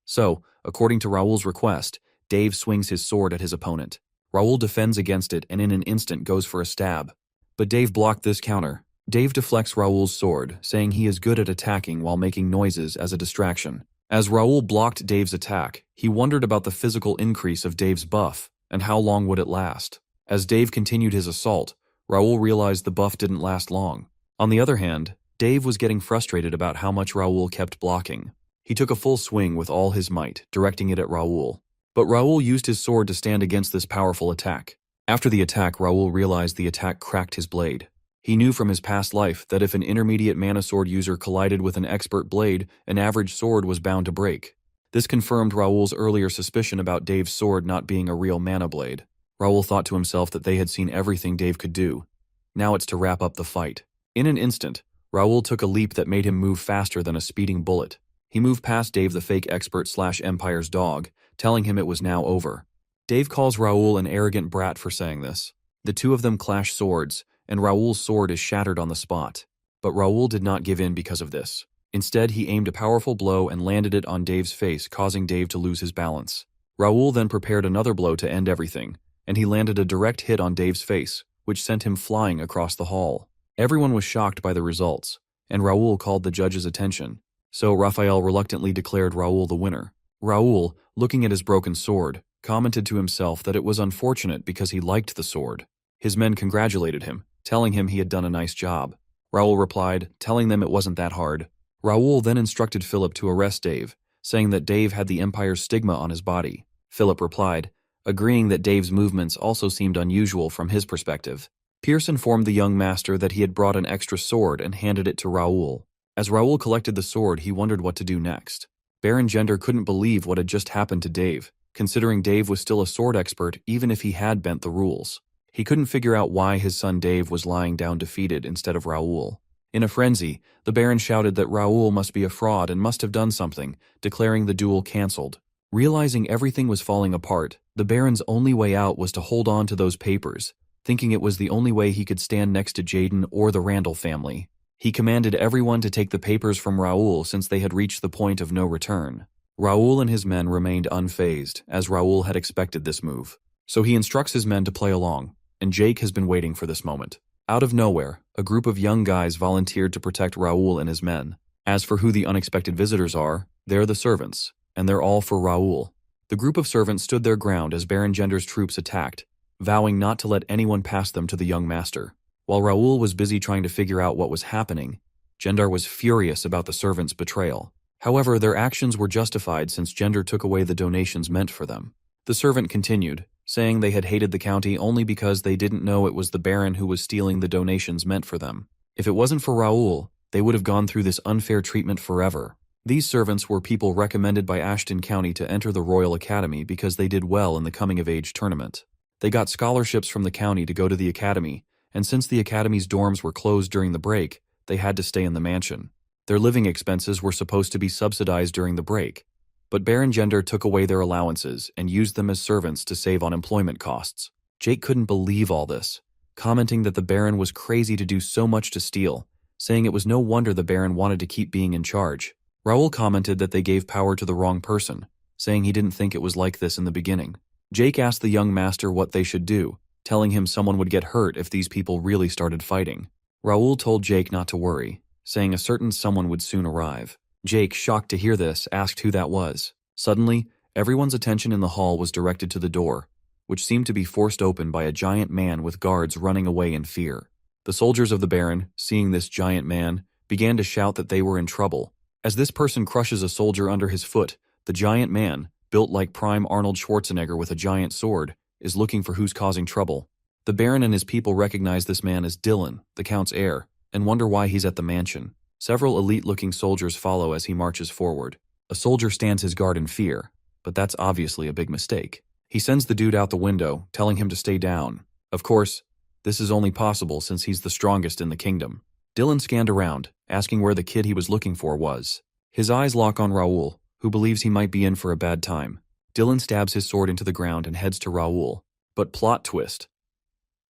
So, according to Raoul's request, Dave swings his sword at his opponent. Raoul defends against it and in an instant goes for a stab. But Dave blocked this counter. Dave deflects Raoul's sword, saying he is good at attacking while making noises as a distraction. As Raoul blocked Dave's attack, he wondered about the physical increase of Dave's buff, and how long would it last. As Dave continued his assault, Raoul realized the buff didn't last long. On the other hand, Dave was getting frustrated about how much Raoul kept blocking. He took a full swing with all his might, directing it at Raoul. But Raoul used his sword to stand against this powerful attack. After the attack, Raoul realized the attack cracked his blade. He knew from his past life that if an intermediate mana sword user collided with an expert blade, an average sword was bound to break. This confirmed Raoul's earlier suspicion about Dave's sword not being a real mana blade. Raoul thought to himself that they had seen everything Dave could do. Now it's to wrap up the fight. In an instant, Raoul took a leap that made him move faster than a speeding bullet. He moved past Dave the fake expert/Empire's dog, telling him it was now over. Dave calls Raoul an arrogant brat for saying this. The two of them clash swords, and Raoul's sword is shattered on the spot. But Raoul did not give in because of this. Instead, he aimed a powerful blow and landed it on Dave's face, causing Dave to lose his balance. Raoul then prepared another blow to end everything, and he landed a direct hit on Dave's face, which sent him flying across the hall. Everyone was shocked by the results, and Raoul called the judge's attention. So Raphael reluctantly declared Raoul the winner. Raoul, looking at his broken sword, commented to himself that it was unfortunate because he liked the sword. His men congratulated him, telling him he had done a nice job. Raoul replied, telling them it wasn't that hard. Raoul then instructed Philip to arrest Dave, saying that Dave had the Empire's stigma on his body. Philip replied, agreeing that Dave's movements also seemed unusual from his perspective. Pierce informed the young master that he had brought an extra sword and handed it to Raoul. As Raoul collected the sword, he wondered what to do next. Baron Gender couldn't believe what had just happened to Dave, considering Dave was still a sword expert even if he had bent the rules. He couldn't figure out why his son Dave was lying down defeated instead of Raoul. In a frenzy, the Baron shouted that Raoul must be a fraud and must have done something, declaring the duel cancelled. Realizing everything was falling apart, the Baron's only way out was to hold on to those papers, thinking it was the only way he could stand next to Jaden or the Randall family. He commanded everyone to take the papers from Raoul since they had reached the point of no return. Raoul and his men remained unfazed, as Raoul had expected this move. So he instructs his men to play along, and Jake has been waiting for this moment. Out of nowhere, a group of young guys volunteered to protect Raoul and his men. As for who the unexpected visitors are, they're the servants, and they're all for Raoul. The group of servants stood their ground as Baron Gender's troops attacked, vowing not to let anyone pass them to the young master. While Raoul was busy trying to figure out what was happening, Gender was furious about the servants' betrayal. However, their actions were justified since Gender took away the donations meant for them. The servant continued, saying they had hated the county only because they didn't know it was the Baron who was stealing the donations meant for them. If it wasn't for Raoul, they would have gone through this unfair treatment forever. These servants were people recommended by Ashton County to enter the Royal Academy because they did well in the coming-of-age tournament. They got scholarships from the county to go to the academy, and since the academy's dorms were closed during the break, they had to stay in the mansion. Their living expenses were supposed to be subsidized during the break, but Baron Gender took away their allowances and used them as servants to save on employment costs. Jake couldn't believe all this, commenting that the Baron was crazy to do so much to steal, saying it was no wonder the Baron wanted to keep being in charge. Raoul commented that they gave power to the wrong person, saying he didn't think it was like this in the beginning. Jake asked the young master what they should do, telling him someone would get hurt if these people really started fighting. Raoul told Jake not to worry, saying a certain someone would soon arrive. Jake, shocked to hear this, asked who that was. Suddenly, everyone's attention in the hall was directed to the door, which seemed to be forced open by a giant man with guards running away in fear. The soldiers of the Baron, seeing this giant man, began to shout that they were in trouble. As this person crushes a soldier under his foot, the giant man, built like prime Arnold Schwarzenegger with a giant sword, is looking for who's causing trouble. The Baron and his people recognize this man as Dylan, the Count's heir, and wonder why he's at the mansion. Several elite-looking soldiers follow as he marches forward. A soldier stands his guard in fear, but that's obviously a big mistake. He sends the dude out the window, telling him to stay down. Of course, this is only possible since he's the strongest in the kingdom. Dylan scanned around, asking where the kid he was looking for was. His eyes lock on Raoul, who believes he might be in for a bad time. Dylan stabs his sword into the ground and heads to Raoul. But plot twist.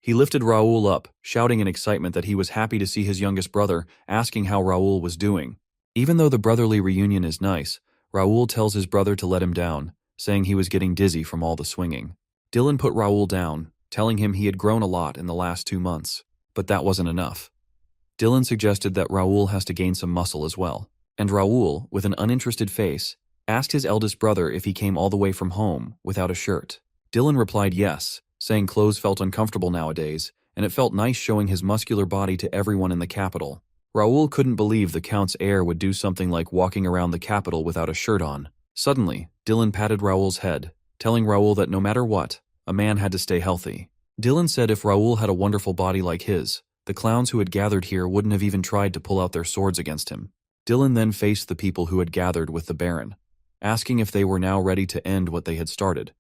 He lifted Raoul up, shouting in excitement that he was happy to see his youngest brother, asking how Raoul was doing. Even though the brotherly reunion is nice, Raoul tells his brother to let him down, saying he was getting dizzy from all the swinging. Dylan put Raoul down, telling him he had grown a lot in the last 2 months. But that wasn't enough. Dylan suggested that Raoul has to gain some muscle as well. And Raoul, with an uninterested face, asked his eldest brother if he came all the way from home without a shirt. Dylan replied yes, saying clothes felt uncomfortable nowadays, and it felt nice showing his muscular body to everyone in the capital. Raoul couldn't believe the Count's heir would do something like walking around the capital without a shirt on. Suddenly, Dylan patted Raoul's head, telling Raoul that no matter what, a man had to stay healthy. Dylan said if Raoul had a wonderful body like his, the clowns who had gathered here wouldn't have even tried to pull out their swords against him. Dylan then faced the people who had gathered with the Baron, asking if they were now ready to end what they had started,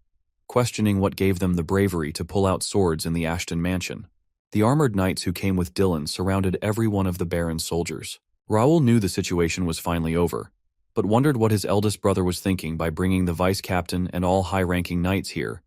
questioning what gave them the bravery to pull out swords in the Ashton mansion. The armored knights who came with Dylan surrounded every one of the Baron's soldiers. Raoul knew the situation was finally over, but wondered what his eldest brother was thinking by bringing the vice-captain and all high-ranking knights here,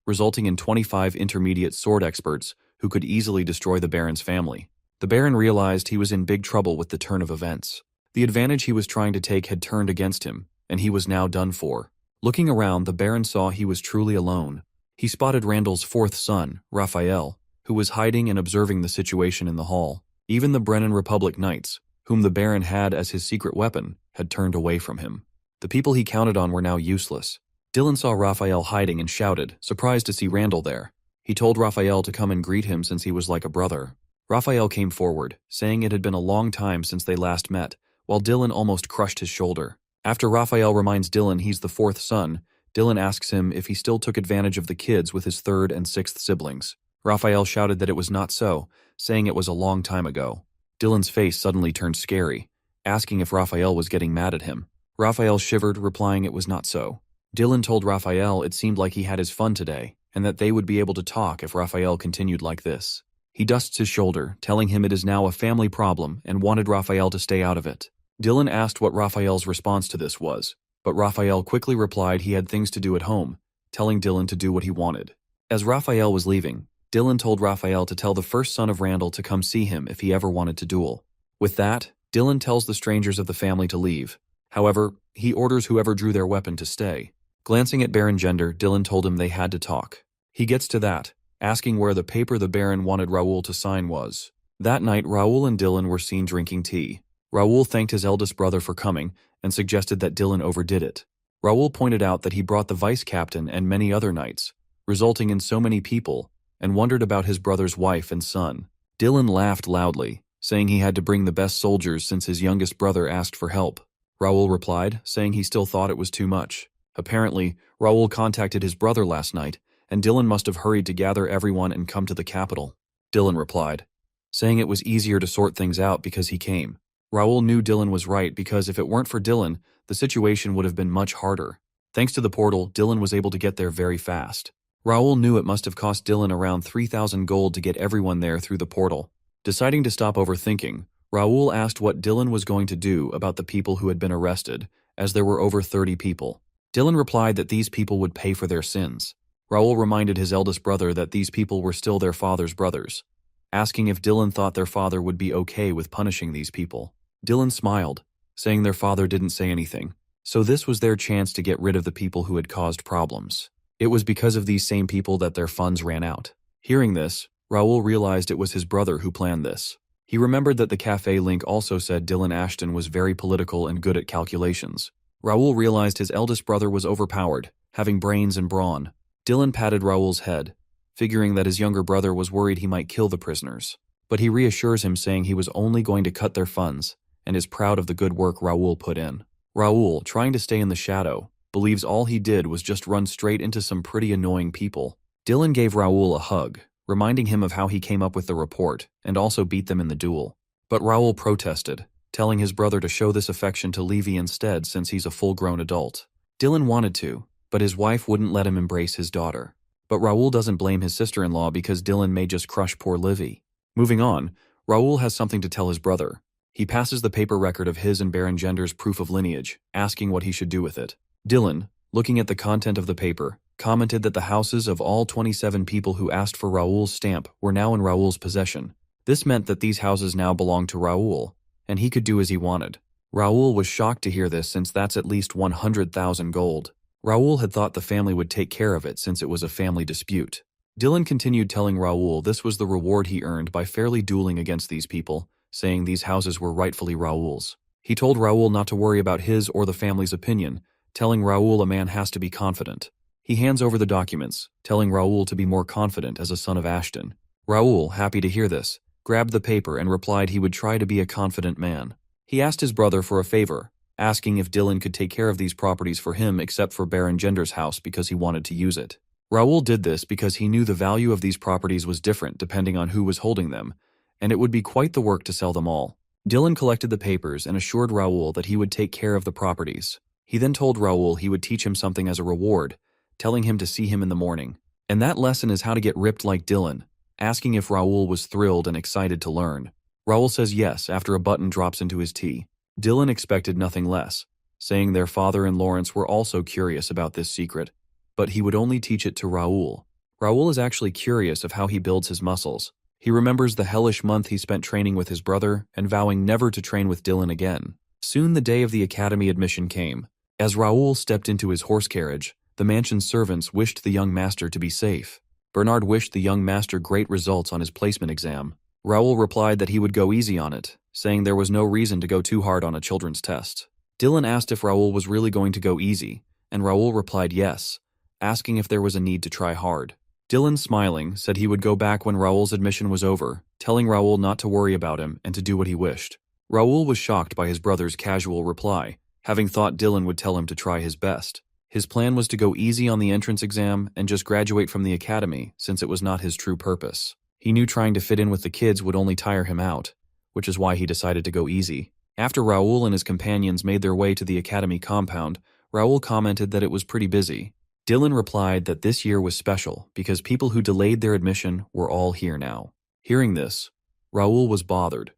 resulting in 25 intermediate sword experts who could easily destroy the Baron's family. The Baron realized he was in big trouble with the turn of events. The advantage he was trying to take had turned against him, and he was now done for. Looking around, the Baron saw he was truly alone. He spotted Randall's fourth son, Raphael, who was hiding and observing the situation in the hall. Even the Brennan Republic Knights, whom the Baron had as his secret weapon, had turned away from him. The people he counted on were now useless. Dylan saw Raphael hiding and shouted, surprised to see Randall there. He told Raphael to come and greet him since he was like a brother. Raphael came forward, saying it had been a long time since they last met, while Dylan almost crushed his shoulder. After Raphael reminds Dylan he's the fourth son, Dylan asks him if he still took advantage of the kids with his third and sixth siblings. Raphael shouted that it was not so, saying it was a long time ago. Dylan's face suddenly turned scary, asking if Raphael was getting mad at him. Raphael shivered, replying it was not so. Dylan told Raphael it seemed like he had his fun today, and that they would be able to talk if Raphael continued like this. He dusts his shoulder, telling him it is now a family problem and wanted Raphael to stay out of it. Dylan asked what Raphael's response to this was, but Raphael quickly replied he had things to do at home, telling Dylan to do what he wanted. As Raphael was leaving, Dylan told Raphael to tell the first son of Randall to come see him if he ever wanted to duel. With that, Dylan tells the strangers of the family to leave. However, he orders whoever drew their weapon to stay. Glancing at Baron Gender, Dylan told him they had to talk. He gets to that, asking where the paper the Baron wanted Raoul to sign was. That night, Raoul and Dylan were seen drinking tea. Raoul thanked his eldest brother for coming and suggested that Dylan overdid it. Raoul pointed out that he brought the vice-captain and many other knights, resulting in so many people, and wondered about his brother's wife and son. Dylan laughed loudly, saying he had to bring the best soldiers since his youngest brother asked for help. Raoul replied, saying he still thought it was too much. Apparently, Raoul contacted his brother last night, and Dylan must have hurried to gather everyone and come to the capital. Dylan replied, saying it was easier to sort things out because he came. Raoul knew Dylan was right because if it weren't for Dylan, the situation would have been much harder. Thanks to the portal, Dylan was able to get there very fast. Raoul knew it must have cost Dylan around 3,000 gold to get everyone there through the portal. Deciding to stop overthinking, Raoul asked what Dylan was going to do about the people who had been arrested, as there were over 30 people. Dylan replied that these people would pay for their sins. Raoul reminded his eldest brother that these people were still their father's brothers. asking if Dylan thought their father would be okay with punishing these people. Dylan smiled, saying their father didn't say anything, so this was their chance to get rid of the people who had caused problems. It was because of these same people that their funds ran out. Hearing this, Raoul realized it was his brother who planned this. He remembered that the cafe link also said Dylan Ashton was very political and good at calculations. Raoul realized his eldest brother was overpowered, having brains and brawn. Dylan patted Raoul's head, figuring that his younger brother was worried he might kill the prisoners. But he reassures him, saying he was only going to cut their funds, and is proud of the good work Raoul put in. Raoul, trying to stay in the shadow, believes all he did was just run straight into some pretty annoying people. Dylan gave Raoul a hug, reminding him of how he came up with the report, and also beat them in the duel. But Raoul protested, telling his brother to show this affection to Levy instead since he's a full-grown adult. Dylan wanted to, but his wife wouldn't let him embrace his daughter. But Raoul doesn't blame his sister-in-law because Dylan may just crush poor Livy. Moving on, Raoul has something to tell his brother. He passes the paper record of his and Baron Gender's proof of lineage, asking what he should do with it. Dylan, looking at the content of the paper, commented that the houses of all 27 people who asked for Raoul's stamp were now in Raoul's possession. This meant that these houses now belonged to Raoul, and he could do as he wanted. Raoul was shocked to hear this since that's at least 100,000 gold. Raoul had thought the family would take care of it since it was a family dispute. Dylan continued telling Raoul this was the reward he earned by fairly dueling against these people, saying these houses were rightfully Raoul's. He told Raoul not to worry about his or the family's opinion, telling Raoul a man has to be confident. He hands over the documents, telling Raoul to be more confident as a son of Ashton. Raoul, happy to hear this, grabbed the paper and replied he would try to be a confident man. He asked his brother for a favor, asking if Dylan could take care of these properties for him except for Baron Gender's house because he wanted to use it. Raoul did this because he knew the value of these properties was different depending on who was holding them, and it would be quite the work to sell them all. Dylan collected the papers and assured Raoul that he would take care of the properties. He then told Raoul he would teach him something as a reward, telling him to see him in the morning. And that lesson is how to get ripped like Dylan, asking if Raoul was thrilled and excited to learn. Raoul says yes after a button drops into his tea. Dylan expected nothing less, saying their father and Lawrence were also curious about this secret, but he would only teach it to Raoul. Raoul is actually curious of how he builds his muscles. He remembers the hellish month he spent training with his brother and vowing never to train with Dylan again. Soon the day of the academy admission came. As Raoul stepped into his horse carriage, the mansion's servants wished the young master to be safe. Bernard wished the young master great results on his placement exam. Raoul replied that he would go easy on it, saying there was no reason to go too hard on a children's test. Dylan asked if Raoul was really going to go easy, and Raoul replied yes, asking if there was a need to try hard. Dylan, smiling, said he would go back when Raoul's admission was over, telling Raoul not to worry about him and to do what he wished. Raoul was shocked by his brother's casual reply, having thought Dylan would tell him to try his best. His plan was to go easy on the entrance exam and just graduate from the academy since it was not his true purpose. He knew trying to fit in with the kids would only tire him out, which is why he decided to go easy. After Raoul and his companions made their way to the academy compound, Raoul commented that it was pretty busy. Dylan replied that this year was special because people who delayed their admission were all here now. Hearing this, Raoul was bothered,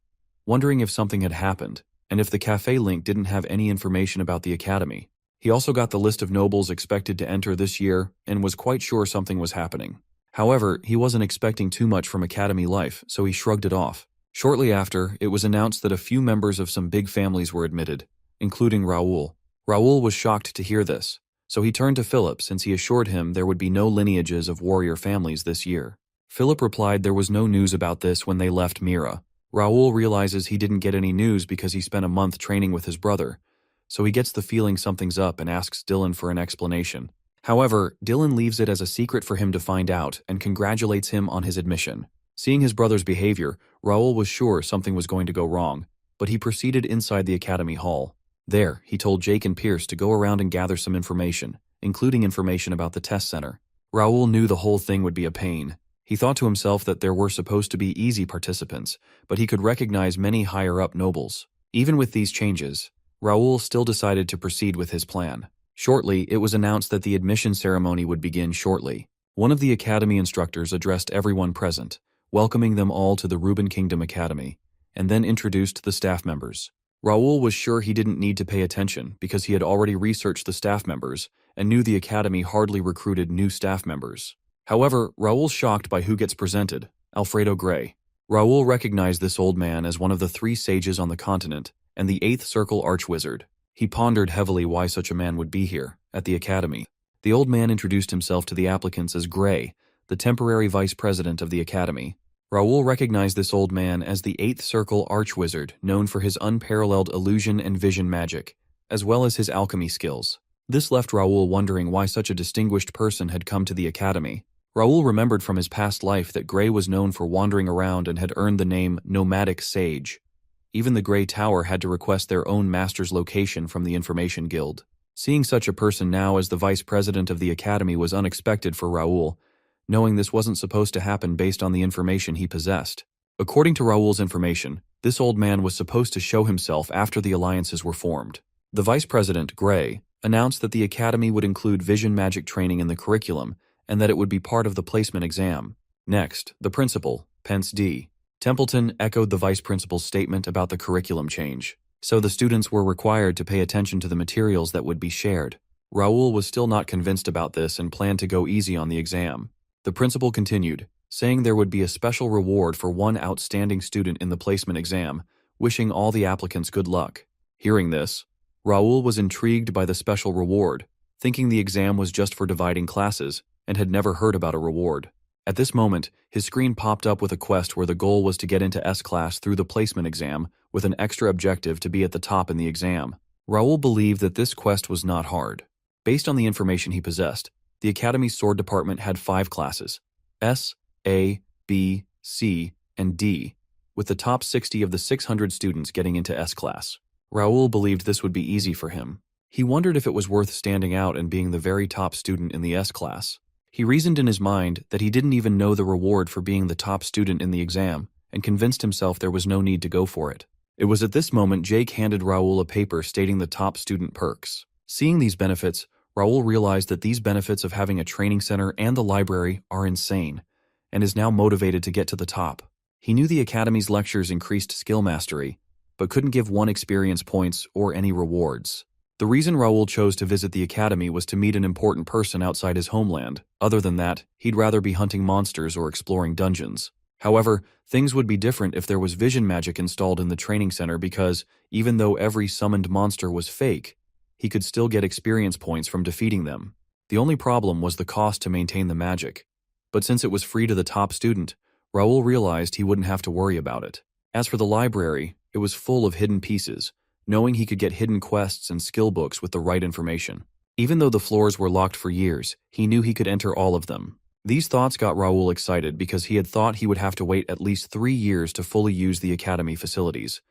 wondering if something had happened and if the cafe link didn't have any information about the academy. He also got the list of nobles expected to enter this year and was quite sure something was happening. However, he wasn't expecting too much from academy life, so he shrugged it off. Shortly after, it was announced that a few members of some big families were admitted, including Raoul. Raoul was shocked to hear this, so he turned to Philip since he assured him there would be no lineages of warrior families this year. Philip replied there was no news about this when they left Mira. Raoul realizes he didn't get any news because he spent a month training with his brother, so he gets the feeling something's up and asks Dylan for an explanation. However, Dylan leaves it as a secret for him to find out and congratulates him on his admission. Seeing his brother's behavior, Raoul was sure something was going to go wrong, but he proceeded inside the academy hall. There, he told Jake and Pierce to go around and gather some information, including information about the test center. Raoul knew the whole thing would be a pain. He thought to himself that there were supposed to be easy participants, but he could recognize many higher-up nobles. Even with these changes, Raoul still decided to proceed with his plan. Shortly, it was announced that the admission ceremony would begin shortly. One of the academy instructors addressed everyone present, welcoming them all to the Reuben Kingdom Academy, and then introduced the staff members. Raoul was sure he didn't need to pay attention because he had already researched the staff members and knew the academy hardly recruited new staff members. However, Raoul's shocked by who gets presented, Alfredo Gray. Raoul recognized this old man as one of the 3 sages on the continent and the 8th Circle Archwizard. He pondered heavily why such a man would be here, at the academy. The old man introduced himself to the applicants as Gray, the temporary vice president of the academy. Raoul recognized this old man as the 8th Circle Archwizard, known for his unparalleled illusion and vision magic, as well as his alchemy skills. This left Raoul wondering why such a distinguished person had come to the academy. Raoul remembered from his past life that Gray was known for wandering around and had earned the name Nomadic Sage. Even the Gray Tower had to request their own master's location from the Information Guild. Seeing such a person now as the vice president of the academy was unexpected for Raoul, knowing this wasn't supposed to happen based on the information he possessed. According to Raoul's information, this old man was supposed to show himself after the alliances were formed. The vice president, Gray, announced that the academy would include vision magic training in the curriculum and that it would be part of the placement exam. Next, the principal, Pence D. Templeton, echoed the vice principal's statement about the curriculum change, so the students were required to pay attention to the materials that would be shared. Raoul was still not convinced about this and planned to go easy on the exam. The principal continued, saying there would be a special reward for one outstanding student in the placement exam, wishing all the applicants good luck. Hearing this, Raoul was intrigued by the special reward, thinking the exam was just for dividing classes, and had never heard about a reward. At this moment, his screen popped up with a quest where the goal was to get into S-class through the placement exam, with an extra objective to be at the top in the exam. Raoul believed that this quest was not hard. Based on the information he possessed, the Academy's sword department had 5 classes, S, A, B, C, and D, with the top 60 of the 600 students getting into S-class. Raoul believed this would be easy for him. He wondered if it was worth standing out and being the very top student in the S-class. He reasoned in his mind that he didn't even know the reward for being the top student in the exam, and convinced himself there was no need to go for it. It was at this moment Jake handed Raoul a paper stating the top student perks. Seeing these benefits, Raoul realized that these benefits of having a training center and the library are insane, and is now motivated to get to the top. He knew the Academy's lectures increased skill mastery, but couldn't give 1 experience points or any rewards. The reason Raoul chose to visit the Academy was to meet an important person outside his homeland. Other than that, he'd rather be hunting monsters or exploring dungeons. However, things would be different if there was vision magic installed in the training center because, even though every summoned monster was fake, he could still get experience points from defeating them. The only problem was the cost to maintain the magic. But since it was free to the top student, Raoul realized he wouldn't have to worry about it. As for the library, it was full of hidden pieces, knowing he could get hidden quests and skill books with the right information. Even though the floors were locked for years, he knew he could enter all of them. These thoughts got Raoul excited because he had thought he would have to wait at least 3 years to fully use the Academy facilities.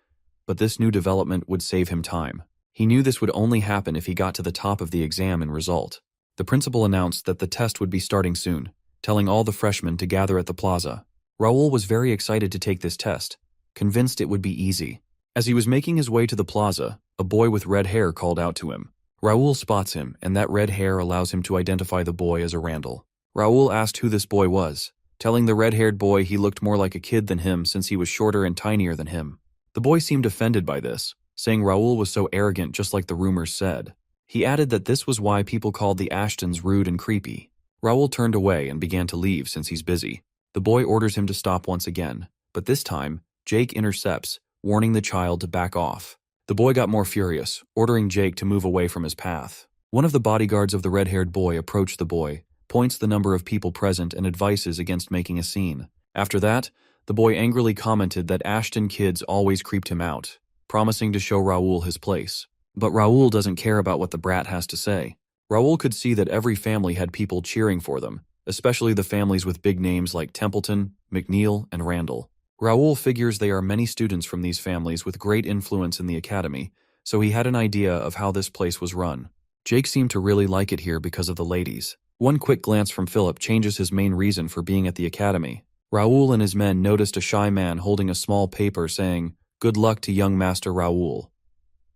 But this new development would save him time. He knew this would only happen if he got to the top of the exam and result. The principal announced that the test would be starting soon, telling all the freshmen to gather at the plaza. Raoul was very excited to take this test, convinced it would be easy. As he was making his way to the plaza, a boy with red hair called out to him. Raoul spots him, and that red hair allows him to identify the boy as a Randall. Raoul asked who this boy was, telling the red-haired boy he looked more like a kid than him since he was shorter and tinier than him. The boy seemed offended by this, saying Raoul was so arrogant just like the rumors said. He added that this was why people called the Ashtons rude and creepy. Raoul turned away and began to leave since he's busy. The boy orders him to stop once again, but this time, Jake intercepts, warning the child to back off. The boy got more furious, ordering Jake to move away from his path. One of the bodyguards of the red-haired boy approached the boy, points the number of people present and advises against making a scene. After that, the boy angrily commented that Ashton kids always creeped him out, promising to show Raoul his place. But Raoul doesn't care about what the brat has to say. Raoul could see that every family had people cheering for them, especially the families with big names like Templeton, McNeil, and Randall. Raoul figures there are many students from these families with great influence in the Academy, so he had an idea of how this place was run. Jake seemed to really like it here because of the ladies. One quick glance from Philip changes his main reason for being at the Academy. Raoul and his men noticed a shy man holding a small paper saying, "Good luck to young Master Raoul."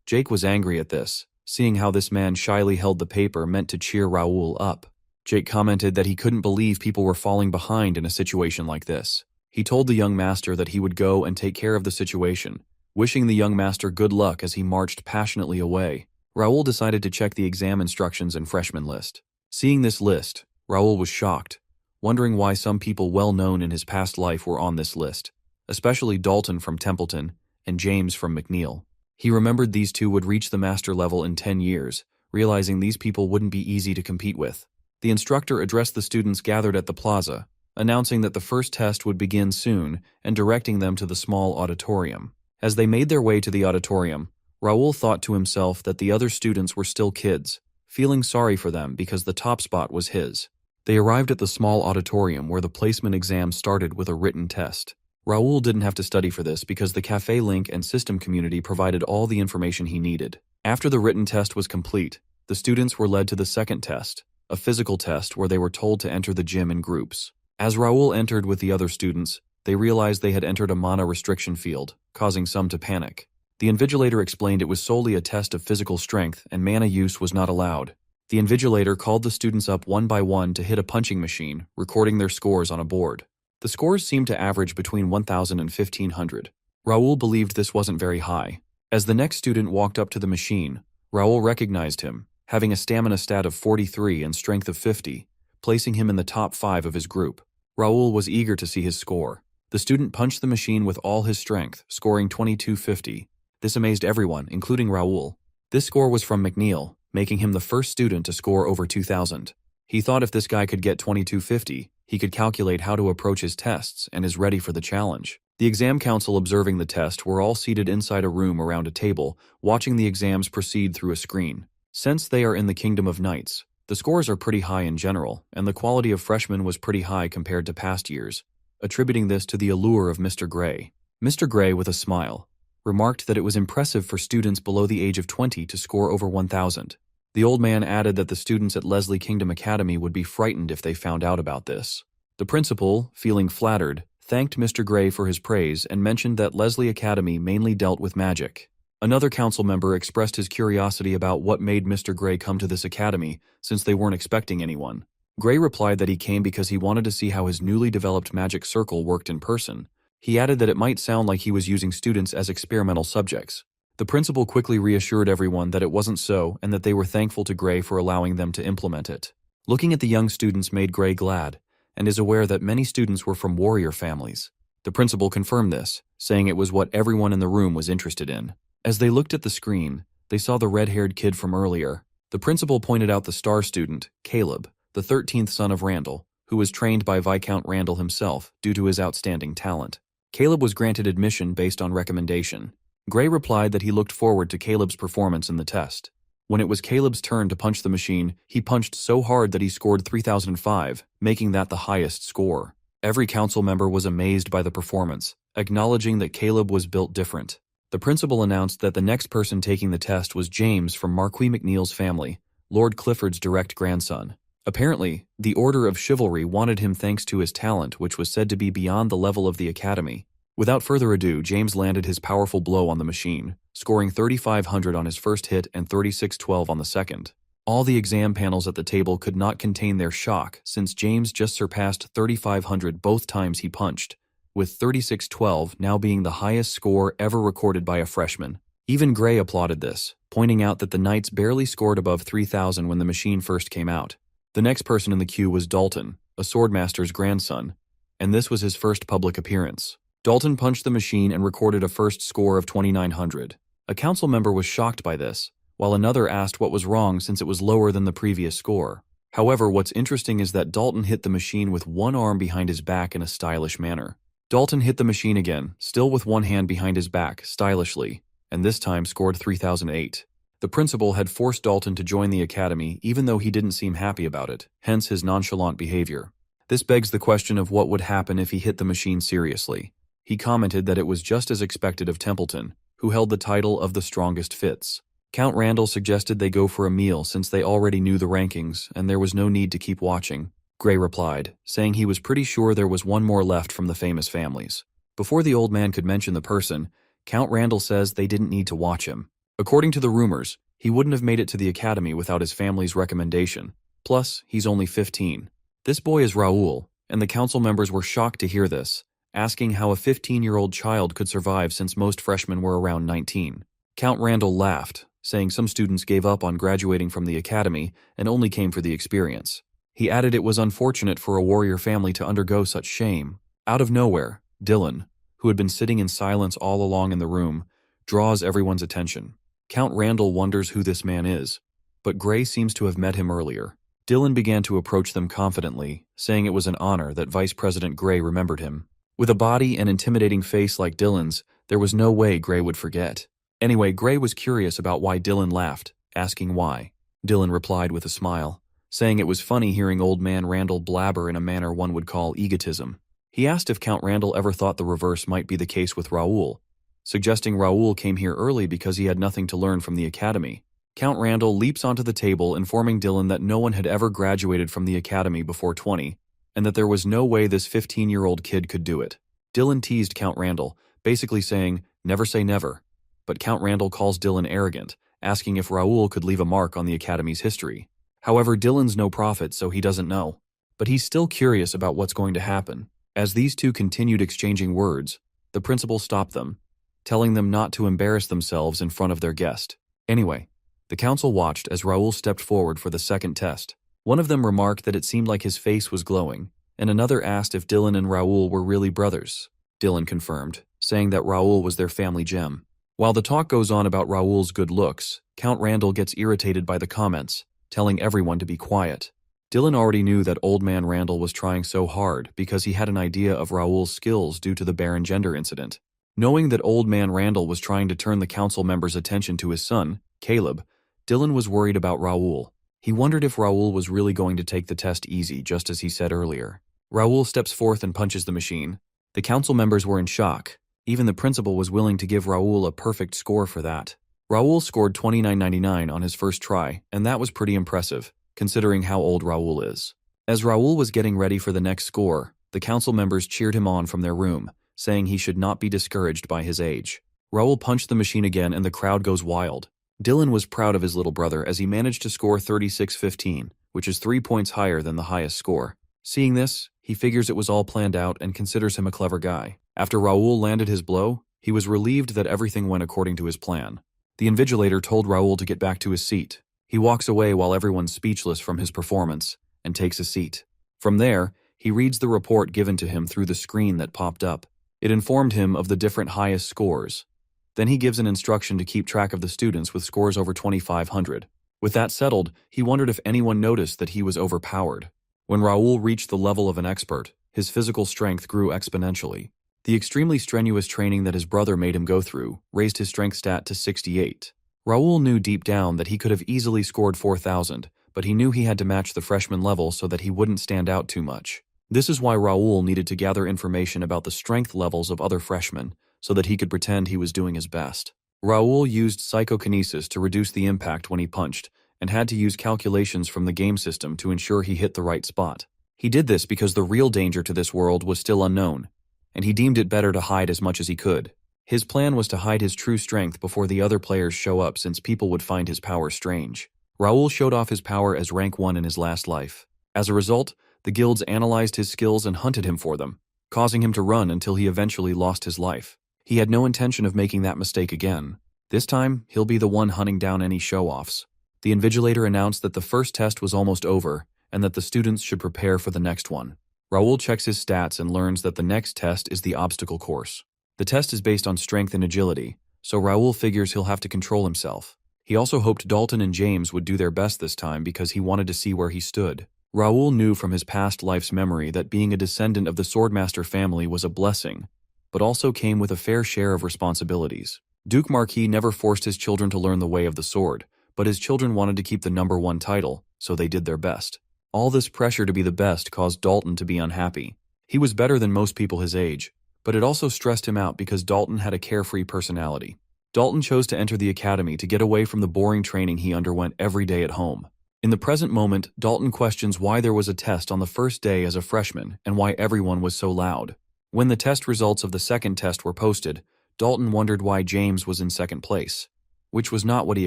Jake was angry at this, seeing how this man shyly held the paper meant to cheer Raoul up. Jake commented that he couldn't believe people were falling behind in a situation like this. He told the young master that he would go and take care of the situation, wishing the young master good luck as he marched passionately away. Raoul decided to check the exam instructions and freshman list. Seeing this list, Raoul was shocked, wondering why some people well known in his past life were on this list, especially Dalton from Templeton and James from McNeil. He remembered these two would reach the master level in 10 years, realizing these people wouldn't be easy to compete with. The instructor addressed the students gathered at the plaza, announcing that the first test would begin soon and directing them to the small auditorium. As they made their way to the auditorium, Raoul thought to himself that the other students were still kids, feeling sorry for them because the top spot was his. They arrived at the small auditorium where the placement exam started with a written test. Raoul didn't have to study for this because the Cafe Link and system community provided all the information he needed. After the written test was complete, the students were led to the second test, a physical test where they were told to enter the gym in groups. As Raoul entered with the other students, they realized they had entered a mana restriction field, causing some to panic. The invigilator explained it was solely a test of physical strength and mana use was not allowed. The invigilator called the students up one by one to hit a punching machine, recording their scores on a board. The scores seemed to average between 1,000 and 1,500. Raoul believed this wasn't very high. As the next student walked up to the machine, Raoul recognized him, having a stamina stat of 43 and strength of 50, placing him in the top 5 of his group. Raoul was eager to see his score. The student punched the machine with all his strength, scoring 2250. This amazed everyone, including Raoul. This score was from McNeil, making him the first student to score over 2,000. He thought if this guy could get 2250, he could calculate how to approach his tests and is ready for the challenge. The exam council observing the test were all seated inside a room around a table, watching the exams proceed through a screen. Since they are in the Kingdom of Knights, the scores are pretty high in general, and the quality of freshmen was pretty high compared to past years, attributing this to the allure of Mr. Gray. Mr. Gray, with a smile, remarked that it was impressive for students below the age of 20 to score over 1,000. The old man added that the students at Leslie Kingdom Academy would be frightened if they found out about this. The principal, feeling flattered, thanked Mr. Gray for his praise and mentioned that Leslie Academy mainly dealt with magic. Another council member expressed his curiosity about what made Mr. Gray come to this academy, since they weren't expecting anyone. Gray replied that he came because he wanted to see how his newly developed magic circle worked in person. He added that it might sound like he was using students as experimental subjects. The principal quickly reassured everyone that it wasn't so and that they were thankful to Gray for allowing them to implement it. Looking at the young students made Gray glad, and is aware that many students were from warrior families. The principal confirmed this, saying it was what everyone in the room was interested in. As they looked at the screen, they saw the red-haired kid from earlier. The principal pointed out the star student, Caleb, the 13th son of Randall, who was trained by Viscount Randall himself due to his outstanding talent. Caleb was granted admission based on recommendation. Gray replied that he looked forward to Caleb's performance in the test. When it was Caleb's turn to punch the machine, he punched so hard that he scored 3,005, making that the highest score. Every council member was amazed by the performance, acknowledging that Caleb was built different. The principal announced that the next person taking the test was James from Marquis McNeil's family, Lord Clifford's direct grandson. Apparently, the Order of Chivalry wanted him thanks to his talent, which was said to be beyond the level of the academy. Without further ado, James landed his powerful blow on the machine, scoring 3,500 on his first hit and 3,612 on the second. All the exam panels at the table could not contain their shock since James just surpassed 3,500 both times he punched, with 3,612 now being the highest score ever recorded by a freshman. Even Gray applauded this, pointing out that the Knights barely scored above 3,000 when the machine first came out. The next person in the queue was Dalton, a swordmaster's grandson, and this was his first public appearance. Dalton punched the machine and recorded a first score of 2,900. A council member was shocked by this, while another asked what was wrong since it was lower than the previous score. However, what's interesting is that Dalton hit the machine with one arm behind his back in a stylish manner. Dalton hit the machine again, still with one hand behind his back, stylishly, and this time scored 3,008. The principal had forced Dalton to join the academy even though he didn't seem happy about it, hence his nonchalant behavior. This begs the question of what would happen if he hit the machine seriously. He commented that it was just as expected of Templeton, who held the title of the strongest fits. Count Randall suggested they go for a meal since they already knew the rankings and there was no need to keep watching. Gray replied, saying he was pretty sure there was one more left from the famous families. Before the old man could mention the person, Count Randall says they didn't need to watch him. According to the rumors, he wouldn't have made it to the academy without his family's recommendation. Plus, he's only 15. This boy is Raoul, and the council members were shocked to hear this, asking how a 15-year-old child could survive since most freshmen were around 19. Count Randall laughed, saying some students gave up on graduating from the academy and only came for the experience. He added it was unfortunate for a warrior family to undergo such shame. Out of nowhere, Dylan, who had been sitting in silence all along in the room, draws everyone's attention. Count Randall wonders who this man is, but Gray seems to have met him earlier. Dylan began to approach them confidently, saying it was an honor that Vice President Gray remembered him. With a body and intimidating face like Dylan's, there was no way Gray would forget. Anyway, Gray was curious about why Dylan laughed, asking why. Dylan replied with a smile, saying it was funny hearing old man Randall blabber in a manner one would call egotism. He asked if Count Randall ever thought the reverse might be the case with Raoul, suggesting Raoul came here early because he had nothing to learn from the academy. Count Randall leaps onto the table, informing Dylan that no one had ever graduated from the academy before 20, and that there was no way this 15-year-old kid could do it. Dylan teased Count Randall, basically saying, "Never say never." But Count Randall calls Dylan arrogant, asking if Raoul could leave a mark on the academy's history. However, Dylan's no prophet, so he doesn't know. But he's still curious about what's going to happen. As these two continued exchanging words, the principal stopped them, telling them not to embarrass themselves in front of their guest. Anyway, the council watched as Raoul stepped forward for the second test. One of them remarked that it seemed like his face was glowing, and another asked if Dylan and Raoul were really brothers. Dylan confirmed, saying that Raoul was their family gem. While the talk goes on about Raoul's good looks, Count Randall gets irritated by the comments, telling everyone to be quiet. Dylan already knew that old man Randall was trying so hard because he had an idea of Raoul's skills due to the barren gender incident. Knowing that old man Randall was trying to turn the council members' attention to his son, Caleb, Dylan was worried about Raoul. He wondered if Raoul was really going to take the test easy, just as he said earlier. Raoul steps forth and punches the machine. The council members were in shock. Even the principal was willing to give Raoul a perfect score for that. Raoul scored 29.99 on his first try, and that was pretty impressive, considering how old Raoul is. As Raoul was getting ready for the next score, the council members cheered him on from their room, saying he should not be discouraged by his age. Raoul punched the machine again and the crowd goes wild. Dylan was proud of his little brother as he managed to score 36.15, which is 3 points higher than the highest score. Seeing this, he figures it was all planned out and considers him a clever guy. After Raoul landed his blow, he was relieved that everything went according to his plan. The invigilator told Raoul to get back to his seat. He walks away while everyone's speechless from his performance and takes a seat. From there, he reads the report given to him through the screen that popped up. It informed him of the different highest scores. Then he gives an instruction to keep track of the students with scores over 2,500. With that settled, he wondered if anyone noticed that he was overpowered. When Raoul reached the level of an expert, his physical strength grew exponentially. The extremely strenuous training that his brother made him go through raised his strength stat to 68. Raoul knew deep down that he could have easily scored 4,000, but he knew he had to match the freshman level so that he wouldn't stand out too much. This is why Raoul needed to gather information about the strength levels of other freshmen, so that he could pretend he was doing his best. Raoul used psychokinesis to reduce the impact when he punched, and had to use calculations from the game system to ensure he hit the right spot. He did this because the real danger to this world was still unknown, and he deemed it better to hide as much as he could. His plan was to hide his true strength before the other players show up, since people would find his power strange. Raoul showed off his power as rank 1 in his last life. As a result, the guilds analyzed his skills and hunted him for them, causing him to run until he eventually lost his life. He had no intention of making that mistake again. This time, he'll be the one hunting down any show-offs. The invigilator announced that the first test was almost over, and that the students should prepare for the next one. Raoul checks his stats and learns that the next test is the obstacle course. The test is based on strength and agility, so Raoul figures he'll have to control himself. He also hoped Dalton and James would do their best this time because he wanted to see where he stood. Raoul knew from his past life's memory that being a descendant of the Swordmaster family was a blessing, but also came with a fair share of responsibilities. Duke Marquis never forced his children to learn the way of the sword, but his children wanted to keep the #1 title, so they did their best. All this pressure to be the best caused Dalton to be unhappy. He was better than most people his age, but it also stressed him out because Dalton had a carefree personality. Dalton chose to enter the academy to get away from the boring training he underwent every day at home. In the present moment, Dalton questions why there was a test on the first day as a freshman and why everyone was so loud. When the test results of the second test were posted, Dalton wondered why James was in second place, which was not what he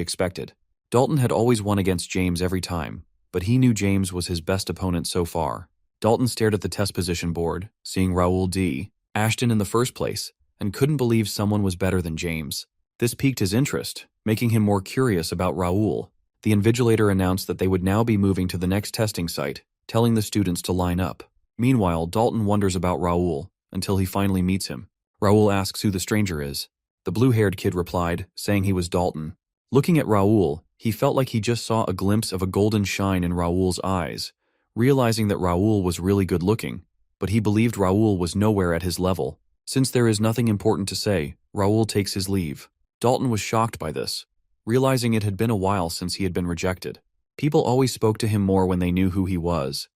expected. Dalton had always won against James every time, but he knew James was his best opponent so far. Dalton stared at the test position board, seeing Raoul D. Ashton in the first place, and couldn't believe someone was better than James. This piqued his interest, making him more curious about Raoul. The invigilator announced that they would now be moving to the next testing site, telling the students to line up. Meanwhile, Dalton wonders about Raoul, until he finally meets him. Raoul asks who the stranger is. The blue-haired kid replied, saying he was Dalton. Looking at Raoul, he felt like he just saw a glimpse of a golden shine in Raoul's eyes, realizing that Raoul was really good-looking, but he believed Raoul was nowhere at his level. Since there is nothing important to say, Raoul takes his leave. Dalton was shocked by this, realizing it had been a while since he had been rejected. People always spoke to him more when they knew who he was.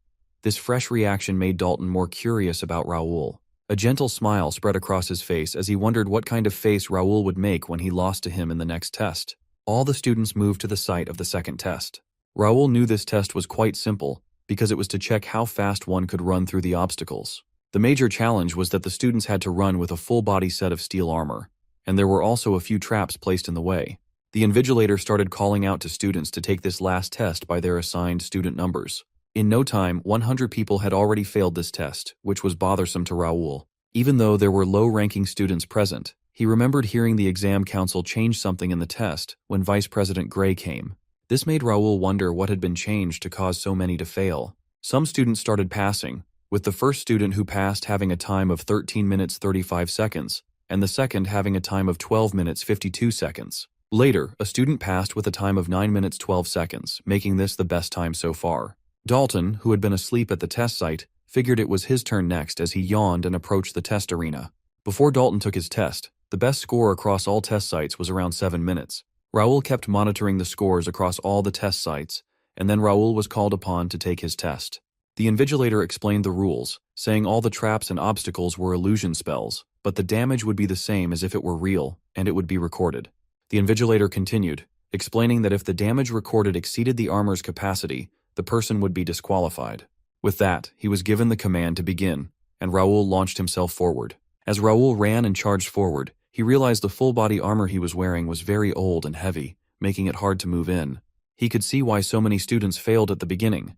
This fresh reaction made Dalton more curious about Raoul. A gentle smile spread across his face as he wondered what kind of face Raoul would make when he lost to him in the next test. All the students moved to the site of the second test. Raoul knew this test was quite simple because it was to check how fast one could run through the obstacles. The major challenge was that the students had to run with a full-body set of steel armor, and there were also a few traps placed in the way. The invigilator started calling out to students to take this last test by their assigned student numbers. In no time, 100 people had already failed this test, which was bothersome to Raoul. Even though there were low-ranking students present, he remembered hearing the exam council change something in the test when Vice President Gray came. This made Raoul wonder what had been changed to cause so many to fail. Some students started passing, with the first student who passed having a time of 13 minutes 35 seconds, and the second having a time of 12 minutes 52 seconds. Later, a student passed with a time of 9 minutes 12 seconds, making this the best time so far. Dalton, who had been asleep at the test site, figured it was his turn next as he yawned and approached the test arena. Before Dalton took his test, the best score across all test sites was around 7 minutes. Raoul kept monitoring the scores across all the test sites, and then Raoul was called upon to take his test. The invigilator explained the rules, saying all the traps and obstacles were illusion spells, but the damage would be the same as if it were real, and it would be recorded. The invigilator continued, explaining that if the damage recorded exceeded the armor's capacity, the person would be disqualified. With that, he was given the command to begin, and Raoul launched himself forward. As Raoul ran and charged forward, he realized the full-body armor he was wearing was very old and heavy, making it hard to move in. He could see why so many students failed at the beginning,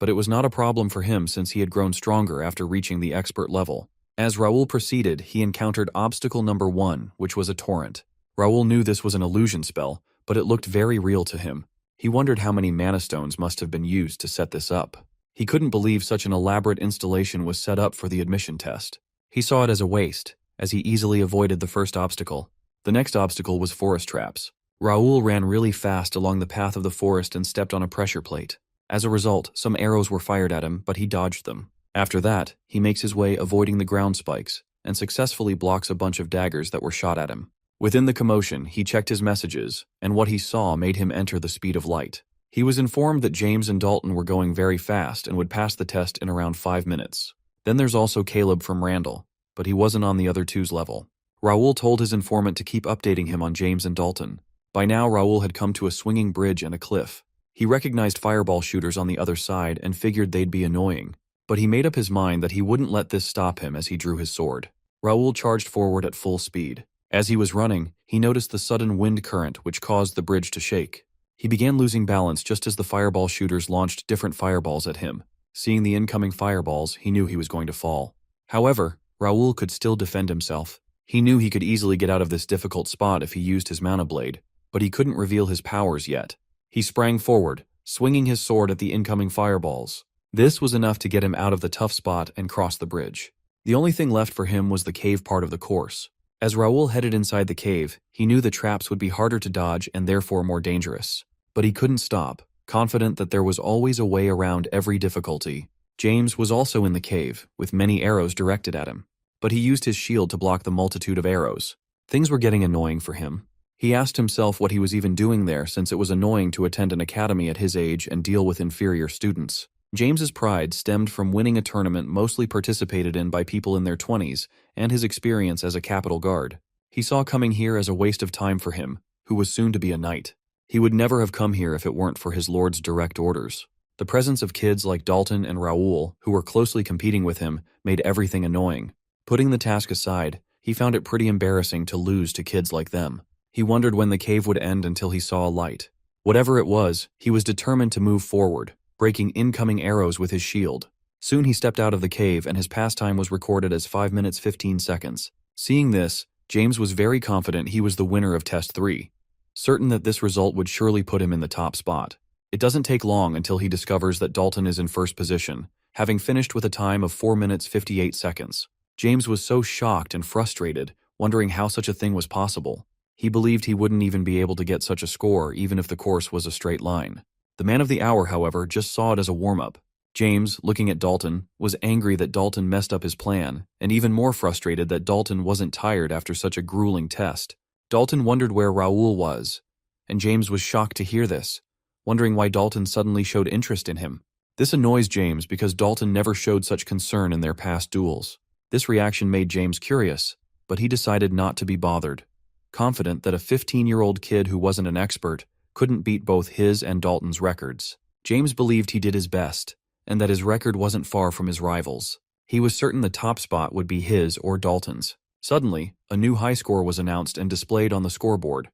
but it was not a problem for him since he had grown stronger after reaching the expert level. As Raoul proceeded, he encountered obstacle number 1, which was a torrent. Raoul knew this was an illusion spell, but it looked very real to him. He wondered how many mana stones must have been used to set this up. He couldn't believe such an elaborate installation was set up for the admission test. He saw it as a waste, as he easily avoided the first obstacle. The next obstacle was forest traps. Raoul ran really fast along the path of the forest and stepped on a pressure plate. As a result, some arrows were fired at him, but he dodged them. After that, he makes his way avoiding the ground spikes, and successfully blocks a bunch of daggers that were shot at him. Within the commotion, he checked his messages, and what he saw made him enter the speed of light. He was informed that James and Dalton were going very fast and would pass the test in around 5 minutes. Then there's also Caleb from Randall, but he wasn't on the other two's level. Raoul told his informant to keep updating him on James and Dalton. By now, Raoul had come to a swinging bridge and a cliff. He recognized fireball shooters on the other side and figured they'd be annoying, but he made up his mind that he wouldn't let this stop him as he drew his sword. Raoul charged forward at full speed. As he was running, he noticed the sudden wind current which caused the bridge to shake. He began losing balance just as the fireball shooters launched different fireballs at him. Seeing the incoming fireballs, he knew he was going to fall. However, Raoul could still defend himself. He knew he could easily get out of this difficult spot if he used his mana blade, but he couldn't reveal his powers yet. He sprang forward, swinging his sword at the incoming fireballs. This was enough to get him out of the tough spot and cross the bridge. The only thing left for him was the cave part of the course. As Raoul headed inside the cave, he knew the traps would be harder to dodge and therefore more dangerous. But he couldn't stop, confident that there was always a way around every difficulty. James was also in the cave, with many arrows directed at him. But he used his shield to block the multitude of arrows. Things were getting annoying for him. He asked himself what he was even doing there since it was annoying to attend an academy at his age and deal with inferior students. James's pride stemmed from winning a tournament mostly participated in by people in their 20s and his experience as a capital guard. He saw coming here as a waste of time for him, who was soon to be a knight. He would never have come here if it weren't for his lord's direct orders. The presence of kids like Dalton and Raoul, who were closely competing with him, made everything annoying. Putting the task aside, he found it pretty embarrassing to lose to kids like them. He wondered when the cave would end until he saw a light. Whatever it was, he was determined to move forward, breaking incoming arrows with his shield. Soon he stepped out of the cave and his pastime was recorded as 5 minutes 15 seconds. Seeing this, James was very confident he was the winner of Test 3. Certain that this result would surely put him in the top spot. It doesn't take long until he discovers that Dalton is in first position, having finished with a time of 4 minutes 58 seconds. James was so shocked and frustrated, wondering how such a thing was possible. He believed he wouldn't even be able to get such a score even if the course was a straight line. The man of the hour, however, just saw it as a warm-up. James, looking at Dalton, was angry that Dalton messed up his plan, and even more frustrated that Dalton wasn't tired after such a grueling test. Dalton wondered where Raoul was, and James was shocked to hear this, wondering why Dalton suddenly showed interest in him. This annoys James because Dalton never showed such concern in their past duels. This reaction made James curious, but he decided not to be bothered, confident that a 15-year-old kid who wasn't an expert couldn't beat both his and Dalton's records. James believed he did his best, and that his record wasn't far from his rivals. He was certain the top spot would be his or Dalton's. Suddenly, a new high score was announced and displayed on the scoreboard.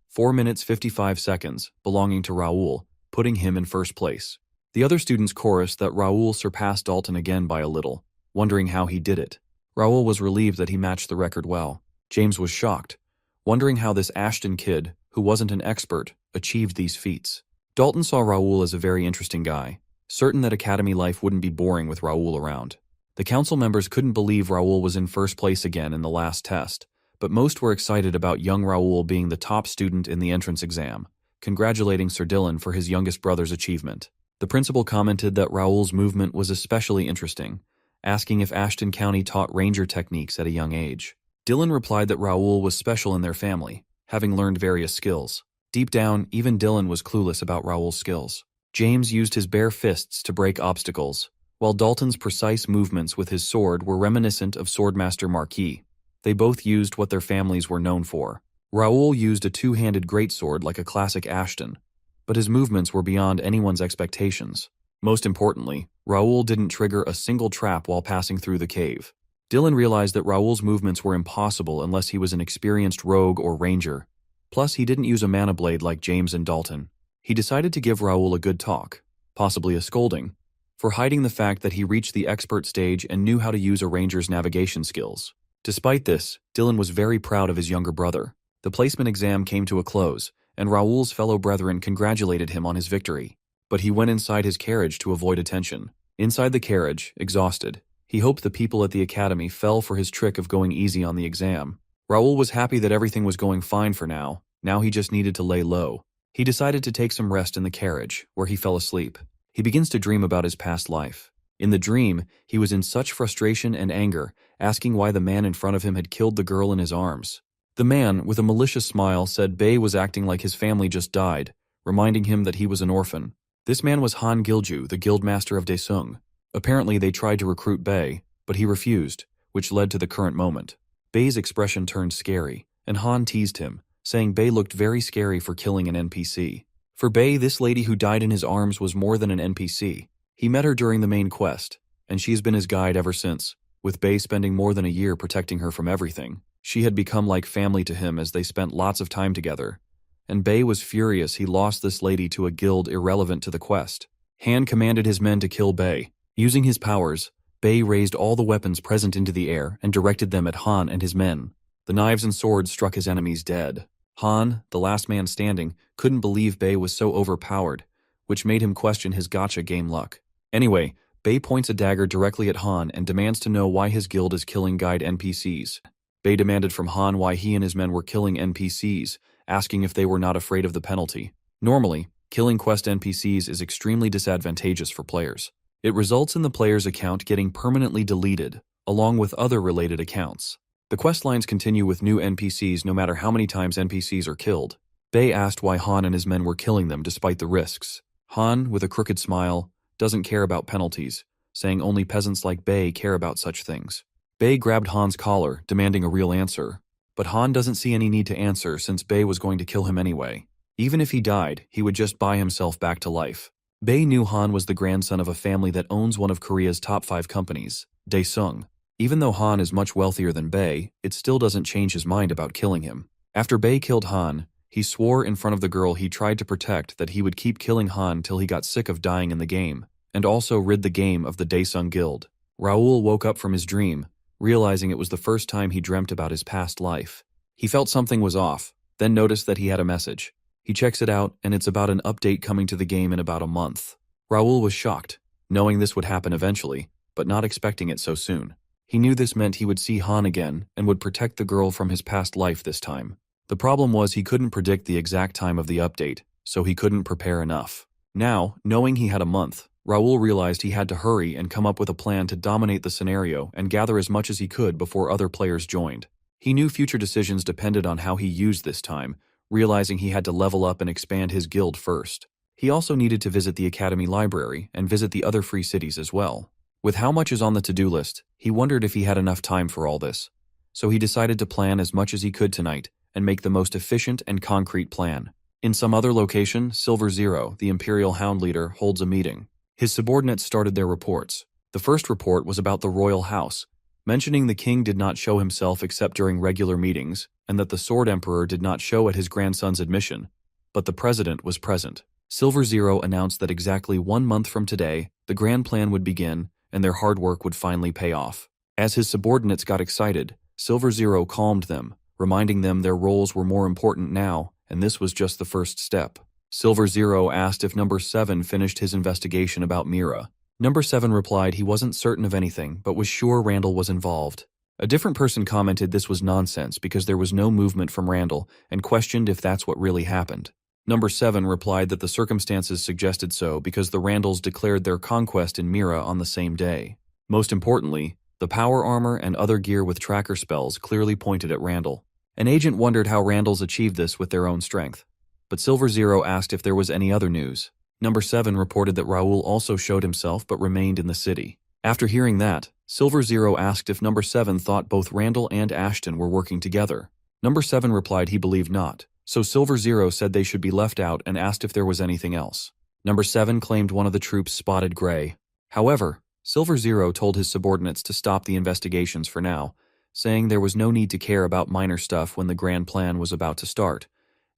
4 minutes 55 seconds, belonging to Raoul, putting him in first place. The other students chorused that Raoul surpassed Dalton again by a little, wondering how he did it. Raoul was relieved that he matched the record well. James was shocked, wondering how this Ashton kid, who wasn't an expert, achieved these feats. Dalton saw Raoul as a very interesting guy, certain that academy life wouldn't be boring with Raoul around. The council members couldn't believe Raoul was in first place again in the last test, but most were excited about young Raoul being the top student in the entrance exam, congratulating Sir Dylan for his youngest brother's achievement. The principal commented that Raoul's movement was especially interesting, asking if Ashton County taught ranger techniques at a young age. Dylan replied that Raoul was special in their family, having learned various skills. Deep down, even Dylan was clueless about Raoul's skills. James used his bare fists to break obstacles, while Dalton's precise movements with his sword were reminiscent of Swordmaster Marquis. They both used what their families were known for. Raoul used a two-handed greatsword like a classic Ashton, but his movements were beyond anyone's expectations. Most importantly, Raoul didn't trigger a single trap while passing through the cave. Dylan realized that Raoul's movements were impossible unless he was an experienced rogue or ranger. Plus, he didn't use a mana blade like James and Dalton. He decided to give Raoul a good talk, possibly a scolding, for hiding the fact that he reached the expert stage and knew how to use a ranger's navigation skills. Despite this, Dylan was very proud of his younger brother. The placement exam came to a close, and Raoul's fellow brethren congratulated him on his victory. But he went inside his carriage to avoid attention. Inside the carriage, exhausted, he hoped the people at the academy fell for his trick of going easy on the exam. Raoul was happy that everything was going fine for now. Now he just needed to lay low. He decided to take some rest in the carriage, where he fell asleep. He begins to dream about his past life. In the dream, he was in such frustration and anger, asking why the man in front of him had killed the girl in his arms. The man, with a malicious smile, said Bei was acting like his family just died, reminding him that he was an orphan. This man was Han Gilju, the guildmaster of Daesung. Apparently they tried to recruit Bei, but he refused, which led to the current moment. Bei's expression turned scary, and Han teased him, saying Bei looked very scary for killing an NPC. For Bei, this lady who died in his arms was more than an NPC. He met her during the main quest, and she's been his guide ever since, with Bei spending more than a year protecting her from everything. She had become like family to him as they spent lots of time together, and Bei was furious he lost this lady to a guild irrelevant to the quest. Han commanded his men to kill Bei. Using his powers, Bei raised all the weapons present into the air and directed them at Han and his men. The knives and swords struck his enemies dead. Han, the last man standing, couldn't believe Bei was so overpowered, which made him question his gacha game luck. Anyway, Bei points a dagger directly at Han and demands to know why his guild is killing guide NPCs. Bei demanded from Han why he and his men were killing NPCs, asking if they were not afraid of the penalty. Normally, killing quest NPCs is extremely disadvantageous for players. It results in the player's account getting permanently deleted, along with other related accounts. The quest lines continue with new NPCs no matter how many times NPCs are killed. Bei asked why Han and his men were killing them despite the risks. Han, with a crooked smile, doesn't care about penalties, saying only peasants like Bei care about such things. Bei grabbed Han's collar, demanding a real answer, but Han doesn't see any need to answer since Bei was going to kill him anyway. Even if he died, he would just buy himself back to life. Bei knew Han was the grandson of a family that owns one of Korea's top 5 companies, Daesung. Even though Han is much wealthier than Bei, it still doesn't change his mind about killing him. After Bei killed Han, he swore in front of the girl he tried to protect that he would keep killing Han till he got sick of dying in the game, and also rid the game of the Daesung Guild. Raoul woke up from his dream, realizing it was the first time he dreamt about his past life. He felt something was off, then noticed that he had a message. He checks it out, and it's about an update coming to the game in about a month. Raoul was shocked, knowing this would happen eventually, but not expecting it so soon. He knew this meant he would see Han again and would protect the girl from his past life this time. The problem was he couldn't predict the exact time of the update, so he couldn't prepare enough. Now, knowing he had a month, Raoul realized he had to hurry and come up with a plan to dominate the scenario and gather as much as he could before other players joined. He knew future decisions depended on how he used this time, realizing he had to level up and expand his guild first. He also needed to visit the Academy Library and visit the other free cities as well. With how much is on the to-do list, he wondered if he had enough time for all this. So he decided to plan as much as he could tonight and make the most efficient and concrete plan. In some other location, Silver Zero, the Imperial Hound leader, holds a meeting. His subordinates started their reports. The first report was about the royal house, mentioning the king did not show himself except during regular meetings, and that the Sword Emperor did not show at his grandson's admission, but the president was present. Silver Zero announced that exactly 1 month from today, the grand plan would begin, and their hard work would finally pay off. As his subordinates got excited, Silver Zero calmed them, reminding them their roles were more important now, and this was just the first step. Silver Zero asked if Number 7 finished his investigation about Mira. Number 7 replied he wasn't certain of anything, but was sure Randall was involved. A different person commented this was nonsense because there was no movement from Randall and questioned if that's what really happened. Number 7 replied that the circumstances suggested so because the Randalls declared their conquest in Mira on the same day. Most importantly, the power armor and other gear with tracker spells clearly pointed at Randall. An agent wondered how Randalls achieved this with their own strength. But Silver Zero asked if there was any other news. Number 7 reported that Raoul also showed himself but remained in the city. After hearing that, Silver Zero asked if Number 7 thought both Randall and Ashton were working together. Number 7 replied he believed not. So Silver Zero said they should be left out and asked if there was anything else. Number 7 claimed one of the troops spotted Gray. However, Silver Zero told his subordinates to stop the investigations for now, saying there was no need to care about minor stuff when the grand plan was about to start,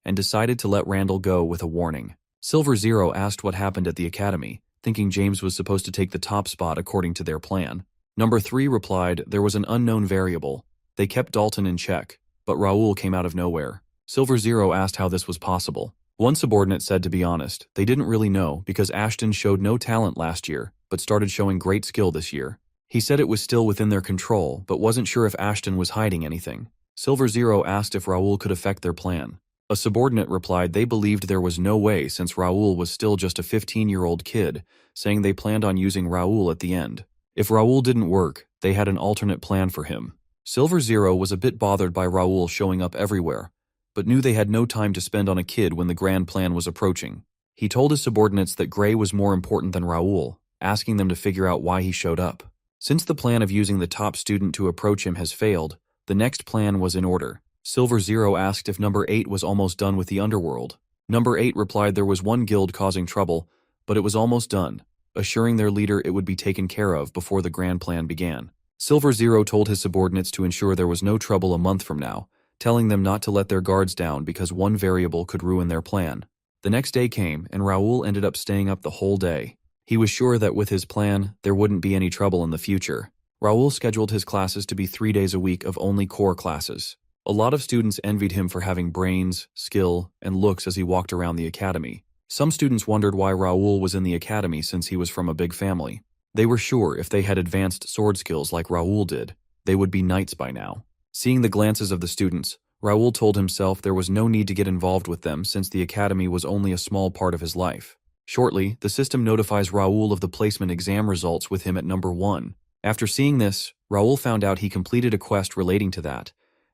and decided to let Randall go with a warning. Silver Zero asked what happened at the academy, thinking James was supposed to take the top spot according to their plan. Number 3 replied there was an unknown variable. They kept Dalton in check, but Raoul came out of nowhere. Silver Zero asked how this was possible. One subordinate said to be honest, they didn't really know because Ashton showed no talent last year, but started showing great skill this year. He said it was still within their control, but wasn't sure if Ashton was hiding anything. Silver Zero asked if Raoul could affect their plan. A subordinate replied they believed there was no way since Raoul was still just a 15-year-old kid, saying they planned on using Raoul at the end. If Raoul didn't work, they had an alternate plan for him. Silver Zero was a bit bothered by Raoul showing up everywhere, but knew they had no time to spend on a kid when the grand plan was approaching. He told his subordinates that Gray was more important than Raoul, asking them to figure out why he showed up. Since the plan of using the top student to approach him has failed, the next plan was in order. Silver Zero asked if Number 8 was almost done with the underworld. Number 8 replied there was one guild causing trouble, but it was almost done, assuring their leader it would be taken care of before the grand plan began. Silver Zero told his subordinates to ensure there was no trouble a month from now, telling them not to let their guards down because one variable could ruin their plan. The next day came, and Raoul ended up staying up the whole day. He was sure that with his plan, there wouldn't be any trouble in the future. Raoul scheduled his classes to be 3 days a week of only core classes. A lot of students envied him for having brains, skill, and looks as he walked around the academy. Some students wondered why Raoul was in the academy since he was from a big family. They were sure if they had advanced sword skills like Raoul did, they would be knights by now. Seeing the glances of the students, Raoul told himself there was no need to get involved with them since the academy was only a small part of his life. Shortly, the system notifies Raoul of the placement exam results with him at number 1. After seeing this, Raoul found out he completed a quest relating to that,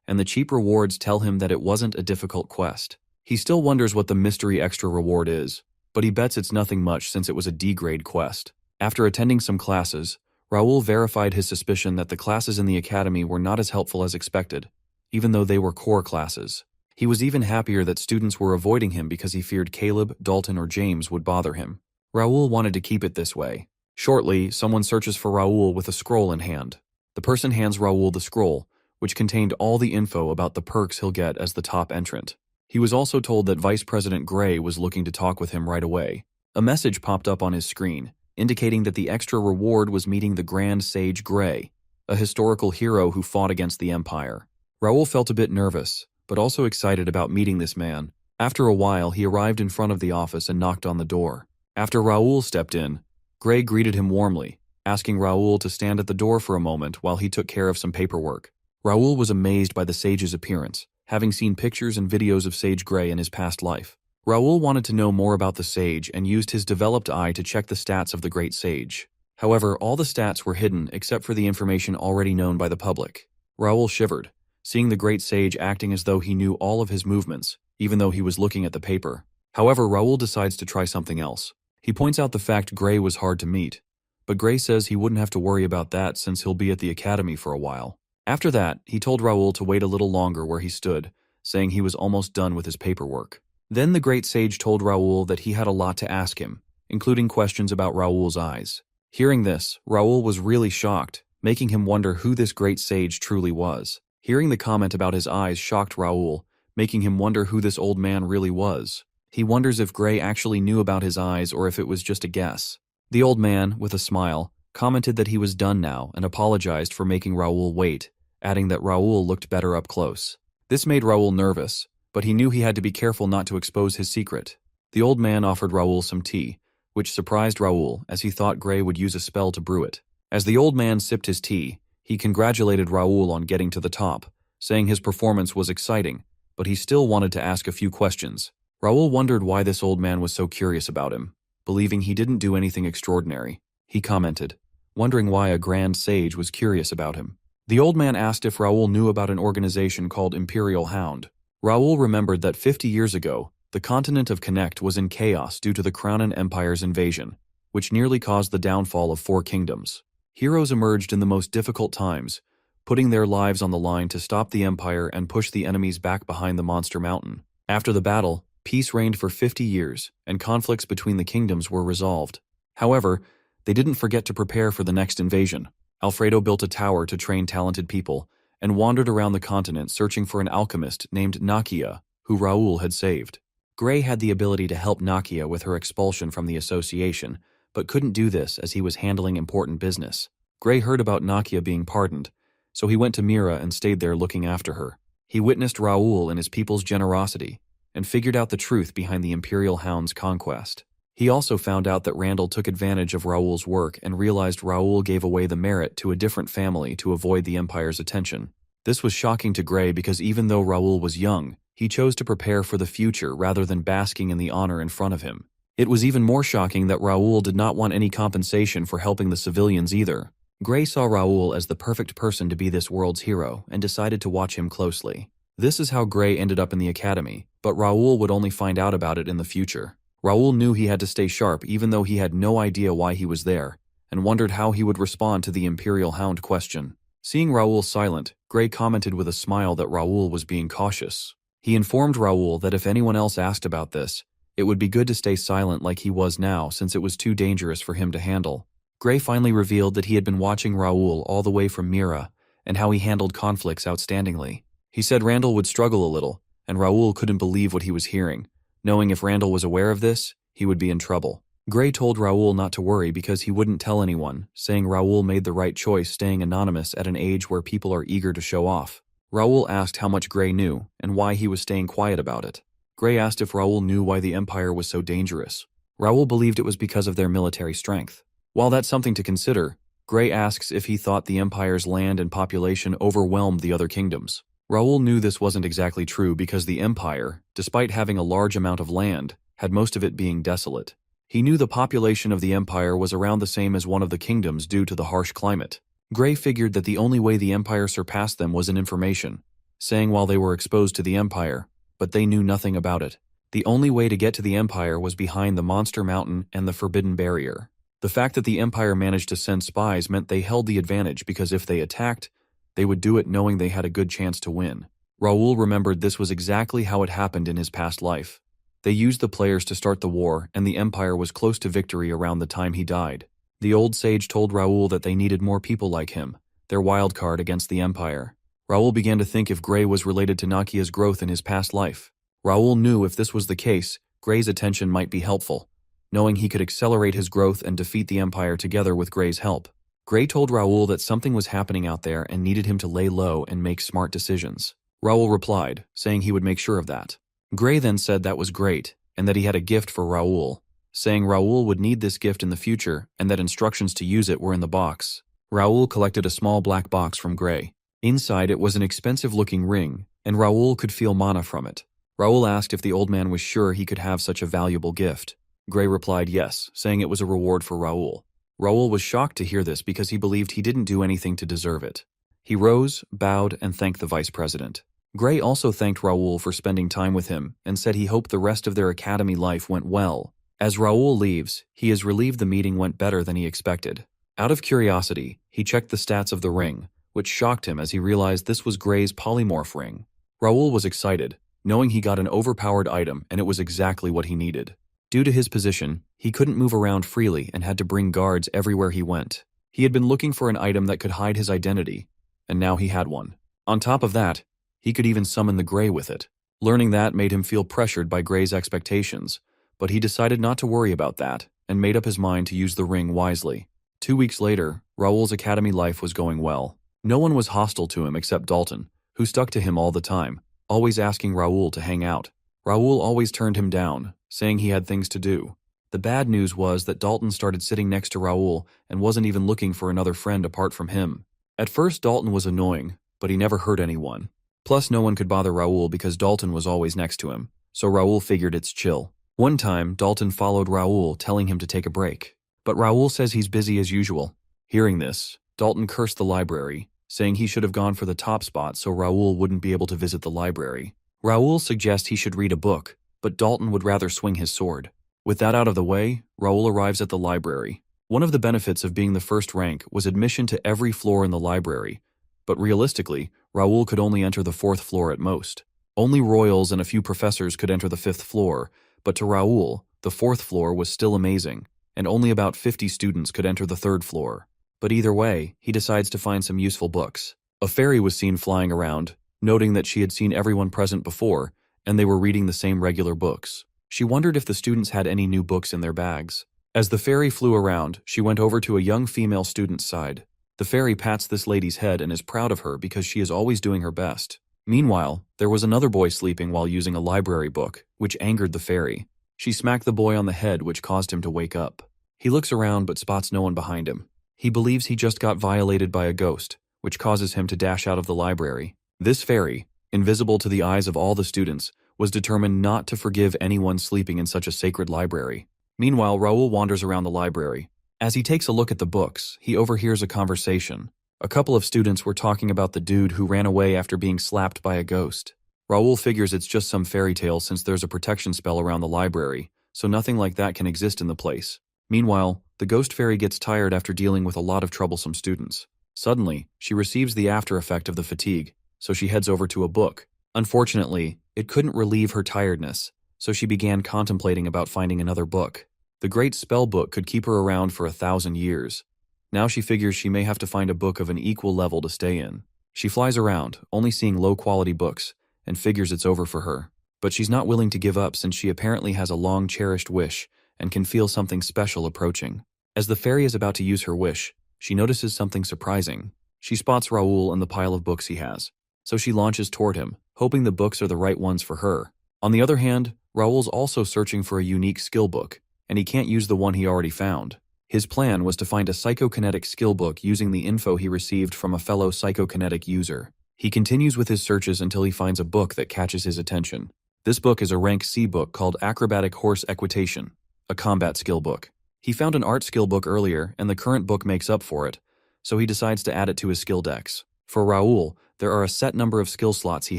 and the cheap rewards tell him that it wasn't a difficult quest. He still wonders what the mystery extra reward is, but he bets it's nothing much since it was a D-grade quest. After attending some classes, Raoul verified his suspicion that the classes in the academy were not as helpful as expected, even though they were core classes. He was even happier that students were avoiding him because he feared Caleb, Dalton, or James would bother him. Raoul wanted to keep it this way. Shortly, someone searches for Raoul with a scroll in hand. The person hands Raoul the scroll, which contained all the info about the perks he'll get as the top entrant. He was also told that Vice President Gray was looking to talk with him right away. A message popped up on his screen, indicating that the extra reward was meeting the Grand Sage Gray, a historical hero who fought against the Empire. Raoul felt a bit nervous, but also excited about meeting this man. After a while, he arrived in front of the office and knocked on the door. After Raoul stepped in, Gray greeted him warmly, asking Raoul to stand at the door for a moment while he took care of some paperwork. Raoul was amazed by the sage's appearance, having seen pictures and videos of Sage Grey in his past life. Raoul wanted to know more about the sage and used his developed eye to check the stats of the great sage. However, all the stats were hidden except for the information already known by the public. Raoul shivered, seeing the great sage acting as though he knew all of his movements, even though he was looking at the paper. However, Raoul decides to try something else. He points out the fact Grey was hard to meet, but Grey says he wouldn't have to worry about that since he'll be at the academy for a while. After that, he told Raoul to wait a little longer where he stood, saying he was almost done with his paperwork. Then the great sage told Raoul that he had a lot to ask him, including questions about Raoul's eyes. Hearing this, Raoul was really shocked, making him wonder who this great sage truly was. Hearing the comment about his eyes shocked Raoul, making him wonder who this old man really was. He wonders if Grey actually knew about his eyes or if it was just a guess. The old man, with a smile, commented that he was done now and apologized for making Raoul wait, adding that Raoul looked better up close. This made Raoul nervous, but he knew he had to be careful not to expose his secret. The old man offered Raoul some tea, which surprised Raoul as he thought Grey would use a spell to brew it. As the old man sipped his tea, he congratulated Raoul on getting to the top, saying his performance was exciting, but he still wanted to ask a few questions. Raoul wondered why this old man was so curious about him, believing he didn't do anything extraordinary. He commented, wondering why a grand sage was curious about him. The old man asked if Raoul knew about an organization called Imperial Hound. Raoul remembered that 50 years ago, the continent of Connect was in chaos due to the Crown and Empire's invasion, which nearly caused the downfall of 4 kingdoms. Heroes emerged in the most difficult times, putting their lives on the line to stop the Empire and push the enemies back behind the Monster Mountain. After the battle, peace reigned for 50 years, and conflicts between the kingdoms were resolved. However, they didn't forget to prepare for the next invasion. Alfredo built a tower to train talented people, and wandered around the continent searching for an alchemist named Nakia, who Raoul had saved. Grey had the ability to help Nakia with her expulsion from the association, but couldn't do this as he was handling important business. Grey heard about Nakia being pardoned, so he went to Mira and stayed there looking after her. He witnessed Raoul and his people's generosity, and figured out the truth behind the Imperial Hound's conquest. He also found out that Randall took advantage of Raoul's work and realized Raoul gave away the merit to a different family to avoid the Empire's attention. This was shocking to Grey because even though Raoul was young, he chose to prepare for the future rather than basking in the honor in front of him. It was even more shocking that Raoul did not want any compensation for helping the civilians either. Grey saw Raoul as the perfect person to be this world's hero and decided to watch him closely. This is how Grey ended up in the academy, but Raoul would only find out about it in the future. Raoul knew he had to stay sharp even though he had no idea why he was there, and wondered how he would respond to the Imperial Hound question. Seeing Raoul silent, Grey commented with a smile that Raoul was being cautious. He informed Raoul that if anyone else asked about this, it would be good to stay silent like he was now since it was too dangerous for him to handle. Grey finally revealed that he had been watching Raoul all the way from Mira and how he handled conflicts outstandingly. He said Randall would struggle a little, and Raoul couldn't believe what he was hearing, knowing if Randall was aware of this, he would be in trouble. Grey told Raoul not to worry because he wouldn't tell anyone, saying Raoul made the right choice staying anonymous at an age where people are eager to show off. Raoul asked how much Grey knew and why he was staying quiet about it. Grey asked if Raoul knew why the Empire was so dangerous. Raoul believed it was because of their military strength. While that's something to consider, Grey asks if he thought the Empire's land and population overwhelmed the other kingdoms. Raoul knew this wasn't exactly true because the Empire, despite having a large amount of land, had most of it being desolate. He knew the population of the Empire was around the same as one of the kingdoms due to the harsh climate. Grey figured that the only way the Empire surpassed them was in information, saying while they were exposed to the Empire, but they knew nothing about it. The only way to get to the Empire was behind the Monster Mountain and the Forbidden Barrier. The fact that the Empire managed to send spies meant they held the advantage because if they attacked, they would do it knowing they had a good chance to win. Raoul remembered this was exactly how it happened in his past life. They used the players to start the war, and the Empire was close to victory around the time he died. The old sage told Raoul that they needed more people like him, their wild card against the Empire. Raoul began to think if Grey was related to Nakia's growth in his past life. Raoul knew if this was the case, Grey's attention might be helpful, knowing he could accelerate his growth and defeat the Empire together with Grey's help. Grey told Raoul that something was happening out there and needed him to lay low and make smart decisions. Raoul replied, saying he would make sure of that. Grey then said that was great, and that he had a gift for Raoul, saying Raoul would need this gift in the future and that instructions to use it were in the box. Raoul collected a small black box from Gray. Inside it was an expensive-looking ring, and Raoul could feel mana from it. Raoul asked if the old man was sure he could have such a valuable gift. Gray replied yes, saying it was a reward for Raoul. Raoul was shocked to hear this because he believed he didn't do anything to deserve it. He rose, bowed, and thanked the vice president. Gray also thanked Raoul for spending time with him and said he hoped the rest of their academy life went well. As Raoul leaves, he is relieved the meeting went better than he expected. Out of curiosity, he checked the stats of the ring, which shocked him as he realized this was Gray's polymorph ring. Raoul was excited, knowing he got an overpowered item and it was exactly what he needed. Due to his position, he couldn't move around freely and had to bring guards everywhere he went. He had been looking for an item that could hide his identity, and now he had one. On top of that, he could even summon the Gray with it. Learning that made him feel pressured by Gray's expectations, but he decided not to worry about that and made up his mind to use the ring wisely. 2 weeks later, Raoul's academy life was going well. No one was hostile to him except Dalton, who stuck to him all the time, always asking Raoul to hang out. Raoul always turned him down, saying he had things to do. The bad news was that Dalton started sitting next to Raoul and wasn't even looking for another friend apart from him. At first Dalton was annoying, but he never hurt anyone. Plus no one could bother Raoul because Dalton was always next to him, so Raoul figured it's chill. One time, Dalton followed Raoul, telling him to take a break. But Raoul says he's busy as usual. Hearing this, Dalton cursed the library, saying he should have gone for the top spot so Raoul wouldn't be able to visit the library. Raoul suggests he should read a book, but Dalton would rather swing his sword. With that out of the way, Raoul arrives at the library. One of the benefits of being the first rank was admission to every floor in the library, but realistically, Raoul could only enter the 4th floor at most. Only royals and a few professors could enter the 5th floor, but to Raoul, the 4th floor was still amazing, and only about 50 students could enter the 3rd floor. But either way, he decides to find some useful books. A fairy was seen flying around, noting that she had seen everyone present before, and they were reading the same regular books. She wondered if the students had any new books in their bags. As the fairy flew around, she went over to a young female student's side. The fairy pats this lady's head and is proud of her because she is always doing her best. Meanwhile, there was another boy sleeping while using a library book, which angered the fairy. She smacked the boy on the head, which caused him to wake up. He looks around but spots no one behind him. He believes he just got violated by a ghost, which causes him to dash out of the library. This fairy, invisible to the eyes of all the students, was determined not to forgive anyone sleeping in such a sacred library. Meanwhile, Raoul wanders around the library. As he takes a look at the books, he overhears a conversation. A couple of students were talking about the dude who ran away after being slapped by a ghost. Raoul figures it's just some fairy tale since there's a protection spell around the library, so nothing like that can exist in the place. Meanwhile, the ghost fairy gets tired after dealing with a lot of troublesome students. Suddenly, she receives the after effect of the fatigue, so she heads over to a book. Unfortunately, it couldn't relieve her tiredness, so she began contemplating about finding another book. The Great Spell Book could keep her around for 1,000 years. Now she figures she may have to find a book of an equal level to stay in. She flies around, only seeing low-quality books, and figures it's over for her. But she's not willing to give up since she apparently has a long-cherished wish and can feel something special approaching. As the fairy is about to use her wish, she notices something surprising. She spots Raoul and the pile of books he has, so she launches toward him, hoping the books are the right ones for her. On the other hand, Raoul's also searching for a unique skill book, and he can't use the one he already found. His plan was to find a psychokinetic skill book using the info he received from a fellow psychokinetic user. He continues with his searches until he finds a book that catches his attention. This book is a rank C book called Acrobatic Horse Equitation, a combat skill book. He found an art skill book earlier, and the current book makes up for it, so he decides to add it to his skill dex. For Raoul, there are a set number of skill slots he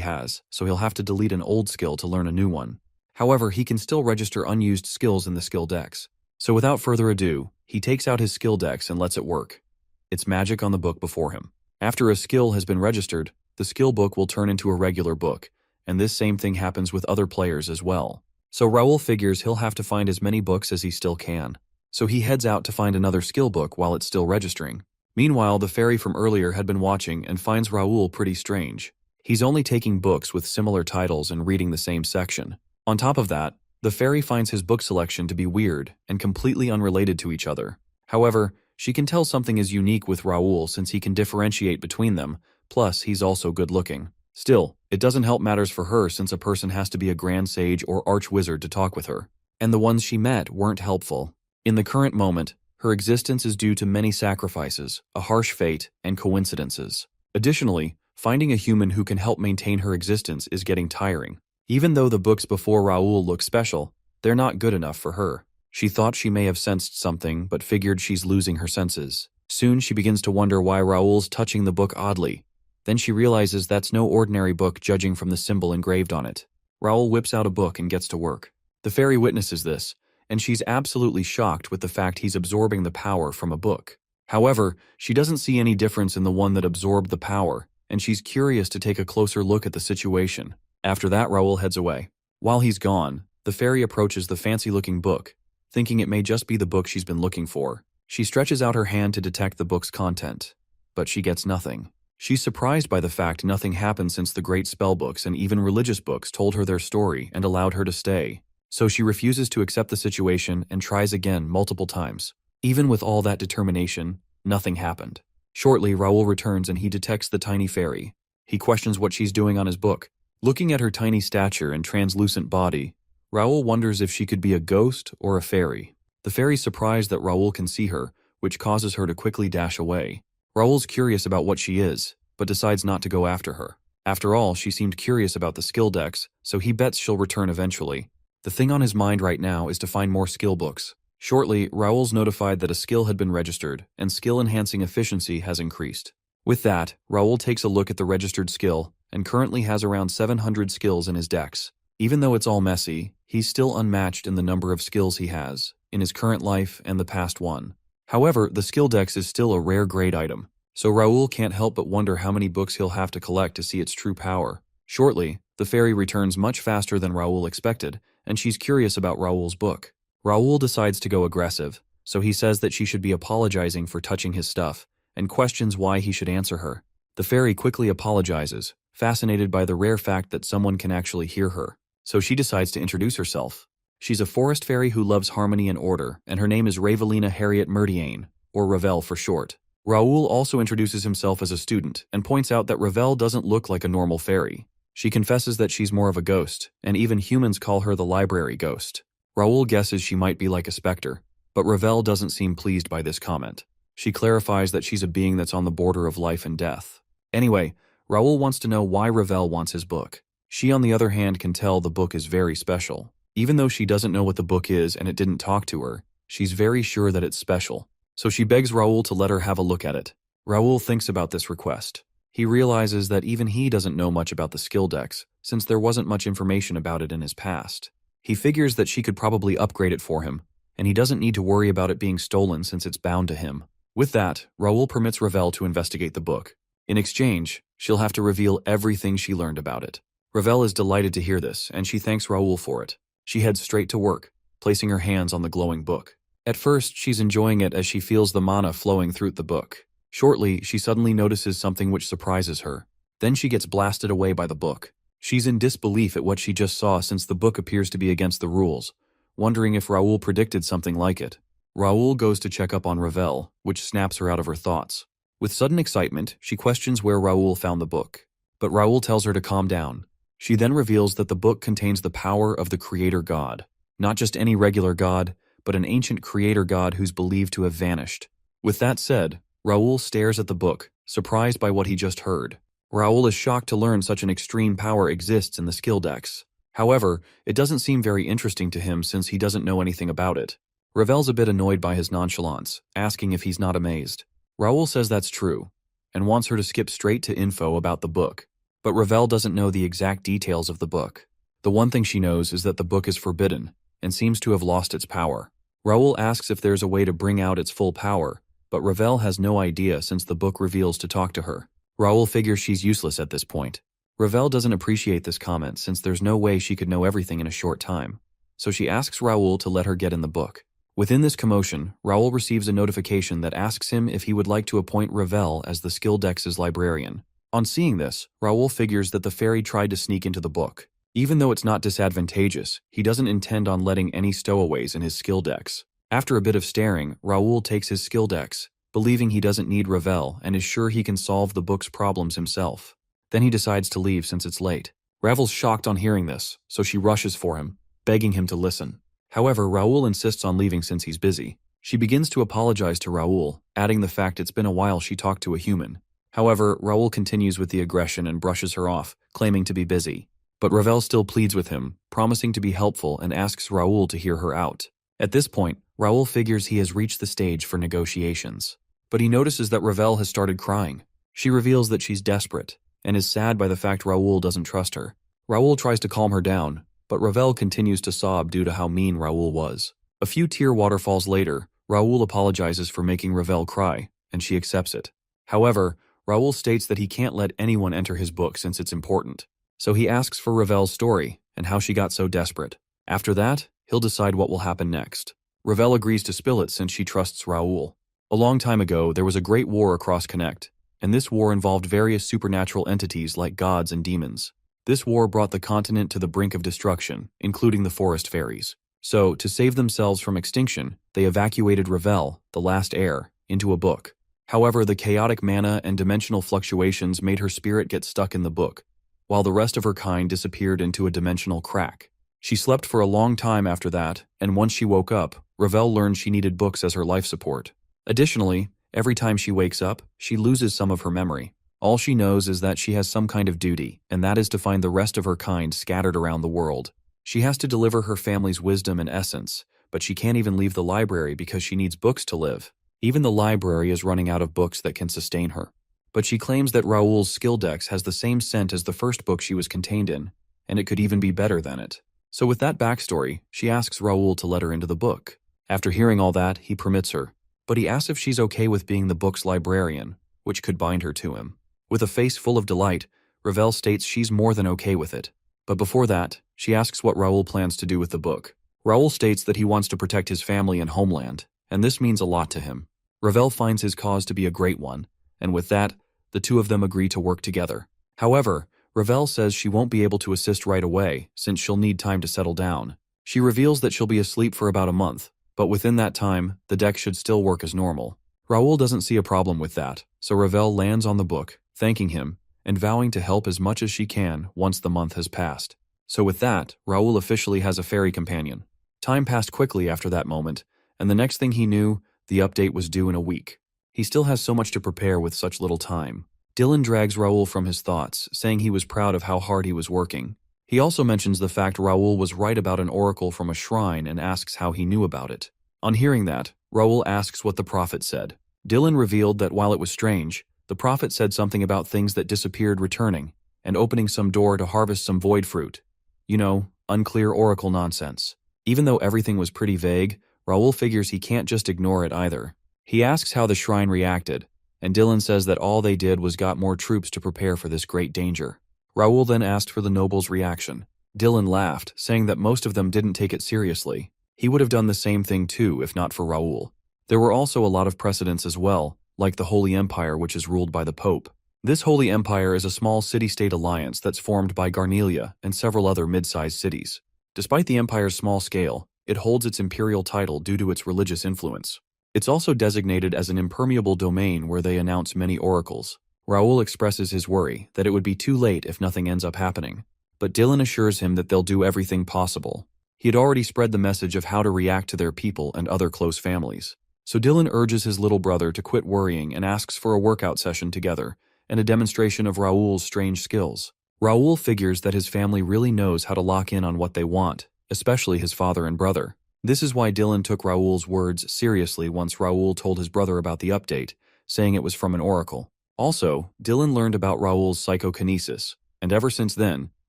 has, so he'll have to delete an old skill to learn a new one. However, he can still register unused skills in the skill dex. So without further ado, he takes out his skill dex and lets it work. It's magic on the book before him. After a skill has been registered, the skill book will turn into a regular book, and this same thing happens with other players as well. So Raoul figures he'll have to find as many books as he still can. So he heads out to find another skill book while it's still registering. Meanwhile, the fairy from earlier had been watching and finds Raoul pretty strange. He's only taking books with similar titles and reading the same section. On top of that, the fairy finds his book selection to be weird and completely unrelated to each other. However, she can tell something is unique with Raoul since he can differentiate between them, plus he's also good looking. Still, it doesn't help matters for her since a person has to be a grand sage or archwizard to talk with her. and the ones she met weren't helpful. In the current moment, her existence is due to many sacrifices, a harsh fate, and coincidences. Additionally, finding a human who can help maintain her existence is getting tiring. Even though the books before Raoul look special, they're not good enough for her. She thought she may have sensed something, but figured she's losing her senses. Soon she begins to wonder why Raoul's touching the book oddly. Then she realizes that's no ordinary book judging from the symbol engraved on it. Raoul whips out a book and gets to work. The fairy witnesses this, and she's absolutely shocked with the fact he's absorbing the power from a book. However, she doesn't see any difference in the one that absorbed the power, and she's curious to take a closer look at the situation. After that, Raoul heads away. While he's gone, the fairy approaches the fancy-looking book, thinking it may just be the book she's been looking for. She stretches out her hand to detect the book's content, but she gets nothing. She's surprised by the fact nothing happened since the great spellbooks and even religious books told her their story and allowed her to stay. So she refuses to accept the situation and tries again multiple times. Even with all that determination, nothing happened. Shortly, Raoul returns and he detects the tiny fairy. He questions what she's doing on his book. Looking at her tiny stature and translucent body, Raoul wonders if she could be a ghost or a fairy. The fairy's surprised that Raoul can see her, which causes her to quickly dash away. Raoul's curious about what she is, but decides not to go after her. After all, she seemed curious about the skill decks, so he bets she'll return eventually. The thing on his mind right now is to find more skill books. Shortly, Raoul's notified that a skill had been registered, and skill-enhancing efficiency has increased. With that, Raoul takes a look at the registered skill, and currently has around 700 skills in his decks. Even though it's all messy, he's still unmatched in the number of skills he has, in his current life and the past one. However, the skill dex is still a rare grade item, so Raoul can't help but wonder how many books he'll have to collect to see its true power. Shortly, the fairy returns much faster than Raoul expected, and she's curious about Raoul's book. Raoul decides to go aggressive, so he says that she should be apologizing for touching his stuff, and questions why he should answer her. The fairy quickly apologizes, fascinated by the rare fact that someone can actually hear her, so she decides to introduce herself. She's a forest fairy who loves harmony and order, and her name is Ravelina Harriet Murdiane, or Ravel for short. Raoul also introduces himself as a student, and points out that Ravel doesn't look like a normal fairy. She confesses that she's more of a ghost, and even humans call her the library ghost. Raoul guesses she might be like a specter, but Ravel doesn't seem pleased by this comment. She clarifies that she's a being that's on the border of life and death. Anyway, Raoul wants to know why Ravel wants his book. She, on the other hand, can tell the book is very special. Even though she doesn't know what the book is and it didn't talk to her, she's very sure that it's special. So she begs Raoul to let her have a look at it. Raoul thinks about this request. He realizes that even he doesn't know much about the skill decks, since there wasn't much information about it in his past. He figures that she could probably upgrade it for him, and he doesn't need to worry about it being stolen since it's bound to him. With that, Raoul permits Ravel to investigate the book. In exchange, she'll have to reveal everything she learned about it. Ravel is delighted to hear this, and she thanks Raoul for it. She heads straight to work, placing her hands on the glowing book. At first, she's enjoying it as she feels the mana flowing through the book. Shortly, she suddenly notices something which surprises her. Then she gets blasted away by the book. She's in disbelief at what she just saw since the book appears to be against the rules, wondering if Raoul predicted something like it. Raoul goes to check up on Ravel, which snaps her out of her thoughts. With sudden excitement, she questions where Raoul found the book, but Raoul tells her to calm down. She then reveals that the book contains the power of the creator god. Not just any regular god, but an ancient creator god who's believed to have vanished. With that said, Raoul stares at the book, surprised by what he just heard. Raoul is shocked to learn such an extreme power exists in the skill decks. However, it doesn't seem very interesting to him since he doesn't know anything about it. Ravel's a bit annoyed by his nonchalance, asking if he's not amazed. Raoul says that's true, and wants her to skip straight to info about the book. But Ravel doesn't know the exact details of the book. The one thing she knows is that the book is forbidden, and seems to have lost its power. Raoul asks if there's a way to bring out its full power, but Ravel has no idea since the book reveals to talk to her. Raoul figures she's useless at this point. Ravel doesn't appreciate this comment since there's no way she could know everything in a short time, so she asks Raoul to let her get in the book. Within this commotion, Raoul receives a notification that asks him if he would like to appoint Ravel as the skill dex's librarian. On seeing this, Raoul figures that the fairy tried to sneak into the book. Even though it's not disadvantageous, he doesn't intend on letting any stowaways in his skill decks. After a bit of staring, Raoul takes his skill decks, believing he doesn't need Ravel and is sure he can solve the book's problems himself. Then he decides to leave since it's late. Ravel's shocked on hearing this, so she rushes for him, begging him to listen. However, Raul insists on leaving since he's busy. She begins to apologize to Raul, adding the fact it's been a while she talked to a human. However, Raul continues with the aggression and brushes her off, claiming to be busy. But Ravel still pleads with him, promising to be helpful and asks Raul to hear her out. At this point, Raul figures he has reached the stage for negotiations. But he notices that Ravel has started crying. She reveals that she's desperate, and is sad by the fact Raul doesn't trust her. Raul tries to calm her down, but Ravel continues to sob due to how mean Raul was. A few tear waterfalls later, Raul apologizes for making Ravel cry, and she accepts it. However, Raul states that he can't let anyone enter his book since it's important. So he asks for Ravel's story and how she got so desperate. After that, he'll decide what will happen next. Ravel agrees to spill it since she trusts Raul. A long time ago, there was a great war across Connect, and this war involved various supernatural entities like gods and demons. This war brought the continent to the brink of destruction, including the forest fairies. So, to save themselves from extinction, they evacuated Ravel, the last heir, into a book. However, the chaotic mana and dimensional fluctuations made her spirit get stuck in the book, while the rest of her kind disappeared into a dimensional crack. She slept for a long time after that, and once she woke up, Ravel learned she needed books as her life support. Additionally, every time she wakes up, she loses some of her memory. All she knows is that she has some kind of duty, and that is to find the rest of her kind scattered around the world. She has to deliver her family's wisdom and essence, but she can't even leave the library because she needs books to live. Even the library is running out of books that can sustain her. But she claims that Raul's skill dex has the same scent as the first book she was contained in, and it could even be better than it. So with that backstory, she asks Raul to let her into the book. After hearing all that, he permits her, but he asks if she's okay with being the book's librarian, which could bind her to him. With a face full of delight, Ravel states she's more than okay with it. But before that, she asks what Raul plans to do with the book. Raul states that he wants to protect his family and homeland, and this means a lot to him. Ravel finds his cause to be a great one, and with that, the two of them agree to work together. However, Ravel says she won't be able to assist right away, since she'll need time to settle down. She reveals that she'll be asleep for about a month, but within that time, the deck should still work as normal. Raul doesn't see a problem with that, so Ravel lands on the book, thanking him, and vowing to help as much as she can once the month has passed. So with that, Raul officially has a fairy companion. Time passed quickly after that moment, and the next thing he knew, the update was due in a week. He still has so much to prepare with such little time. Dylan drags Raul from his thoughts, saying he was proud of how hard he was working. He also mentions the fact Raul was right about an oracle from a shrine and asks how he knew about it. On hearing that, Raul asks what the prophet said. Dylan revealed that while it was strange, the prophet said something about things that disappeared returning, and opening some door to harvest some void fruit. You know, unclear oracle nonsense. Even though everything was pretty vague, Raul figures he can't just ignore it either. He asks how the shrine reacted, and Dylan says that all they did was got more troops to prepare for this great danger. Raul then asked for the nobles' reaction. Dylan laughed, saying that most of them didn't take it seriously. He would have done the same thing too if not for Raul. There were also a lot of precedents as well, like the Holy Empire, which is ruled by the Pope. This Holy Empire is a small city-state alliance that's formed by Garnelia and several other mid-sized cities. Despite the empire's small scale, it holds its imperial title due to its religious influence. It's also designated as an impermeable domain where they announce many oracles. Raul expresses his worry that it would be too late if nothing ends up happening, but Dylan assures him that they'll do everything possible. He had already spread the message of how to react to their people and other close families. So Dylan urges his little brother to quit worrying and asks for a workout session together and a demonstration of Raul's strange skills. Raul figures that his family really knows how to lock in on what they want, especially his father and brother. This is why Dylan took Raul's words seriously once Raul told his brother about the update, saying it was from an oracle. Also, Dylan learned about Raul's psychokinesis, and ever since then,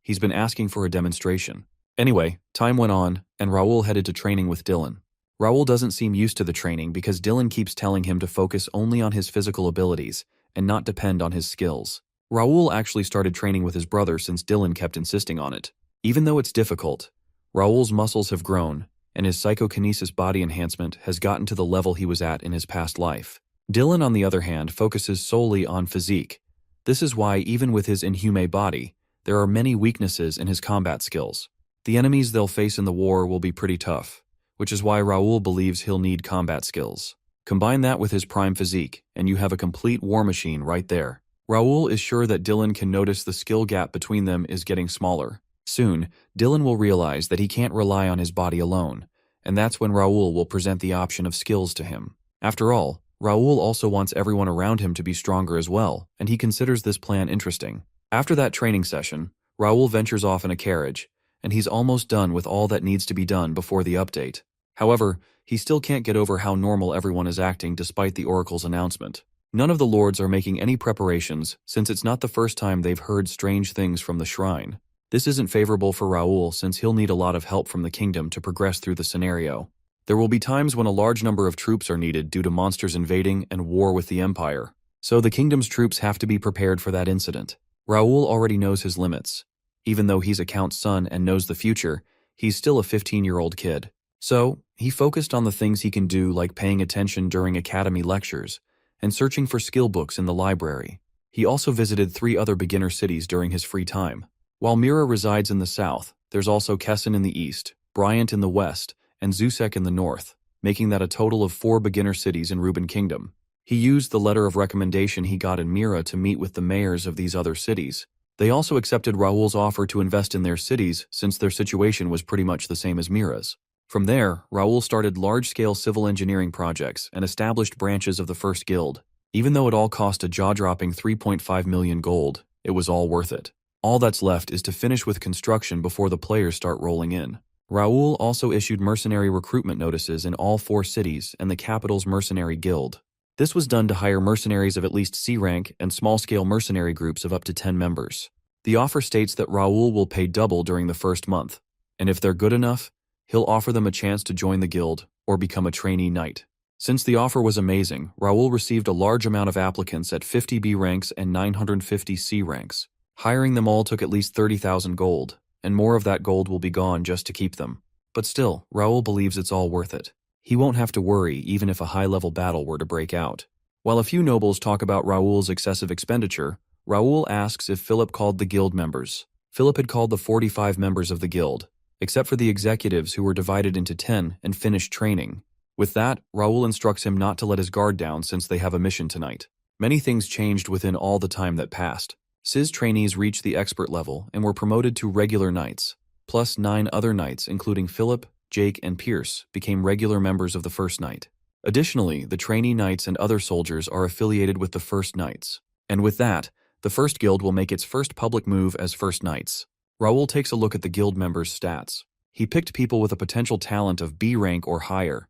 he's been asking for a demonstration. Anyway, time went on, and Raul headed to training with Dylan. Raul doesn't seem used to the training because Dylan keeps telling him to focus only on his physical abilities and not depend on his skills. Raul actually started training with his brother since Dylan kept insisting on it. Even though it's difficult, Raul's muscles have grown, and his psychokinesis body enhancement has gotten to the level he was at in his past life. Dylan, on the other hand, focuses solely on physique. This is why, even with his inhuman body, there are many weaknesses in his combat skills. The enemies they'll face in the war will be pretty tough, which is why Raul believes he'll need combat skills. Combine that with his prime physique, and you have a complete war machine right there. Raul is sure that Dylan can notice the skill gap between them is getting smaller. Soon, Dylan will realize that he can't rely on his body alone, and that's when Raul will present the option of skills to him. After all, Raul also wants everyone around him to be stronger as well, and he considers this plan interesting. After that training session, Raul ventures off in a carriage, and he's almost done with all that needs to be done before the update. However, he still can't get over how normal everyone is acting despite the Oracle's announcement. None of the lords are making any preparations since it's not the first time they've heard strange things from the shrine. This isn't favorable for Raul since he'll need a lot of help from the kingdom to progress through the scenario. There will be times when a large number of troops are needed due to monsters invading and war with the Empire, so the kingdom's troops have to be prepared for that incident. Raul already knows his limits. Even though he's a count's son and knows the future, he's still a 15-year-old kid. So, he focused on the things he can do like paying attention during academy lectures and searching for skill books in the library. He also visited 3 other beginner cities during his free time. While Mira resides in the south, there's also Kessin in the east, Bryant in the west, and Zusek in the north, making that a total of 4 beginner cities in Reuben Kingdom. He used the letter of recommendation he got in Mira to meet with the mayors of these other cities. They also accepted Raul's offer to invest in their cities since their situation was pretty much the same as Mira's. From there, Raul started large-scale civil engineering projects and established branches of the First Guild. Even though it all cost a jaw-dropping 3.5 million gold, it was all worth it. All that's left is to finish with construction before the players start rolling in. Raul also issued mercenary recruitment notices in all 4 cities and the capital's mercenary guild. This was done to hire mercenaries of at least C rank and small-scale mercenary groups of up to 10 members. The offer states that Raul will pay double during the first month, and if they're good enough, he'll offer them a chance to join the guild or become a trainee knight. Since the offer was amazing, Raul received a large amount of applicants at 50 B ranks and 950 C ranks. Hiring them all took at least 30,000 gold, and more of that gold will be gone just to keep them. But still, Raul believes it's all worth it. He won't have to worry even if a high-level battle were to break out. While a few nobles talk about Raul's excessive expenditure, Raul asks if Philip called the guild members. Philip had called the 45 members of the guild, except for the executives who were divided into 10 and finished training. With that, Raul instructs him not to let his guard down since they have a mission tonight. Many things changed within all the time that passed. CIS trainees reached the expert level and were promoted to regular knights, plus 9 other knights including Philip, Jake, and Pierce became regular members of the First Knight. Additionally, the trainee knights and other soldiers are affiliated with the First Knights. And with that, the First Guild will make its first public move as First Knights. Raul takes a look at the guild members' stats. He picked people with a potential talent of B rank or higher,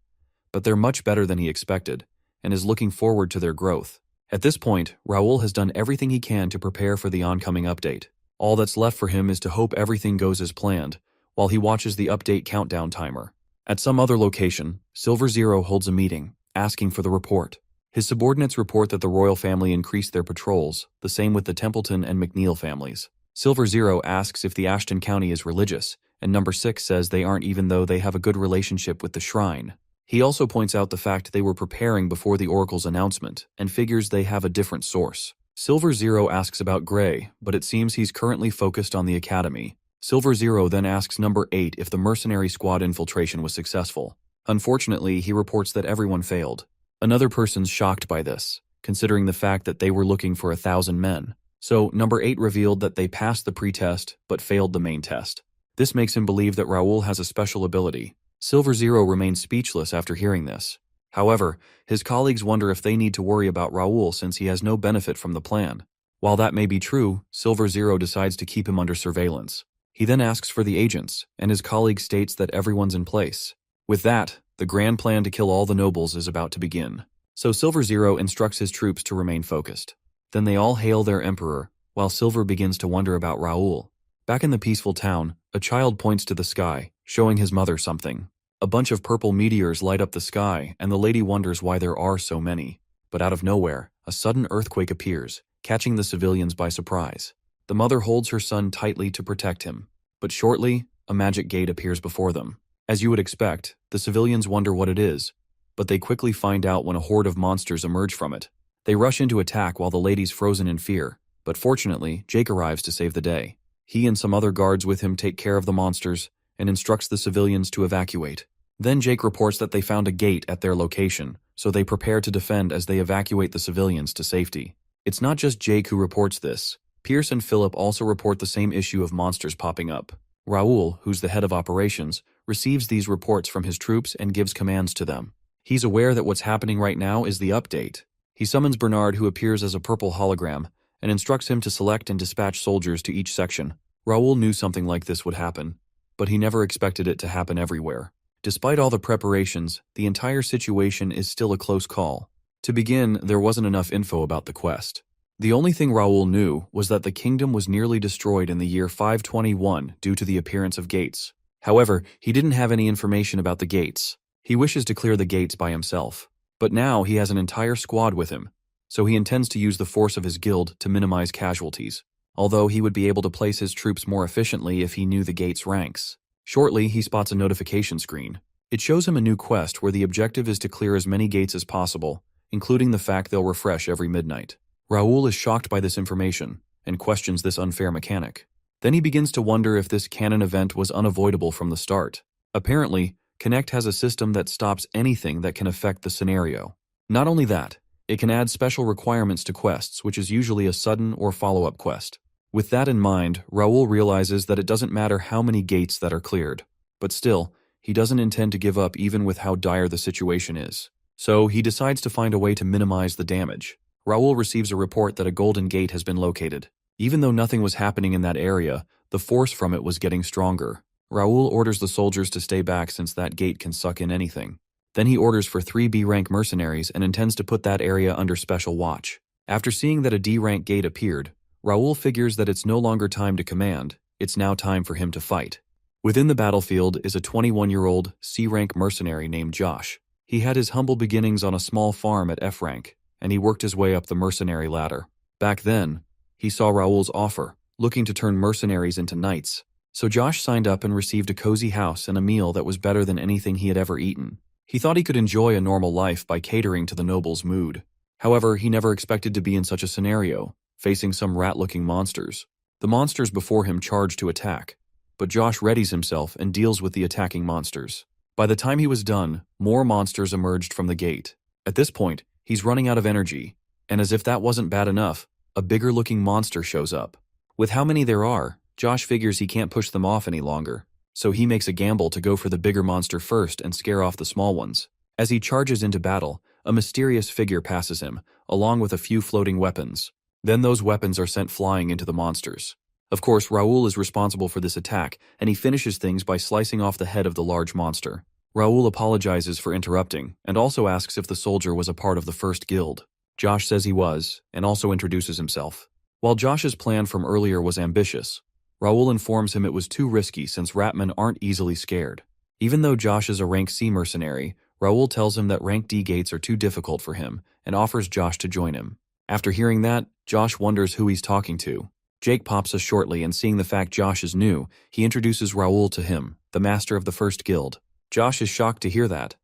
but they're much better than he expected, and is looking forward to their growth. At this point, Raul has done everything he can to prepare for the oncoming update. All that's left for him is to hope everything goes as planned, while he watches the update countdown timer. At some other location, Silver Zero holds a meeting, asking for the report. His subordinates report that the royal family increased their patrols, the same with the Templeton and McNeil families. Silver Zero asks if the Ashton County is religious, and Number 6 says they aren't even though they have a good relationship with the shrine. He also points out the fact they were preparing before the Oracle's announcement, and figures they have a different source. Silver Zero asks about Gray, but it seems he's currently focused on the academy. Silver Zero then asks Number 8 if the mercenary squad infiltration was successful. Unfortunately, he reports that everyone failed. Another person's shocked by this, considering the fact that they were looking for 1,000 men. So, Number 8 revealed that they passed the pre-test, but failed the main test. This makes him believe that Raul has a special ability. Silver Zero remains speechless after hearing this. However, his colleagues wonder if they need to worry about Raul since he has no benefit from the plan. While that may be true, Silver Zero decides to keep him under surveillance. He then asks for the agents, and his colleague states that everyone's in place. With that, the grand plan to kill all the nobles is about to begin. So Silver Zero instructs his troops to remain focused. Then they all hail their emperor, while Silver begins to wonder about Raul. Back in the peaceful town, a child points to the sky, showing his mother something. A bunch of purple meteors light up the sky, and the lady wonders why there are so many. But out of nowhere, a sudden earthquake appears, catching the civilians by surprise. The mother holds her son tightly to protect him. But shortly, a magic gate appears before them. As you would expect, the civilians wonder what it is, but they quickly find out when a horde of monsters emerge from it. They rush into attack while the lady's frozen in fear, but fortunately, Jake arrives to save the day. He and some other guards with him take care of the monsters and instructs the civilians to evacuate. Then Jake reports that they found a gate at their location, so they prepare to defend as they evacuate the civilians to safety. It's not just Jake who reports this. Pierce and Philip also report the same issue of monsters popping up. Raul, who's the head of operations, receives these reports from his troops and gives commands to them. He's aware that what's happening right now is the update. He summons Bernard, who appears as a purple hologram, and instructs him to select and dispatch soldiers to each section. Raoul knew something like this would happen, but he never expected it to happen everywhere. Despite all the preparations, the entire situation is still a close call. To begin, there wasn't enough info about the quest. The only thing Raoul knew was that the kingdom was nearly destroyed in the year 521 due to the appearance of gates. However, he didn't have any information about the gates. He wishes to clear the gates by himself. But now he has an entire squad with him, so he intends to use the force of his guild to minimize casualties, although he would be able to place his troops more efficiently if he knew the gate's ranks. Shortly, he spots a notification screen. It shows him a new quest where the objective is to clear as many gates as possible, including the fact they'll refresh every midnight. Raoul is shocked by this information and questions this unfair mechanic. Then he begins to wonder if this canon event was unavoidable from the start. Apparently, Connect has a system that stops anything that can affect the scenario. Not only that, it can add special requirements to quests, which is usually a sudden or follow-up quest. With that in mind, Raoul realizes that it doesn't matter how many gates that are cleared. But still, he doesn't intend to give up even with how dire the situation is. So he decides to find a way to minimize the damage. Raoul receives a report that a golden gate has been located. Even though nothing was happening in that area, the force from it was getting stronger. Raoul orders the soldiers to stay back since that gate can suck in anything. Then he orders for 3 B-rank mercenaries and intends to put that area under special watch. After seeing that a D-rank gate appeared, Raoul figures that it's no longer time to command, it's now time for him to fight. Within the battlefield is a 21-year-old C-rank mercenary named Josh. He had his humble beginnings on a small farm at F-rank, and he worked his way up the mercenary ladder. Back then, he saw Raoul's offer, looking to turn mercenaries into knights. So Josh signed up and received a cozy house and a meal that was better than anything he had ever eaten. He thought he could enjoy a normal life by catering to the noble's mood. However, he never expected to be in such a scenario, facing some rat-looking monsters. The monsters before him charge to attack, but Josh readies himself and deals with the attacking monsters. By the time he was done, more monsters emerged from the gate. At this point, he's running out of energy, and as if that wasn't bad enough, a bigger-looking monster shows up. With how many there are, Josh figures he can't push them off any longer, so he makes a gamble to go for the bigger monster first and scare off the small ones. As he charges into battle, a mysterious figure passes him, along with a few floating weapons. Then those weapons are sent flying into the monsters. Of course, Raoul is responsible for this attack, and he finishes things by slicing off the head of the large monster. Raoul apologizes for interrupting, and also asks if the soldier was a part of the first guild. Josh says he was, and also introduces himself. While Josh's plan from earlier was ambitious, Raoul informs him it was too risky since ratmen aren't easily scared. Even though Josh is a rank C mercenary, Raoul tells him that rank D gates are too difficult for him, and offers Josh to join him. After hearing that, Josh wonders who he's talking to. Jake pops us shortly, and seeing the fact Josh is new, he introduces Raoul to him, the master of the first guild. Josh is shocked to hear that,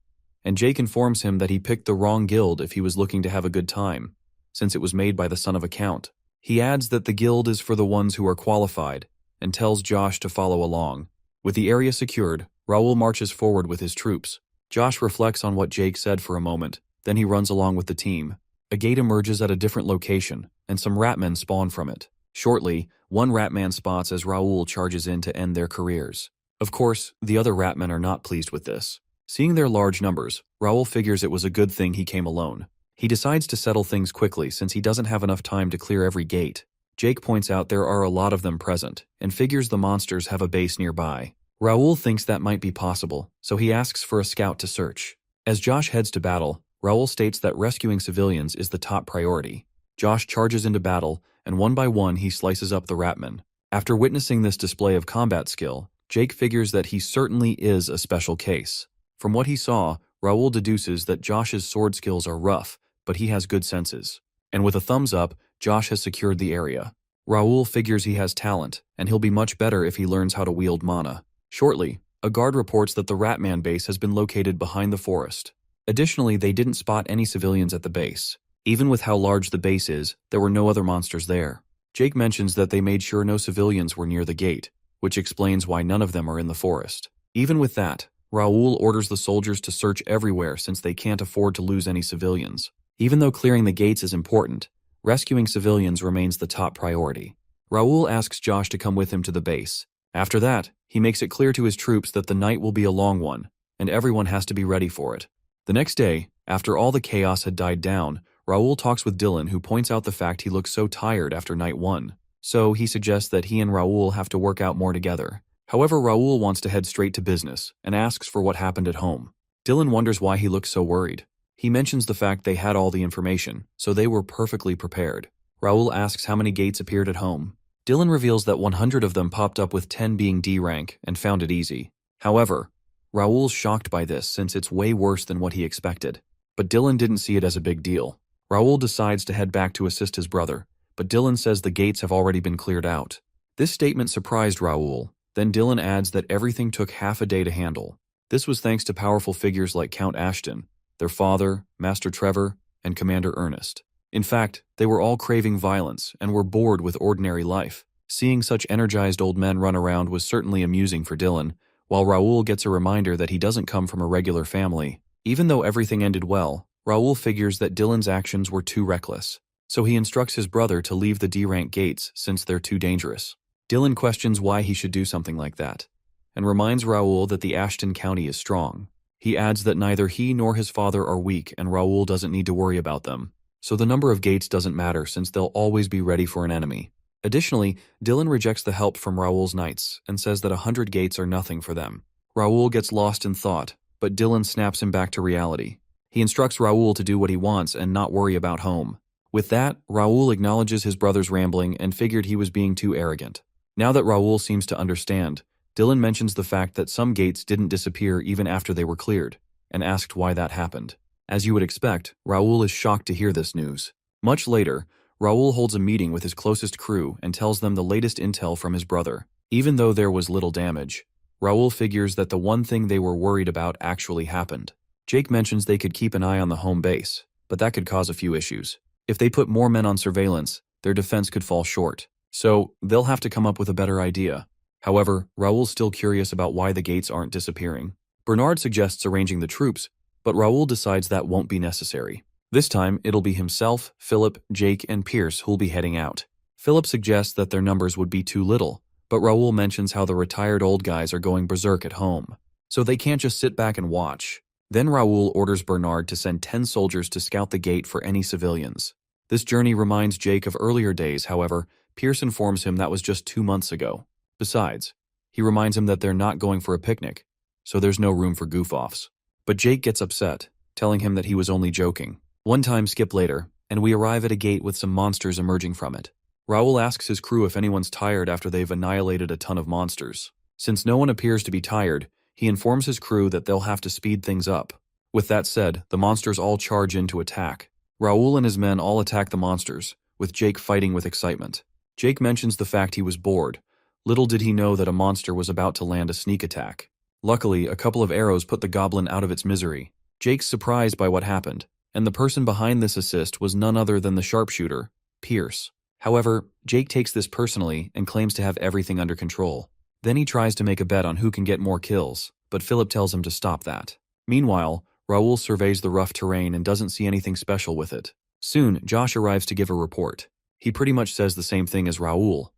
and Jake informs him that he picked the wrong guild if he was looking to have a good time, since it was made by the son of a count. He adds that the guild is for the ones who are qualified, and tells Josh to follow along. With the area secured, Raoul marches forward with his troops. Josh reflects on what Jake said for a moment, then he runs along with the team. A gate emerges at a different location, and some ratmen spawn from it. Shortly, one ratman spots as Raoul charges in to end their careers. Of course, the other ratmen are not pleased with this. Seeing their large numbers, Raoul figures it was a good thing he came alone. He decides to settle things quickly since he doesn't have enough time to clear every gate. Jake points out there are a lot of them present, and figures the monsters have a base nearby. Raoul thinks that might be possible, so he asks for a scout to search. As Josh heads to battle, Raoul states that rescuing civilians is the top priority. Josh charges into battle, and one by one he slices up the ratmen. After witnessing this display of combat skill, Jake figures that he certainly is a special case. From what he saw, Raoul deduces that Josh's sword skills are rough, but he has good senses. And with a thumbs up, Josh has secured the area. Raoul figures he has talent, and he'll be much better if he learns how to wield mana. Shortly, a guard reports that the Ratman base has been located behind the forest. Additionally, they didn't spot any civilians at the base. Even with how large the base is, there were no other monsters there. Jake mentions that they made sure no civilians were near the gate, which explains why none of them are in the forest. Even with that, Raoul orders the soldiers to search everywhere since they can't afford to lose any civilians. Even though clearing the gates is important, rescuing civilians remains the top priority. Raoul asks Josh to come with him to the base, After that, he makes it clear to his troops that the night will be a long one, and everyone has to be ready for it. The next day, after all the chaos had died down, Raoul talks with Dylan, who points out the fact he looks so tired after night 1. So he suggests that he and Raoul have to work out more together. However, Raoul wants to head straight to business and asks for what happened at home. Dylan wonders why he looks so worried. He mentions the fact they had all the information, so they were perfectly prepared. Raoul asks how many gates appeared at home. Dylan reveals that 100 of them popped up, with 10 being D rank, and found it easy. However, Raoul's shocked by this since it's way worse than what he expected. But Dylan didn't see it as a big deal. Raoul decides to head back to assist his brother, but Dylan says the gates have already been cleared out. This statement surprised Raoul. Then Dylan adds that everything took half a day to handle. This was thanks to powerful figures like Count Ashton, their father, Master Trevor, and Commander Ernest. In fact, they were all craving violence and were bored with ordinary life. Seeing such energized old men run around was certainly amusing for Dylan, while Raoul gets a reminder that he doesn't come from a regular family. Even though everything ended well, Raoul figures that Dylan's actions were too reckless, so he instructs his brother to leave the D-rank gates since they're too dangerous. Dylan questions why he should do something like that, and reminds Raoul that the Ashton County is strong. He adds that neither he nor his father are weak and Raoul doesn't need to worry about them, so the number of gates doesn't matter since they'll always be ready for an enemy. Additionally, Dylan rejects the help from Raoul's knights and says that 100 gates are nothing for them. Raoul gets lost in thought, but Dylan snaps him back to reality. He instructs Raoul to do what he wants and not worry about home. With that, Raoul acknowledges his brother's rambling and figured he was being too arrogant. Now that Raoul seems to understand, Dylan mentions the fact that some gates didn't disappear even after they were cleared, and asked why that happened. As you would expect, Raoul is shocked to hear this news. Much later, Raoul holds a meeting with his closest crew and tells them the latest intel from his brother. Even though there was little damage, Raoul figures that the one thing they were worried about actually happened. Jake mentions they could keep an eye on the home base, but that could cause a few issues. If they put more men on surveillance, their defense could fall short, so they'll have to come up with a better idea. However, Raoul's still curious about why the gates aren't disappearing. Bernard suggests arranging the troops, but Raoul decides that won't be necessary. This time, it'll be himself, Philip, Jake, and Pierce who'll be heading out. Philip suggests that their numbers would be too little, but Raoul mentions how the retired old guys are going berserk at home, so they can't just sit back and watch. Then Raoul orders Bernard to send 10 soldiers to scout the gate for any civilians. This journey reminds Jake of earlier days, however, Pierce informs him that was just 2 months ago. Besides, he reminds him that they're not going for a picnic, so there's no room for goof-offs. But Jake gets upset, telling him that he was only joking. One time skip later, and we arrive at a gate with some monsters emerging from it. Raoul asks his crew if anyone's tired after they've annihilated a ton of monsters. Since no one appears to be tired, he informs his crew that they'll have to speed things up. With that said, the monsters all charge in to attack. Raoul and his men all attack the monsters, with Jake fighting with excitement. Jake mentions the fact he was bored. Little did he know that a monster was about to land a sneak attack. Luckily, a couple of arrows put the goblin out of its misery. Jake's surprised by what happened, and the person behind this assist was none other than the sharpshooter, Pierce. However, Jake takes this personally and claims to have everything under control. Then he tries to make a bet on who can get more kills, but Philip tells him to stop that. Meanwhile, Raoul surveys the rough terrain and doesn't see anything special with it. Soon, Josh arrives to give a report. He pretty much says the same thing as Raoul.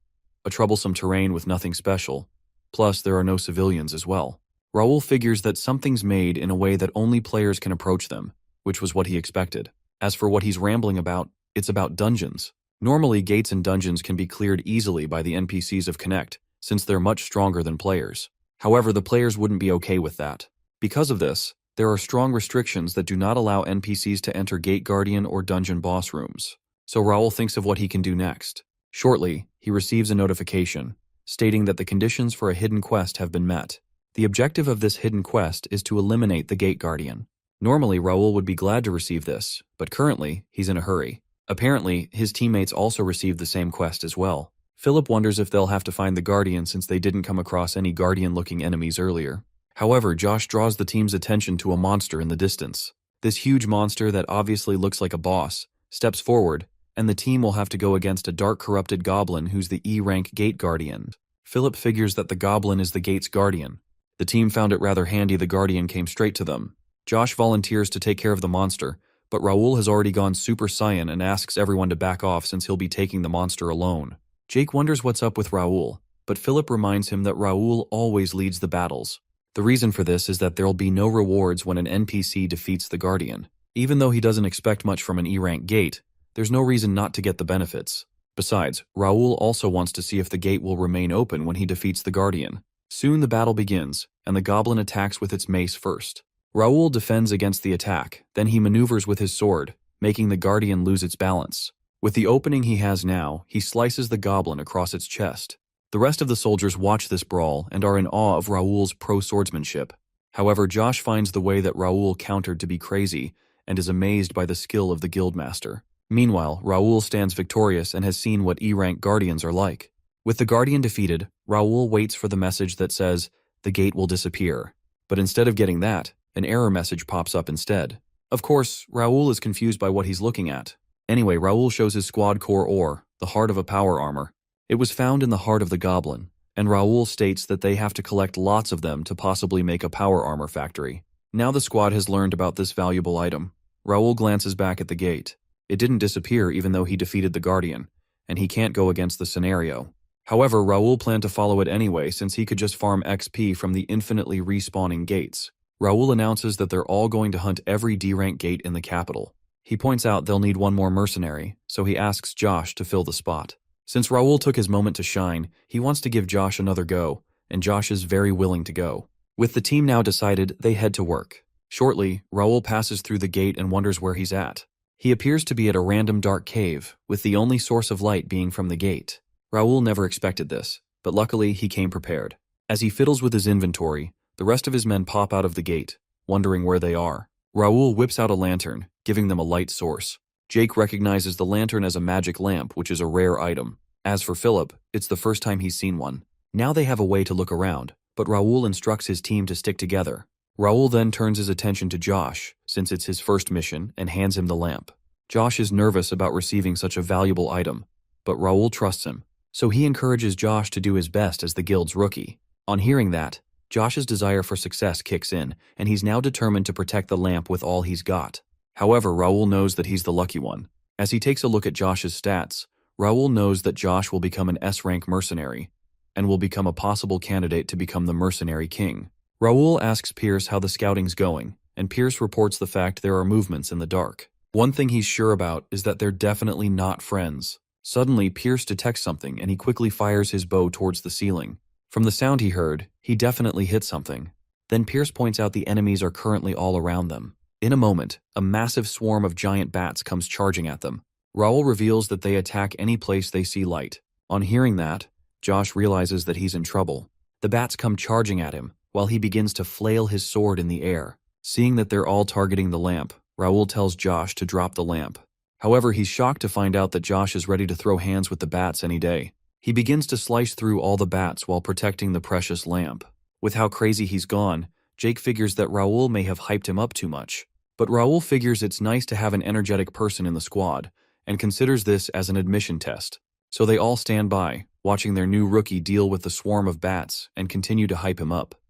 A troublesome terrain with nothing special. Plus, there are no civilians as well. Raoul figures that something's made in a way that only players can approach them, which was what he expected. As for what he's rambling about, it's about dungeons. Normally, gates and dungeons can be cleared easily by the NPCs of Connect, since they're much stronger than players. However, the players wouldn't be okay with that. Because of this, there are strong restrictions that do not allow NPCs to enter Gate Guardian or Dungeon Boss rooms. So Raoul thinks of what he can do next. Shortly, he receives a notification, stating that the conditions for a hidden quest have been met. The objective of this hidden quest is to eliminate the Gate Guardian. Normally, Raoul would be glad to receive this, but currently, he's in a hurry. Apparently, his teammates also received the same quest as well. Philip wonders if they'll have to find the Guardian since they didn't come across any Guardian-looking enemies earlier. However, Josh draws the team's attention to a monster in the distance. This huge monster that obviously looks like a boss steps forward, and the team will have to go against a dark corrupted goblin who's the E-rank Gate Guardian. Philip figures that the goblin is the gate's guardian. The team found it rather handy the Guardian came straight to them. Josh volunteers to take care of the monster, but Raoul has already gone Super Saiyan and asks everyone to back off since he'll be taking the monster alone. Jake wonders what's up with Raoul, but Philip reminds him that Raoul always leads the battles. The reason for this is that there'll be no rewards when an NPC defeats the Guardian. Even though he doesn't expect much from an E-rank gate, there's no reason not to get the benefits. Besides, Raoul also wants to see if the gate will remain open when he defeats the Guardian. Soon the battle begins, and the goblin attacks with its mace first. Raoul defends against the attack, then he maneuvers with his sword, making the Guardian lose its balance. With the opening he has now, he slices the goblin across its chest. The rest of the soldiers watch this brawl and are in awe of Raoul's pro-swordsmanship. However, Josh finds the way that Raoul countered to be crazy and is amazed by the skill of the guildmaster. Meanwhile, Raoul stands victorious and has seen what E-rank guardians are like. With the Guardian defeated, Raoul waits for the message that says, "The gate will disappear." But instead of getting that, an error message pops up instead. Of course, Raoul is confused by what he's looking at. Anyway, Raoul shows his squad core ore, the heart of a power armor. It was found in the heart of the goblin, and Raoul states that they have to collect lots of them to possibly make a power armor factory. Now the squad has learned about this valuable item. Raoul glances back at the gate. It didn't disappear even though he defeated the Guardian, and he can't go against the scenario. However, Raoul planned to follow it anyway since he could just farm XP from the infinitely respawning gates. Raoul announces that they're all going to hunt every D-rank gate in the capital. He points out they'll need one more mercenary, so he asks Josh to fill the spot. Since Raoul took his moment to shine, he wants to give Josh another go, and Josh is very willing to go. With the team now decided, they head to work. Shortly, Raoul passes through the gate and wonders where he's at. He appears to be at a random dark cave, with the only source of light being from the gate. Raoul never expected this, but luckily he came prepared. As he fiddles with his inventory, the rest of his men pop out of the gate, wondering where they are. Raoul whips out a lantern, giving them a light source. Jake recognizes the lantern as a magic lamp, which is a rare item. As for Philip, it's the first time he's seen one. Now they have a way to look around, but Raoul instructs his team to stick together. Raoul then turns his attention to Josh, since it's his first mission, and hands him the lamp. Josh is nervous about receiving such a valuable item, but Raoul trusts him, so he encourages Josh to do his best as the guild's rookie. On hearing that, Josh's desire for success kicks in, and he's now determined to protect the lamp with all he's got. However, Raoul knows that he's the lucky one. As he takes a look at Josh's stats, Raoul knows that Josh will become an S-rank mercenary, and will become a possible candidate to become the mercenary king. Raoul asks Pierce how the scouting's going, and Pierce reports the fact there are movements in the dark. One thing he's sure about is that they're definitely not friends. Suddenly, Pierce detects something and he quickly fires his bow towards the ceiling. From the sound he heard, he definitely hit something. Then Pierce points out the enemies are currently all around them. In a moment, a massive swarm of giant bats comes charging at them. Raoul reveals that they attack any place they see light. On hearing that, Josh realizes that he's in trouble. The bats come charging at him, while he begins to flail his sword in the air. Seeing that they're all targeting the lamp, Raoul tells Josh to drop the lamp. However, he's shocked to find out that Josh is ready to throw hands with the bats any day. He begins to slice through all the bats while protecting the precious lamp. With how crazy he's gone, Jake figures that Raoul may have hyped him up too much. But Raoul figures it's nice to have an energetic person in the squad, and considers this as an admission test. So they all stand by, watching their new rookie deal with the swarm of bats and continue to hype him up.